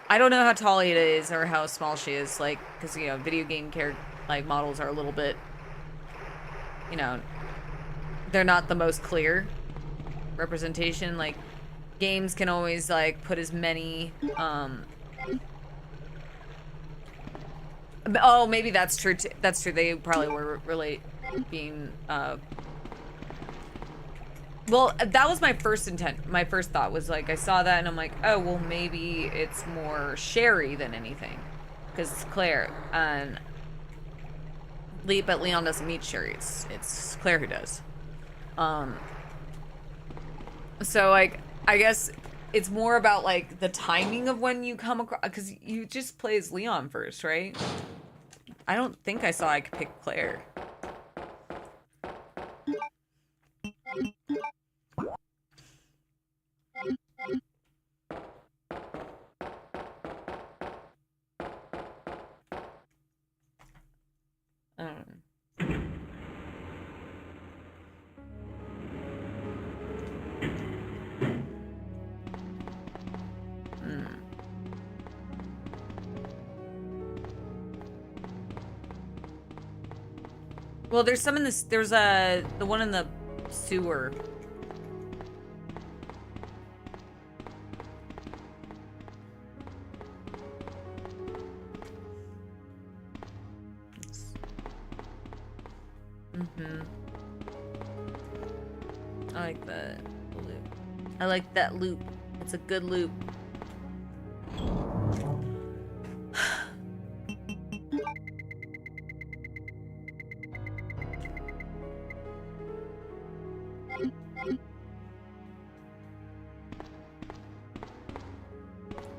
[SPEAKER 1] I don't know how tall Ada is or how small she is, like, because, you know, video game like, models are a little bit, you know, they're not the most clear representation. Like, games can always, like, put as many, oh, maybe that's true, too. That's true, they probably were being, well, that was my first intent. My first thought was, like, I saw that and I'm like, oh, well, maybe it's more Sherry than anything. Because it's Claire. And but Leon doesn't meet Sherry. It's Claire who does. So, like, I guess it's more about, like, the timing of when you come across... Because you just play as Leon first, right? I don't think I saw I could pick Claire. Well, there's some in this. There's the one in the sewer. I like that loop. I like that loop. It's a good loop.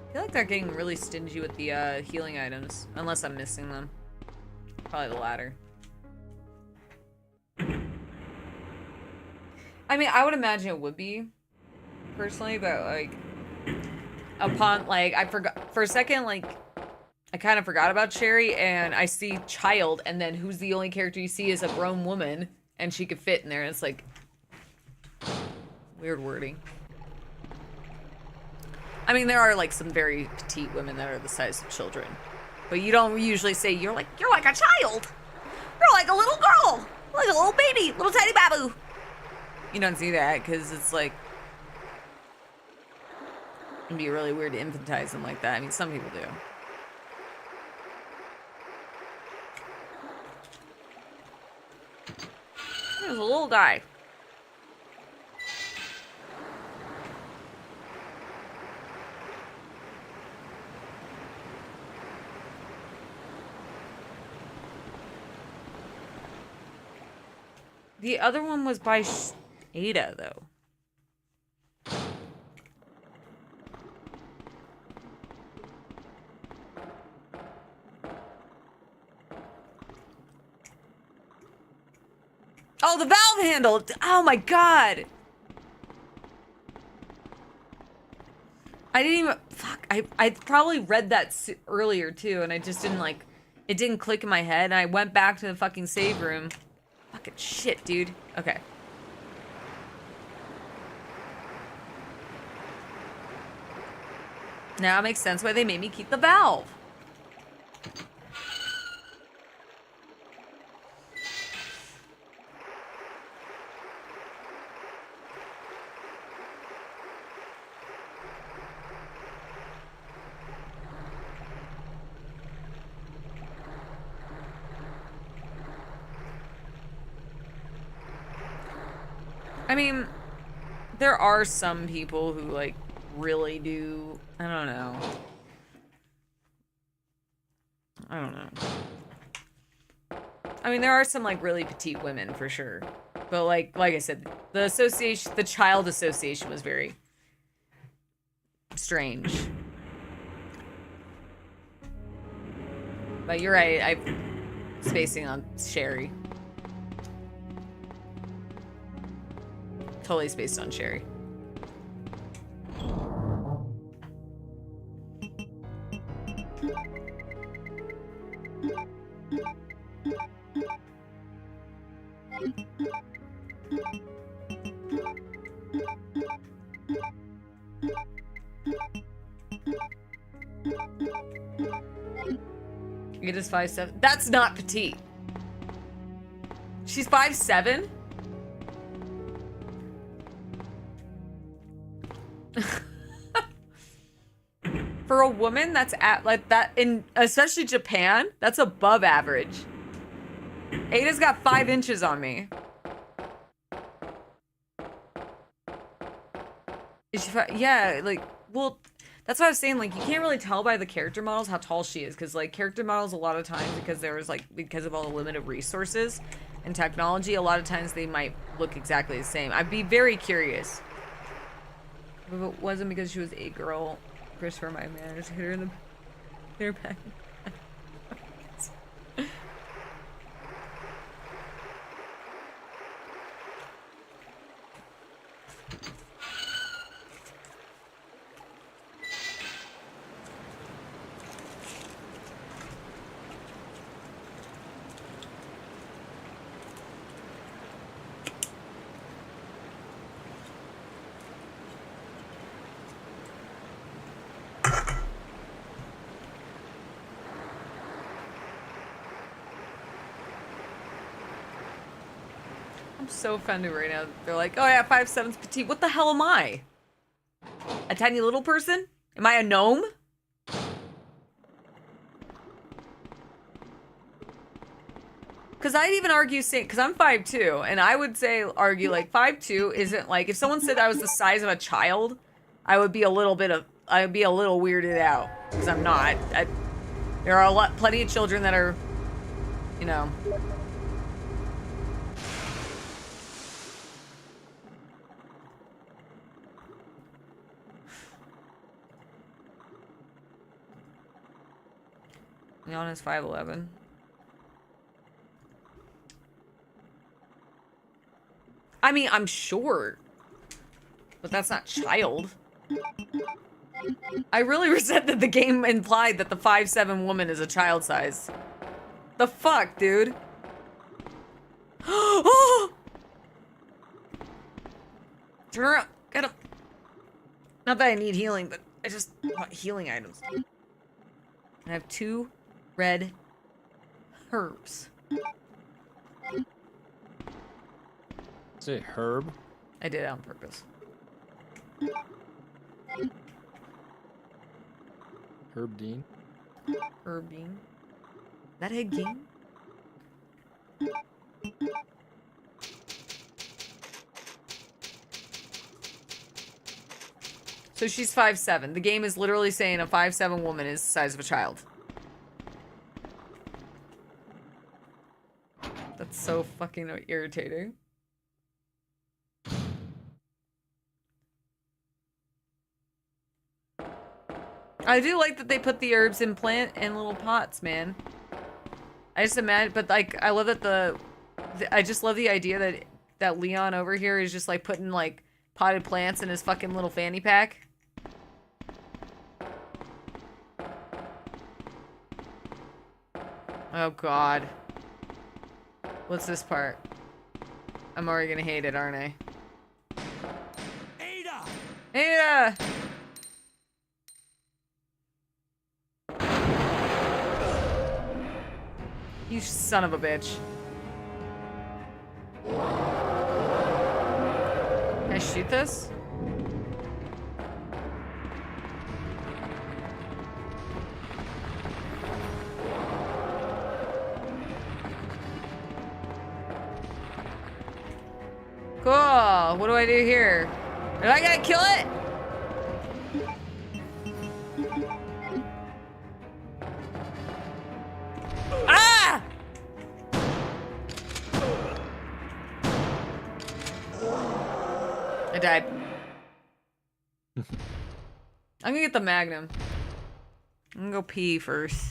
[SPEAKER 1] I feel like they're getting really stingy with the healing items, unless I'm missing them. Probably the latter. I mean, I would imagine it would be, personally, but, like, upon, like, I forgot, for a second, like, I kind of forgot about Sherry, and I see child, and then who's the only character you see is a grown woman, and she could fit in there, and it's like, weird wording. I mean, there are, like, some very petite women that are the size of children, but you don't usually say, you're like a child! You're like a little girl! Like a little baby! Little tiny babu! You don't see that, because it's like, it'd be really weird to infantize them like that. I mean, some people do. There's a little guy. The other one was by Ada, though. Oh, the valve handle! Oh my god! I didn't even... Fuck, I probably read that earlier, too, and I just didn't, like, It didn't click in my head, and I went back to the fucking save room. Fucking shit, dude. Okay. Now it makes sense why they made me keep the valve. I mean, there are some people who, like, really do... I don't know. I don't know. I mean, there are some, like, really petite women, for sure. But, like I said, the association... The child association was very... strange. But you're right, I'm spacing on Sherry. Totally spaced on Sherry. It is 5'7". That's not petite. She's 5'7"? For a woman, that's at like that in especially Japan, that's above average. Ada's got 5 inches on me. Is she yeah, like, well, that's what I was saying. Like, you can't really tell by the character models how tall she is, because like character models a lot of times, because of all the limited resources and technology, a lot of times they might look exactly the same. I'd be very curious. If it wasn't because she was a girl, Christopher, my manager, hit her in their back. I'm so offended right now. They're like, oh yeah, 5'7's petite. What the hell am I? A tiny little person? Am I a gnome? Because I'd even argue, because I'm 5'2", and I would argue like 5'2" isn't like, if someone said I was the size of a child, I would be a little weirded out. Because I'm not. There are plenty of children that are, you know. Leon is 5'11". I mean, I'm short, but that's not child. I really resent that the game implied that the 5'7" woman is a child size. The fuck, dude? Oh! Turn around. Get him. Not that I need healing, but I just want healing items. I have 2 red herbs.
[SPEAKER 2] Say herb?
[SPEAKER 1] I did it on purpose.
[SPEAKER 2] Herb Dean?
[SPEAKER 1] Herb Dean? That head game? So she's 5'7". The game is literally saying a 5'7" woman is the size of a child. That's so fucking irritating. I do like that they put the herbs in little pots, man. I just imagine, but like, I love that I just love the idea that Leon over here is just like putting like potted plants in his fucking little fanny pack. Oh god. What's this part? I'm already gonna hate it, aren't I?
[SPEAKER 3] Ada!
[SPEAKER 1] Ada! You son of a bitch. Can I shoot this? Cool. What do I do here? Am I gonna kill it? Ah! I died. I'm gonna get the Magnum. I'm gonna go pee first.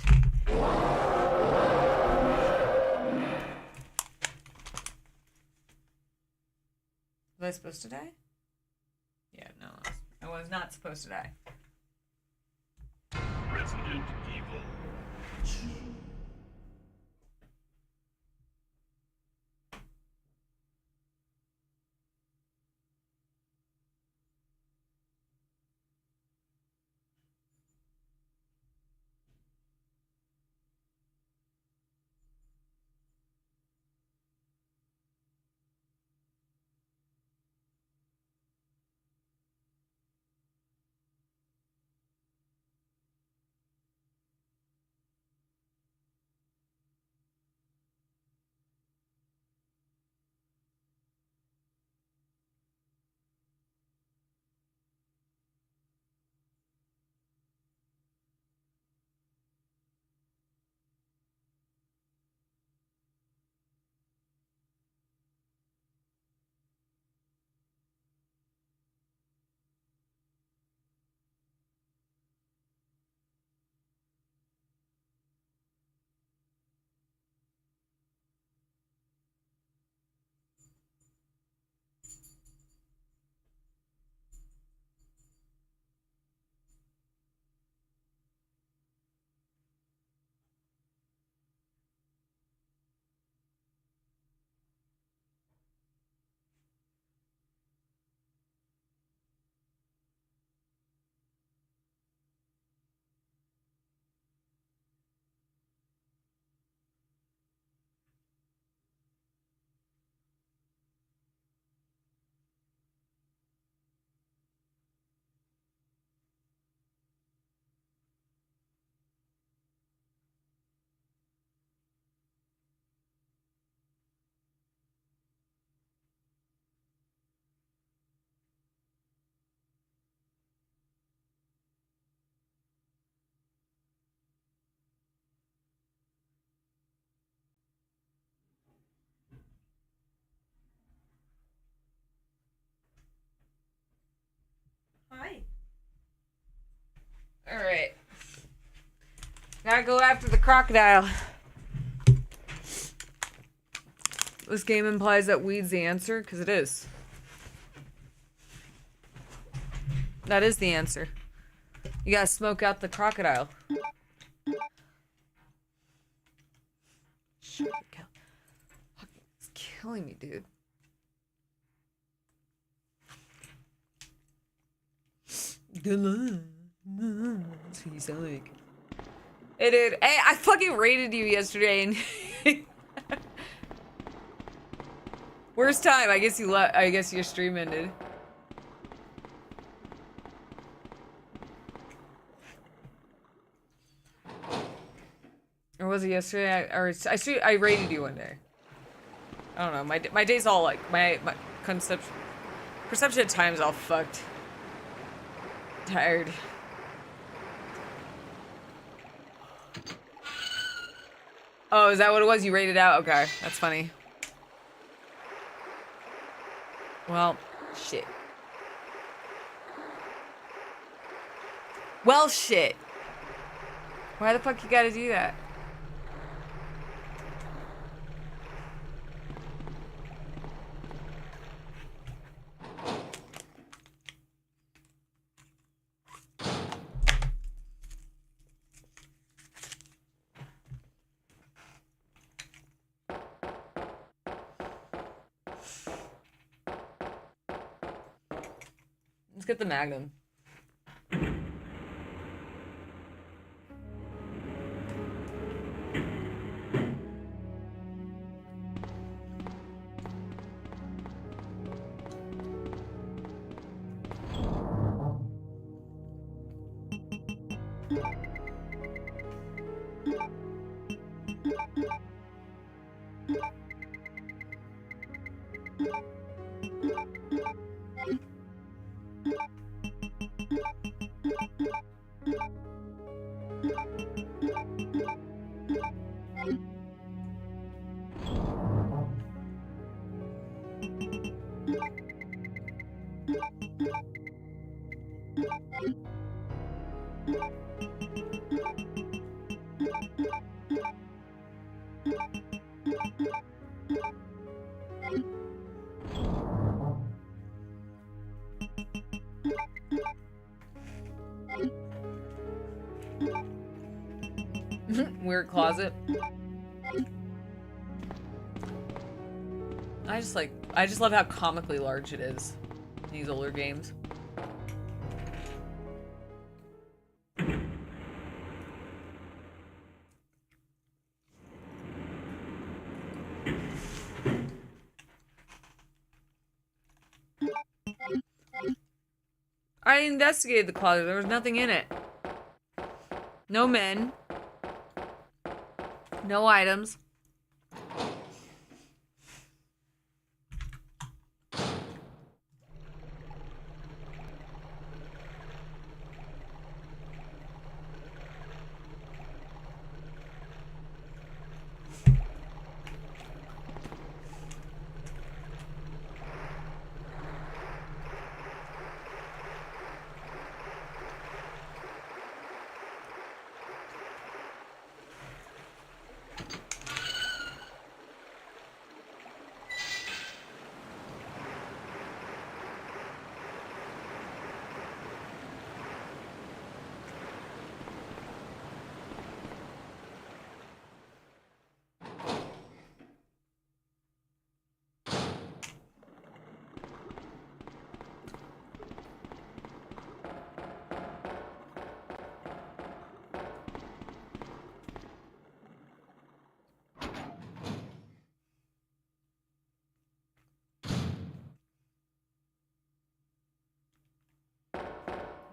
[SPEAKER 1] Was I supposed to die? Yeah, no, I was not supposed to die.
[SPEAKER 8] Resident Evil 2.
[SPEAKER 1] Hi. Alright. Gotta go after the crocodile. This game implies that weed's the answer, because it is. That is the answer. You gotta smoke out the crocodile. Shit, it's killing me, dude. That's what you sound like. Hey, dude. Hey, I fucking rated you yesterday, and worst time. I guess you I guess your stream ended. Or was it yesterday? I rated you one day. I don't know. My day's all like my perception of time's all fucked. Tired. Oh, is that what it was? You rated out? Okay, that's funny. Well, shit. Well, shit. Why the fuck you gotta do that? Let's get the Magnum. Weird closet. I just love how comically large it is in these older games. I investigated the closet. There was nothing in it. No men. No items.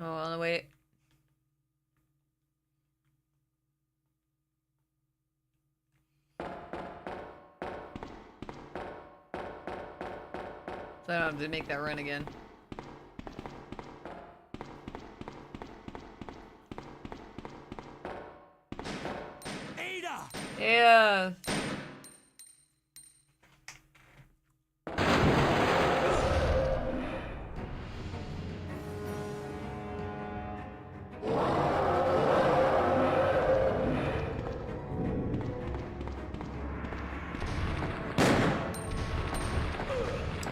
[SPEAKER 1] Oh, no, wait. So I don't have to make that run again.
[SPEAKER 3] Ada!
[SPEAKER 1] Yeah.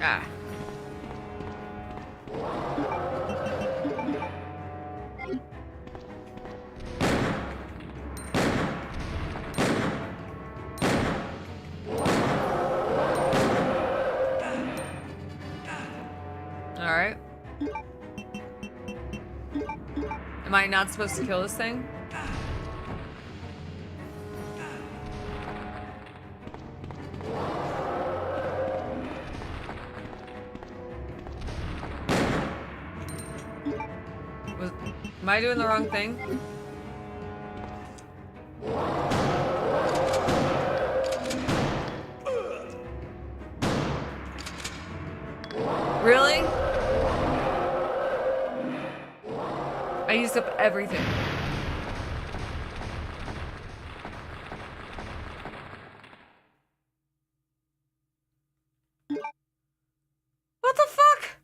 [SPEAKER 1] Ah. All right. Am I not supposed to kill this thing? Am I doing the wrong thing? Really? I used up everything. What the fuck?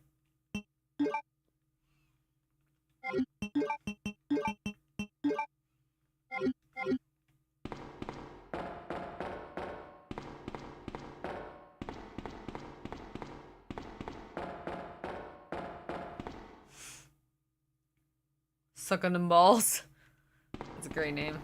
[SPEAKER 1] Suck on them balls. That's a great name.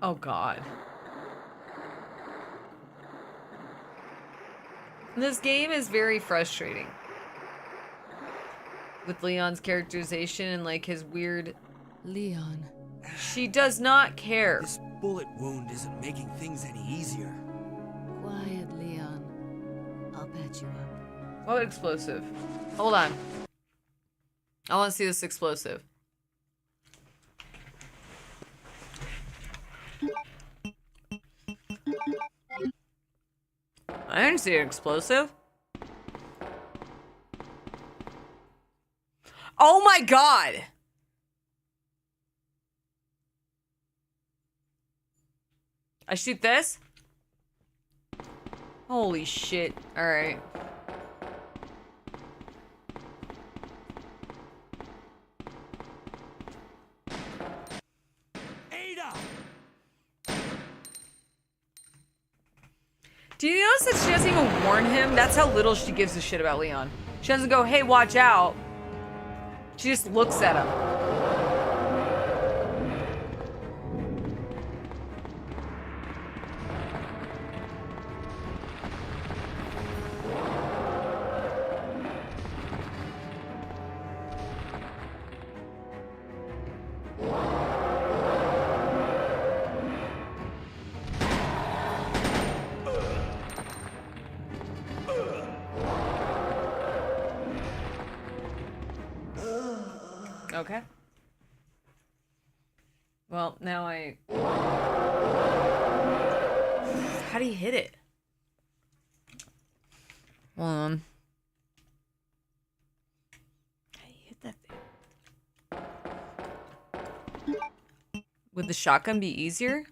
[SPEAKER 1] Oh, God. This game is very frustrating. With Leon's characterization and, like, his weird...
[SPEAKER 5] Leon.
[SPEAKER 1] She does not care.
[SPEAKER 9] This bullet wound isn't making things any easier.
[SPEAKER 5] Quiet, Leon. I'll patch you up.
[SPEAKER 1] What explosive? Hold on. I want to see this explosive. I didn't see an explosive. Oh my God! I shoot this? Holy shit. Alright.
[SPEAKER 9] Ada!
[SPEAKER 1] Do you notice that she doesn't even warn him? That's how little she gives a shit about Leon. She doesn't go, hey, watch out. She just looks at him. Okay. Well, now how do you hit it? Hold on. How do you hit that thing? Would the shotgun be easier?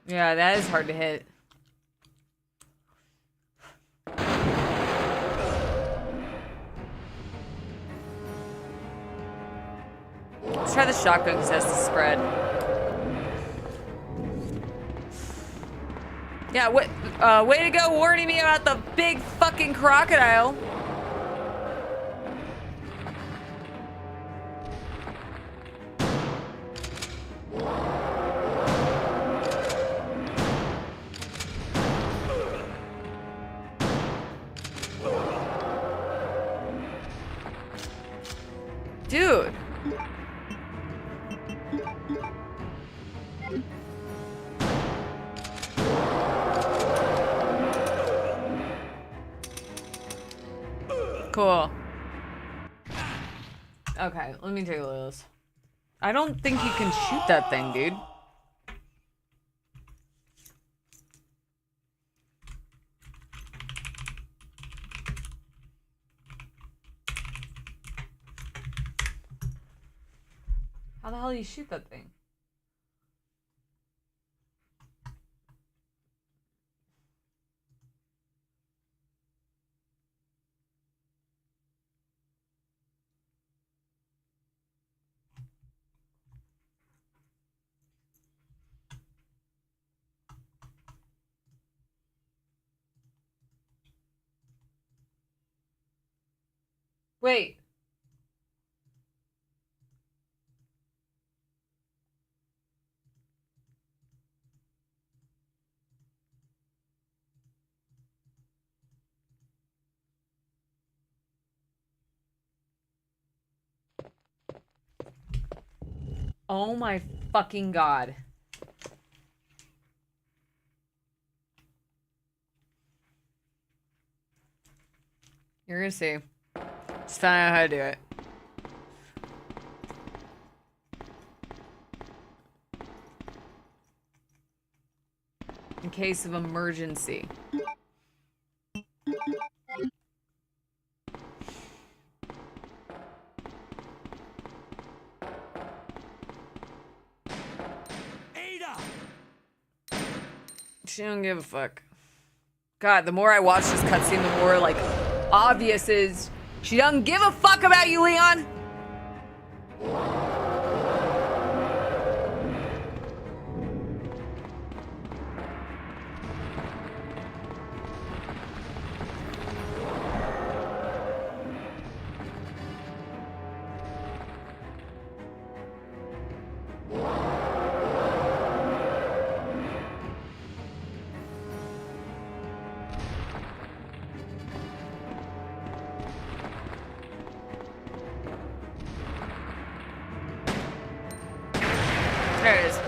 [SPEAKER 1] Yeah, that is hard to hit. Let's try the shotgun because it has to spread. Yeah, way to go warning me about the big fucking crocodile. Dude. Cool. Okay, let me take a look at this. I don't think you can shoot that thing, dude. How the hell do you shoot that thing? Wait. Oh my fucking God. You're gonna see. Just find out how to do it. In case of emergency. She don't give a fuck. God, the more I watch this cutscene, the more, like, obvious is she doesn't give a fuck about you, Leon! There it is.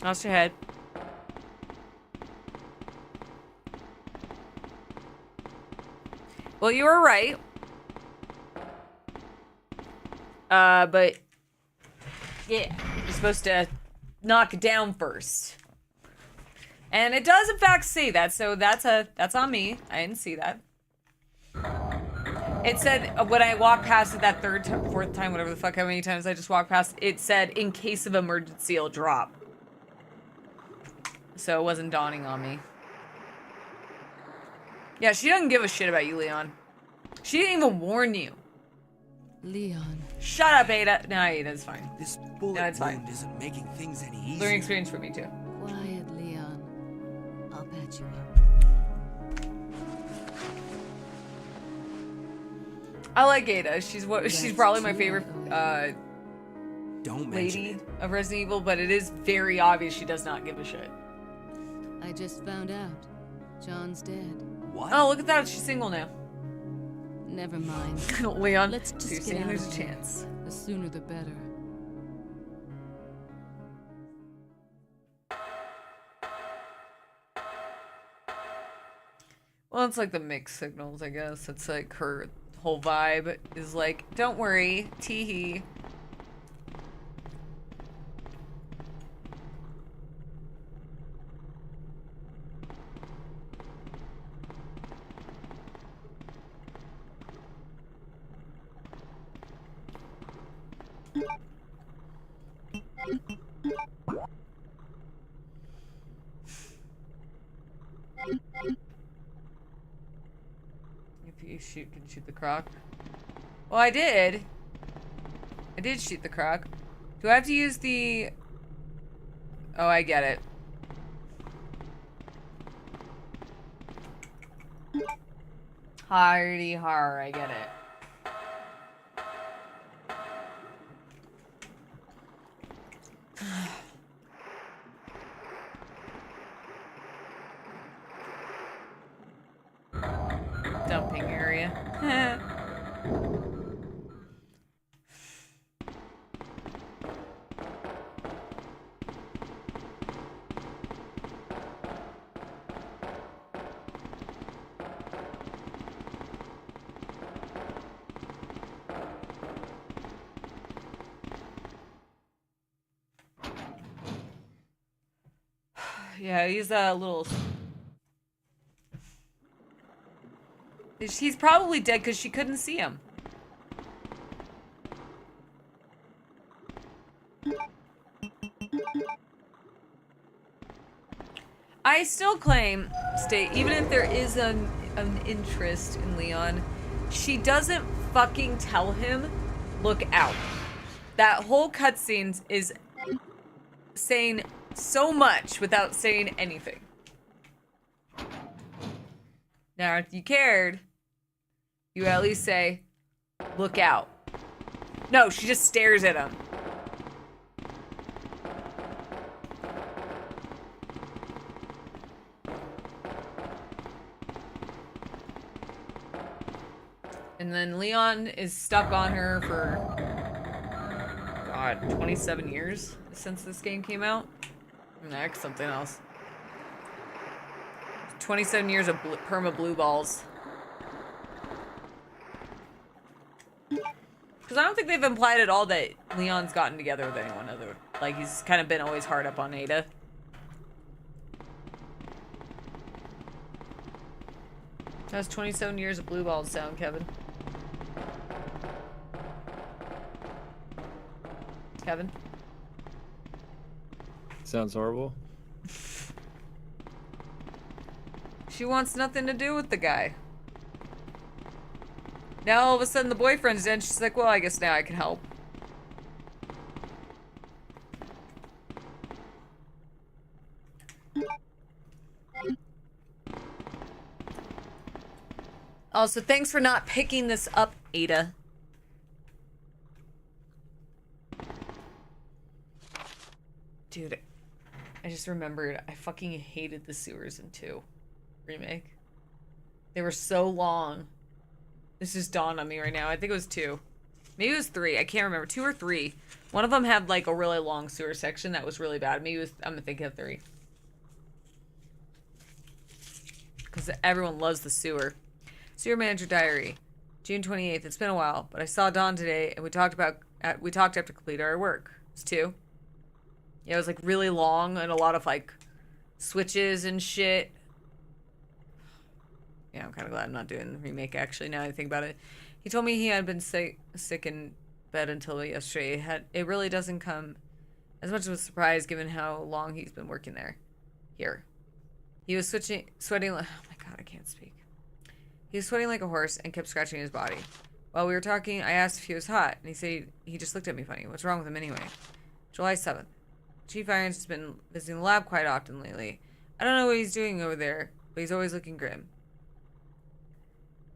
[SPEAKER 1] Lost your head. Well, you were right. But yeah, you're supposed to knock it down first. And it does in fact say that, so that's on me. I didn't see that. It said when I walked past it that fourth time, whatever the fuck, how many times I just walked past, it said in case of emergency it'll drop. So it wasn't dawning on me. Yeah, she doesn't give a shit about you, Leon. She didn't even warn you.
[SPEAKER 5] Leon.
[SPEAKER 1] Shut up, Ada. No, Ada's fine.
[SPEAKER 9] This bullet wound isn't making things any easier.
[SPEAKER 1] Learning experience for me too.
[SPEAKER 5] Quiet, Leon. I'll patch you up.
[SPEAKER 1] I like Ada. She's probably my favorite
[SPEAKER 9] Don't
[SPEAKER 1] lady of Resident Evil, but it is very obvious she does not give a shit.
[SPEAKER 5] I just found out. John's dead.
[SPEAKER 9] What?
[SPEAKER 1] Oh, look at that. She's single now.
[SPEAKER 5] Never mind.
[SPEAKER 1] Leon,
[SPEAKER 5] Let's just
[SPEAKER 1] so you're
[SPEAKER 5] get
[SPEAKER 1] saying
[SPEAKER 5] out
[SPEAKER 1] there's
[SPEAKER 5] of
[SPEAKER 1] a
[SPEAKER 5] here.
[SPEAKER 1] chance.
[SPEAKER 5] The sooner the better.
[SPEAKER 1] Well, it's like the mixed signals, I guess. It's like her whole vibe is like, don't worry, teehee. If you can shoot the croc. Well, I did. I did shoot the croc. Do I have to use the... Oh, I get it. Hardy har, I get it. Dumping area. Yeah, he's a little... He's probably dead because she couldn't see him. I still claim, even if there is an interest in Leon, she doesn't fucking tell him, look out. That whole cutscene is saying so much without saying anything. Now, if you cared, you at least say, look out. No, she just stares at him. And then Leon is stuck on her for, God, 27 years since this game came out. Next, something else. 27 years of perma blue balls. Because I don't think they've implied at all that Leon's gotten together with anyone other. Like, he's kind of been always hard up on Ada. That's 27 years of blue balls sound, Kevin. Kevin?
[SPEAKER 2] Sounds horrible.
[SPEAKER 1] She wants nothing to do with the guy. Now all of a sudden the boyfriend's dead. She's like, well, I guess now I can help. Also, thanks for not picking this up, Ada. Dude, just remembered I fucking hated the sewers in 2 remake. They were so long. This just dawned on me right now. I think it was 2. Maybe it was 3. I can't remember. 2 or 3. One of them had like a really long sewer section that was really bad. Maybe it was, I'm thinking of 3. Because everyone loves the sewer. Sewer Manager Diary. June 28th. It's been a while, but I saw Dawn today and we talked after completing our work. It's 2. Yeah, it was like really long and a lot of like switches and shit. Yeah, I'm kind of glad I'm not doing the remake actually now that I think about it. He told me he had been sick in bed until yesterday. It really doesn't come as much of a surprise given how long he's been working there. Here. He was sweating, oh my god, I can't speak. He was sweating like a horse and kept scratching his body. While we were talking, I asked if he was hot, and he said he just looked at me funny. What's wrong with him anyway? July 7th. Chief Irons has been visiting the lab quite often lately. I don't know what he's doing over there, but he's always looking grim.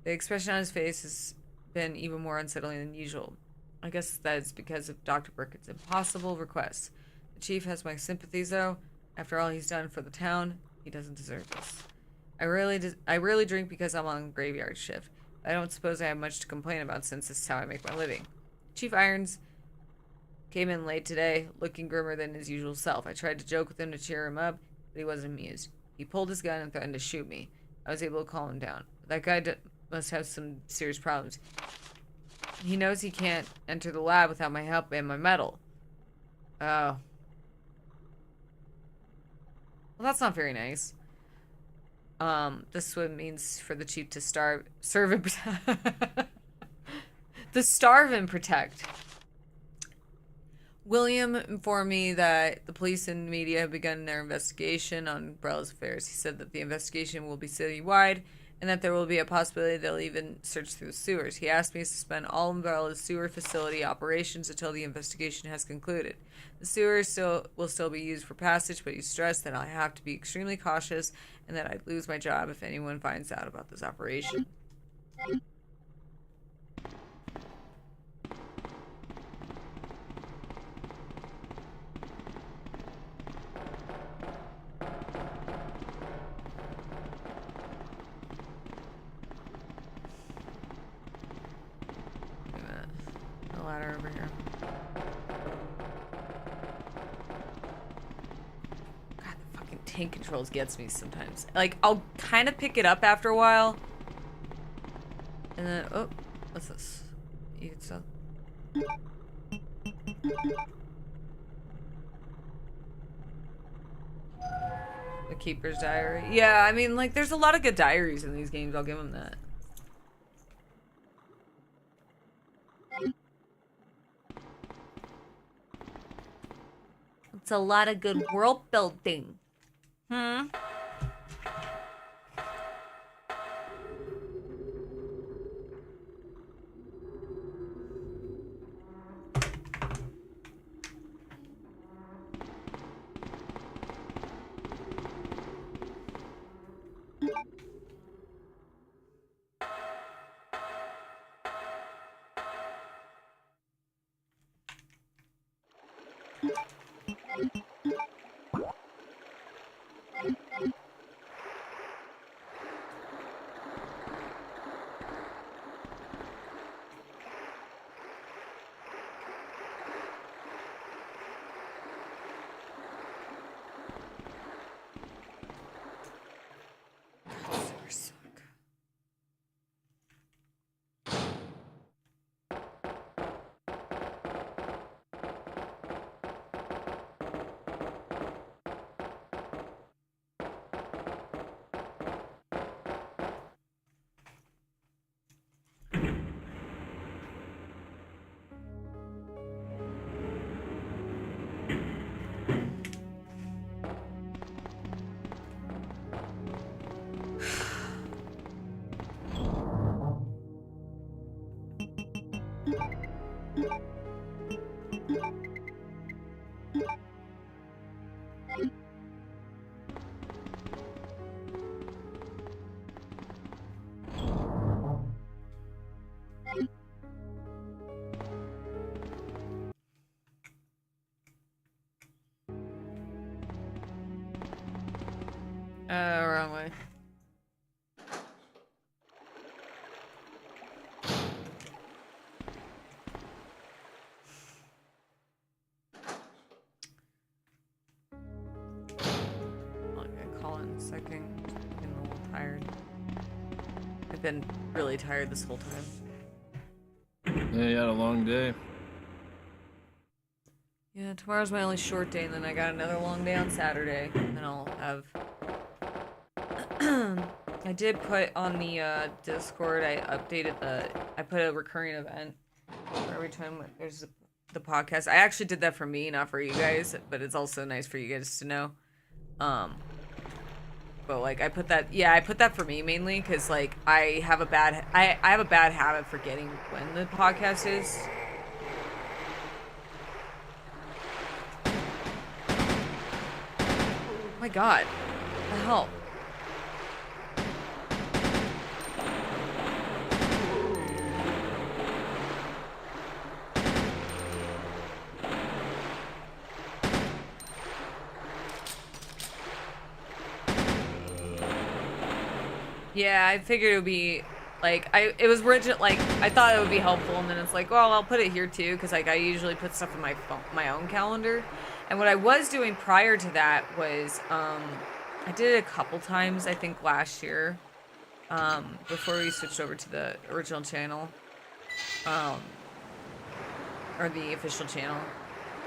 [SPEAKER 1] The expression on his face has been even more unsettling than usual. I guess that's because of Dr. Burkett's impossible request. The chief has my sympathies, though. After all he's done for the town, he doesn't deserve this. I rarely drink because I'm on graveyard shift. I don't suppose I have much to complain about since this is how I make my living. Chief Irons came in late today, looking grimmer than his usual self. I tried to joke with him to cheer him up, but he wasn't amused. He pulled his gun and threatened to shoot me. I was able to calm him down. That guy must have some serious problems. He knows he can't enter the lab without my help and my medal. Oh. Well, that's not very nice. This one means for the chief to serve and protect. To starve and protect. William informed me that the police and media have begun their investigation on Umbrella's affairs. He said that the investigation will be citywide and that there will be a possibility they'll even search through the sewers. He asked me to suspend all Umbrella's sewer facility operations until the investigation has concluded. The sewers will still be used for passage, but he stressed that I have to be extremely cautious and that I'd lose my job if anyone finds out about this operation. Ladder over here. God, the fucking tank controls gets me sometimes. Like, I'll kind of pick it up after a while. And then, oh, what's this? You can sell. The Keeper's Diary. Yeah, I mean, like, there's a lot of good diaries in these games. I'll give them that. It's a lot of good world building. Hmm? anyway. I'm gonna call in a second. I'm getting a little tired. I've been really tired this whole time.
[SPEAKER 2] Yeah, you had a long day.
[SPEAKER 1] Yeah, tomorrow's my only short day, and then I got another long day on Saturday. And then I'll have... I did put on the Discord, I updated I put a recurring event for every time there's the podcast. I actually did that for me, not for you guys, but it's also nice for you guys to know. But like I put that for me mainly because like I have a bad habit forgetting when the podcast is. Oh my god. What the hell? Yeah, I figured it would be like it was original. Like I thought it would be helpful, and then it's like, well, I'll put it here too, because like I usually put stuff in my own calendar. And what I was doing prior to that was I did it a couple times, I think last year, before we switched over to the original channel, or the official channel.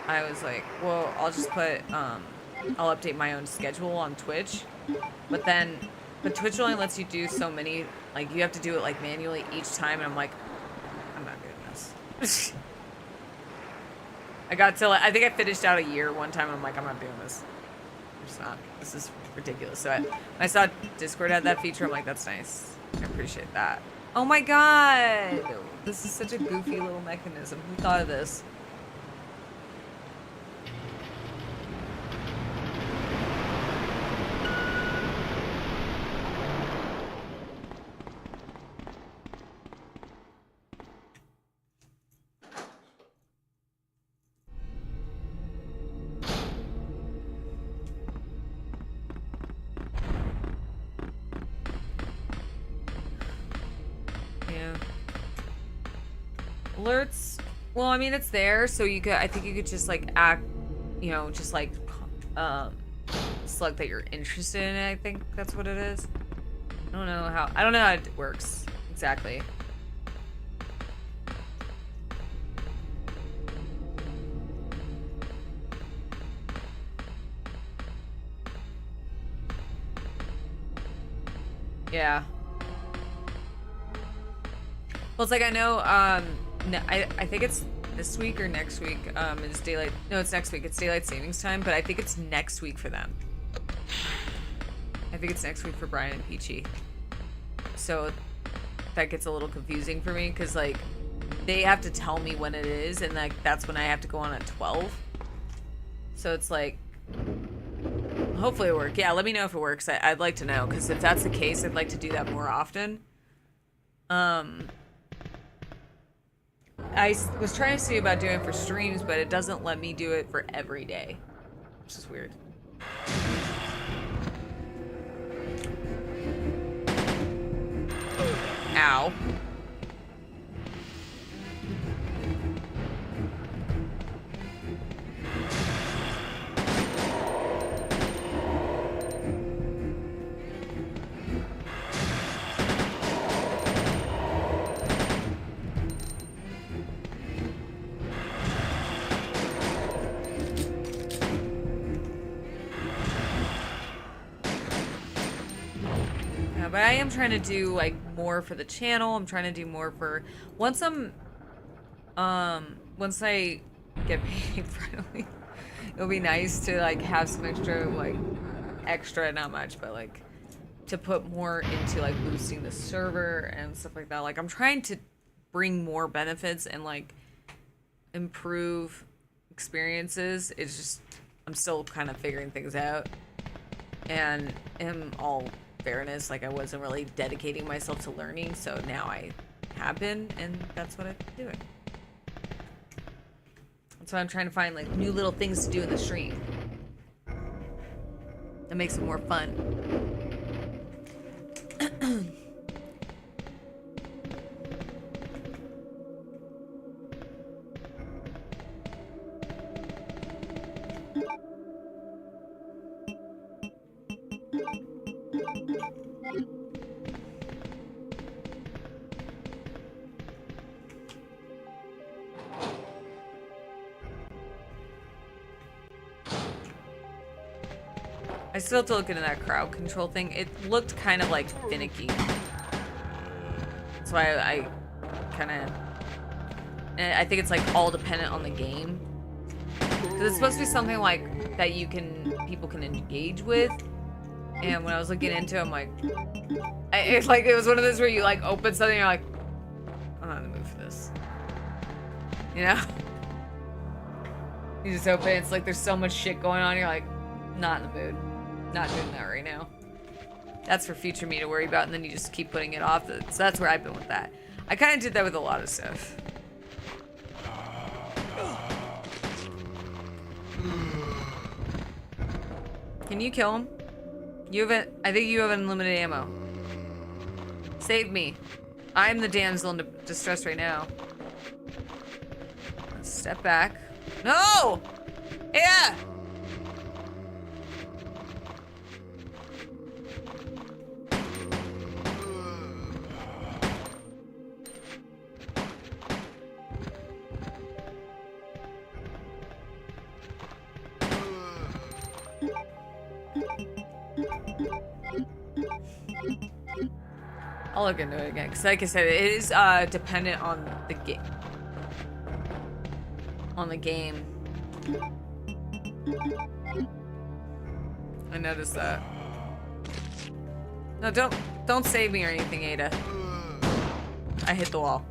[SPEAKER 1] I was like, well, I'll just put I'll update my own schedule on Twitch, but Twitch only lets you do so many, like, you have to do it, like, manually each time, and I'm like, I'm not doing this. I think I finished out a year one time, and I'm like, I'm not doing this. I'm just not. This is ridiculous. So I saw Discord had that feature, I'm like, that's nice. I appreciate that. Oh my god! This is such a goofy little mechanism. Who thought of this? Alerts, well, I mean, it's there, so I think you could just like act, you know, just like select that you're interested in it. I think that's what it is. I don't know how it works exactly. Yeah. Well, it's like I know no, I think it's this week or next week, is daylight. No, it's next week. It's daylight savings time, but I think it's next week for them. I think it's next week for Brian and Peachy. So that gets a little confusing for me because like they have to tell me when it is, and like that's when I have to go on at 12. So it's like, hopefully it works. Yeah, let me know if it works. I'd like to know, because if that's the case, I'd like to do that more often. I was trying to see about doing it for streams, but it doesn't let me do it for every day, which is weird. Ow. But I am trying to do like more for the channel. I'm trying to do more for once I get paid finally. It'll be nice to like have some extra, not much, but like to put more into like boosting the server and stuff like that. Like I'm trying to bring more benefits and like improve experiences. It's just I'm still kind of figuring things out, and in all fairness, like I wasn't really dedicating myself to learning, so now I have been, and that's what I've been doing. That's why I'm trying to find like new little things to do in the stream that makes it more fun. I still have to look into that crowd control thing. It looked kind of like finicky. That's why I kind of... And I think it's like all dependent on the game. Because it's supposed to be something like that people can engage with. And when I was looking into it, I'm like... it was one of those where you like open something and you're like, I'm not in the mood for this. You know? You just open it, it's like there's so much shit going on, you're like, not in the mood. Not doing that right now. That's for future me to worry about, and then you just keep putting it off. So that's where I've been with that. I kind of did that with a lot of stuff. Can you kill him? I think you have unlimited ammo. Save me. I'm the damsel in distress right now. Let's step back. No! Yeah! I'll look into it again, because like I said, it is dependent on the game. On the game. I noticed that. No, don't save me or anything, Ada. I hit the wall.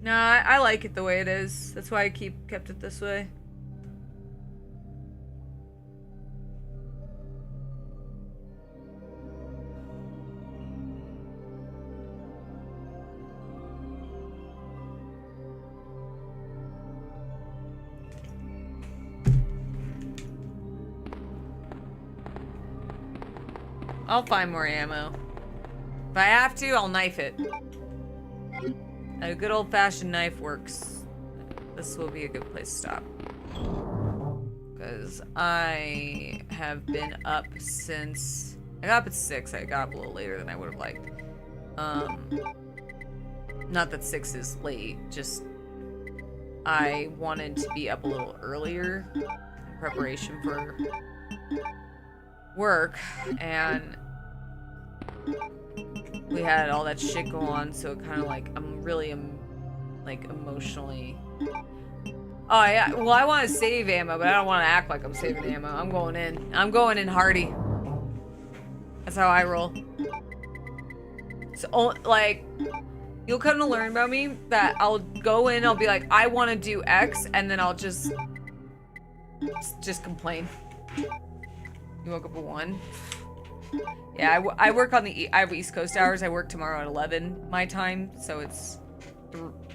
[SPEAKER 1] No, I like it the way it is. That's why I kept it this way. I'll find more ammo. If I have to, I'll knife it. A good old-fashioned knife works. This will be a good place to stop. Because I have been up since... I got up at 6. I got up a little later than I would have liked. Not that 6 is late, just... I wanted to be up a little earlier in preparation for work, and we had all that shit go on, so it kind of like I'm really like emotionally. Oh yeah, well I want to save ammo, but I don't want to act like I'm saving ammo. I'm going in hardy. That's how I roll. So like you'll come to learn about me that I'll go in, I'll be like I want to do X, and then I'll just complain. You woke up at 1? Yeah, I work on I have East Coast hours. I work tomorrow at 11 my time, so it's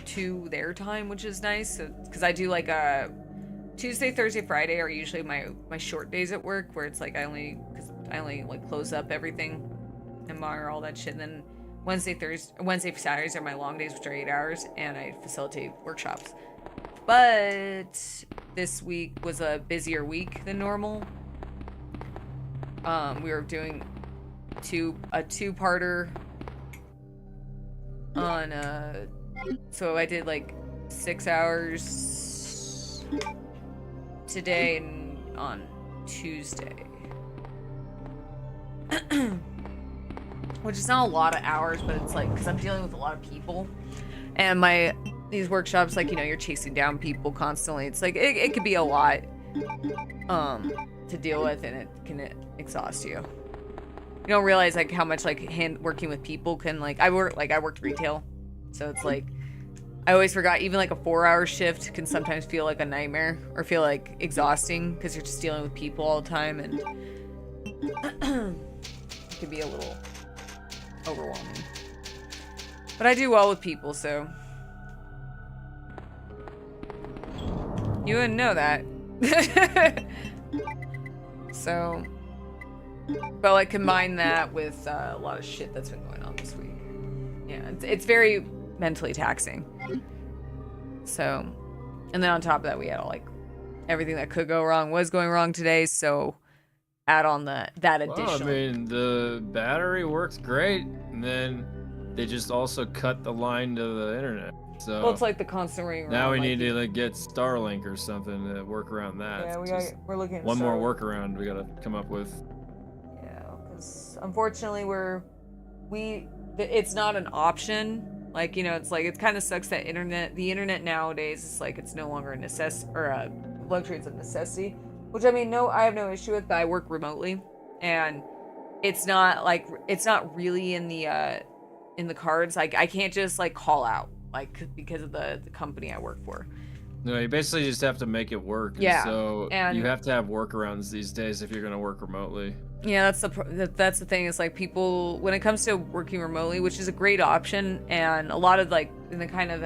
[SPEAKER 1] 2 their time, which is nice. Because I do like a Tuesday, Thursday, Friday are usually my short days at work, where it's like I only like close up everything and monitor all that shit. And then Wednesday, Saturdays are my long days, which are 8 hours, and I facilitate workshops. But this week was a busier week than normal. We were doing a two-parter on so I did like 6 hours today and on Tuesday. Which is not a lot of hours, but it's like because I'm dealing with a lot of people, and these workshops, like, you know, you're chasing down people constantly. It's like it could be a lot. to deal with, and it can exhaust you. You don't realize like how much like working with people can like I worked retail, so it's like I always forgot even like a 4-hour shift can sometimes feel like a nightmare or feel like exhausting because you're just dealing with people all the time, and it can be a little overwhelming. But I do well with people, so you wouldn't know that. So, but like combine that with a lot of shit that's been going on this week. Yeah, it's very mentally taxing. So, and then on top of that, we had like everything that could go wrong was going wrong today. So, add on that additional.
[SPEAKER 2] Well, I mean, the battery works great, and then they just also cut the line to the internet. So
[SPEAKER 1] well, it's like the constant ring.
[SPEAKER 2] Now we need to like get Starlink or something to work around that.
[SPEAKER 1] Yeah, we're looking at
[SPEAKER 2] one more workaround we gotta come up with.
[SPEAKER 1] Yeah, because unfortunately it's not an option. Like, you know, it's like it kind of sucks that the internet nowadays is like it's no longer a luxury, it's a necessity. Which I mean, I have no issue with, but I work remotely, and it's not really in the cards. Like I can't just like call out. Like, because of the company I work for.
[SPEAKER 2] No, you basically just have to make it work.
[SPEAKER 1] Yeah.
[SPEAKER 2] So you have to have workarounds these days if you're going to work remotely.
[SPEAKER 1] Yeah, that's the thing. Is like people, when it comes to working remotely, which is a great option, and a lot of like in the kind of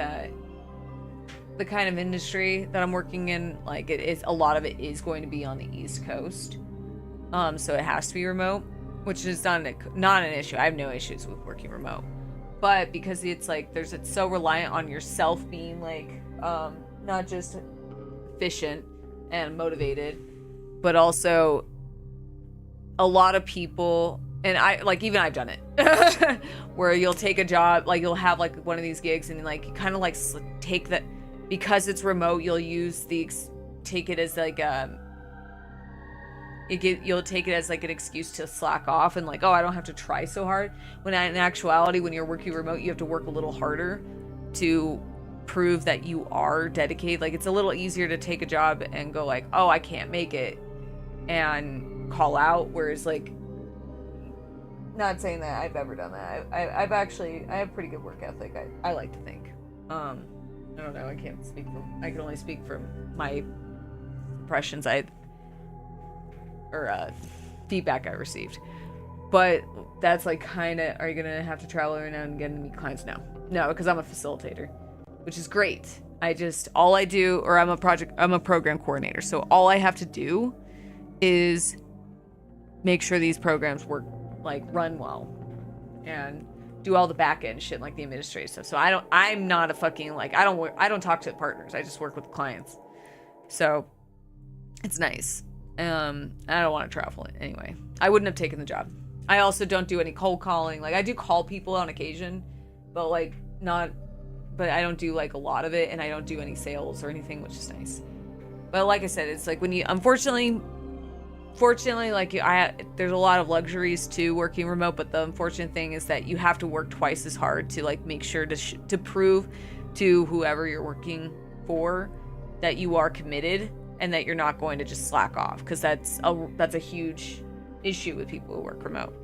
[SPEAKER 1] industry that I'm working in, like a lot of it is going to be on the East Coast. So it has to be remote, which is not an issue. I have no issues with working remote. But because it's like it's so reliant on yourself being like not just efficient and motivated, but also a lot of people, and I've done it where you'll take a job, like you'll have like one of these gigs and like you kind of like take that, because it's remote, you'll take it as like you'll take it as like an excuse to slack off and like, oh, I don't have to try so hard. When in actuality, when you're working remote, you have to work a little harder to prove that you are dedicated. Like it's a little easier to take a job and go like, oh, I can't make it, and call out. Whereas like, not saying that I've ever done that. I have pretty good work ethic. I like to think. I don't know. I can only speak from my impressions. Feedback I received. But that's like kind of, are you gonna have to travel around and get to meet clients? No, because I'm a facilitator, which is great. I'm a program coordinator, so all I have to do is make sure these programs work, like run well, and do all the back end shit, like the administrative stuff. So I'm not a fucking like, I don't talk to the partners. I just work with the clients. So it's nice. I don't want to travel anyway. I wouldn't have taken the job. I also don't do any cold calling. Like I do call people on occasion, but I don't do like a lot of it, and I don't do any sales or anything, which is nice. But like I said, it's like when you, fortunately, like there's a lot of luxuries to working remote, but the unfortunate thing is that you have to work twice as hard to like make sure to prove to whoever you're working for that you are committed and that you're not going to just slack off, because that's a huge issue with people who work remote.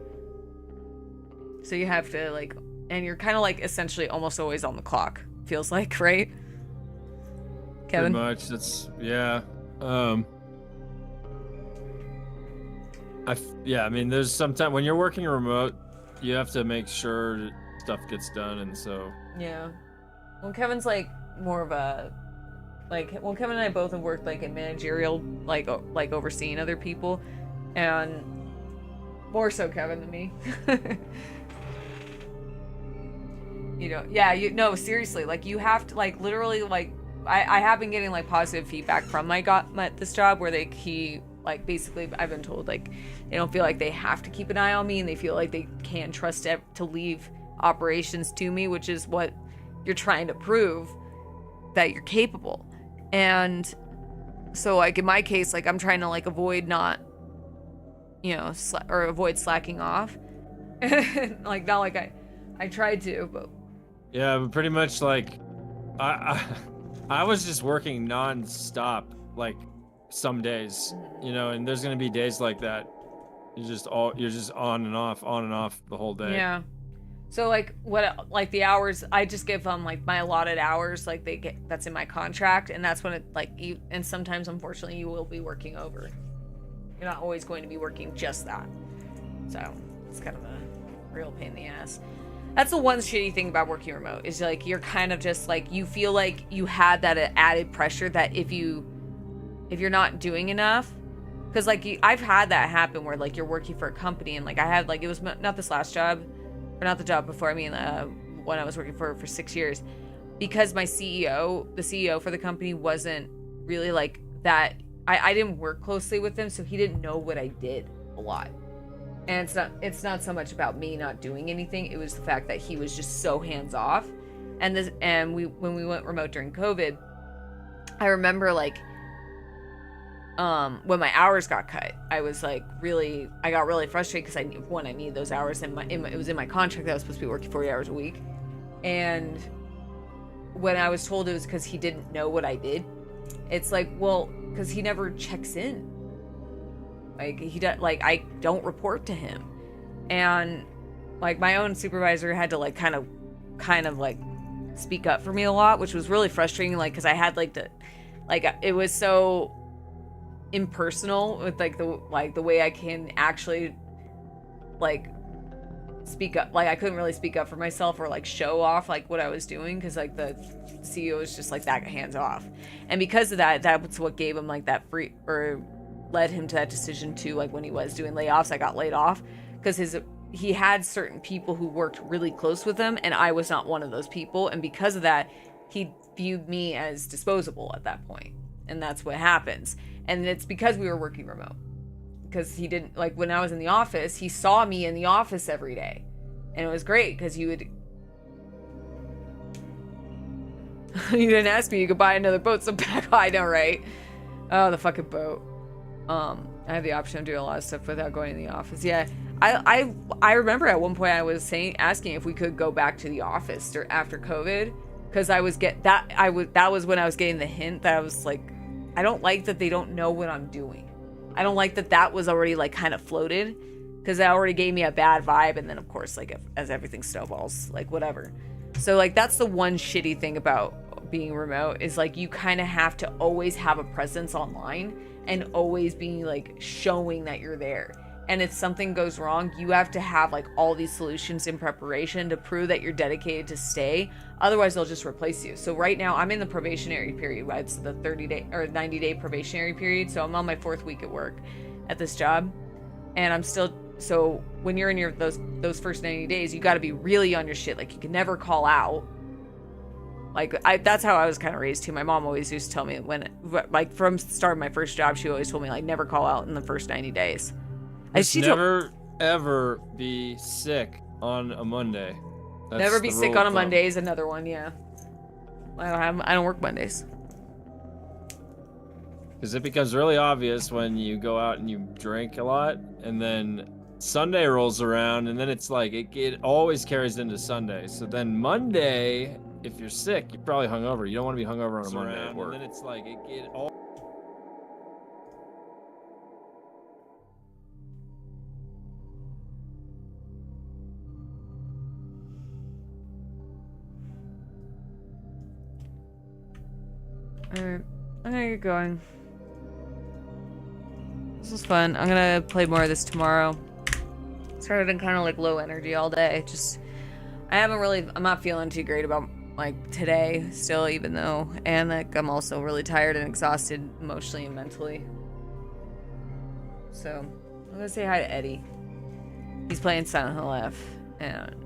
[SPEAKER 1] So you have to like, and you're kind of like essentially almost always on the clock, feels like, right, Kevin?
[SPEAKER 2] Pretty much. That's yeah. I mean, there's sometimes when you're working remote, you have to make sure stuff gets done, and so
[SPEAKER 1] yeah. Well, Kevin's like more of a Kevin and I both have worked like in managerial, like overseeing other people, and more so Kevin than me. Seriously, like you have to like literally like I have been getting like positive feedback from this job where he like basically I've been told like they don't feel like they have to keep an eye on me, and they feel like they can trust to leave operations to me, which is what you're trying to prove, that you're capable. And so like in my case, like I'm trying to like avoid avoid slacking off. Like not like I tried to, but
[SPEAKER 2] yeah, but pretty much like I was just working non-stop, like some days, you know, and there's gonna be days like that. You're just on and off the whole day.
[SPEAKER 1] Yeah. So like like the hours, I just give them like my allotted hours, like that's in my contract, and that's when it like and sometimes unfortunately you will be working over. You're not always going to be working just that. So it's kind of a real pain in the ass. That's the one shitty thing about working remote is like you're kind of just like you feel like you had that added pressure that if you're not doing enough, because like I've had that happen where like you're working for a company and like I had like it was not this last job or not the job before, I mean when I was working for 6 years, because my the CEO for the company wasn't really like that. I didn't work closely with him, so he didn't know what I did a lot. And it's not so much about me not doing anything. It was the fact that he was just so hands off. And when we went remote during COVID, I remember like when my hours got cut, I got really frustrated because I needed those hours and it was in my contract that I was supposed to be working 40 hours a week. And when I was told it was because he didn't know what I did, it's like, well, because he never checks in. Like I don't report to him, and like my own supervisor had to like kind of like speak up for me a lot, which was really frustrating. Like because I had it was so impersonal with like the way I can actually like speak up. Like I couldn't really speak up for myself or like show off like what I was doing because like the CEO was just like that hands off, and because of that, that's what gave him like that free or led him to that decision too. Like when he was doing layoffs, I got laid off because he had certain people who worked really close with him, and I was not one of those people, and because of that, he viewed me as disposable at that point, and that's what happens. And it's because we were working remote, because he didn't like when I was in the office, he saw me in the office every day, and it was great because you didn't ask me, you could buy another boat some back. I know, right? Oh, the fucking boat. I had the option of doing a lot of stuff without going in the office. Yeah, I remember at one point I was asking if we could go back to the office after COVID, because that was when I was getting the hint that I was like, I don't like that they don't know what I'm doing. I don't like that was already like kind of floated, because that already gave me a bad vibe. And then of course like as everything snowballs, like whatever. So like that's the one shitty thing about being remote is like you kind of have to always have a presence online and always being like showing that you're there. And if something goes wrong, you have to have like all these solutions in preparation to prove that you're dedicated to stay. Otherwise they'll just replace you. So right now I'm in the probationary period. It's the 30-day or 90-day probationary period. So I'm on my 4th week at work at this job, and I'm still, so when you're in those first 90 days, you got to be really on your shit. Like you can never call out. Like that's how I was kind of raised too. My mom always used to tell me like from the start of my first job, she always told me like never call out in the first 90 days.
[SPEAKER 2] Never ever be sick on a Monday.
[SPEAKER 1] Never be sick on a Monday is another one. Yeah, I don't work Mondays.
[SPEAKER 2] Because it becomes really obvious when you go out and you drink a lot, and then Sunday rolls around, and then it's like it always carries into Sunday. So then Monday, if you're sick, you're probably hungover. You don't want to be hungover on a Monday at work. And then it's like it all.
[SPEAKER 1] Alright, I'm gonna get going. This was fun. I'm gonna play more of this tomorrow. Started in kind of like low energy all day. I'm not feeling too great about like today still, even though, and like I'm also really tired and exhausted emotionally and mentally. So I'm gonna say hi to Eddie. He's playing Silent Hill F, and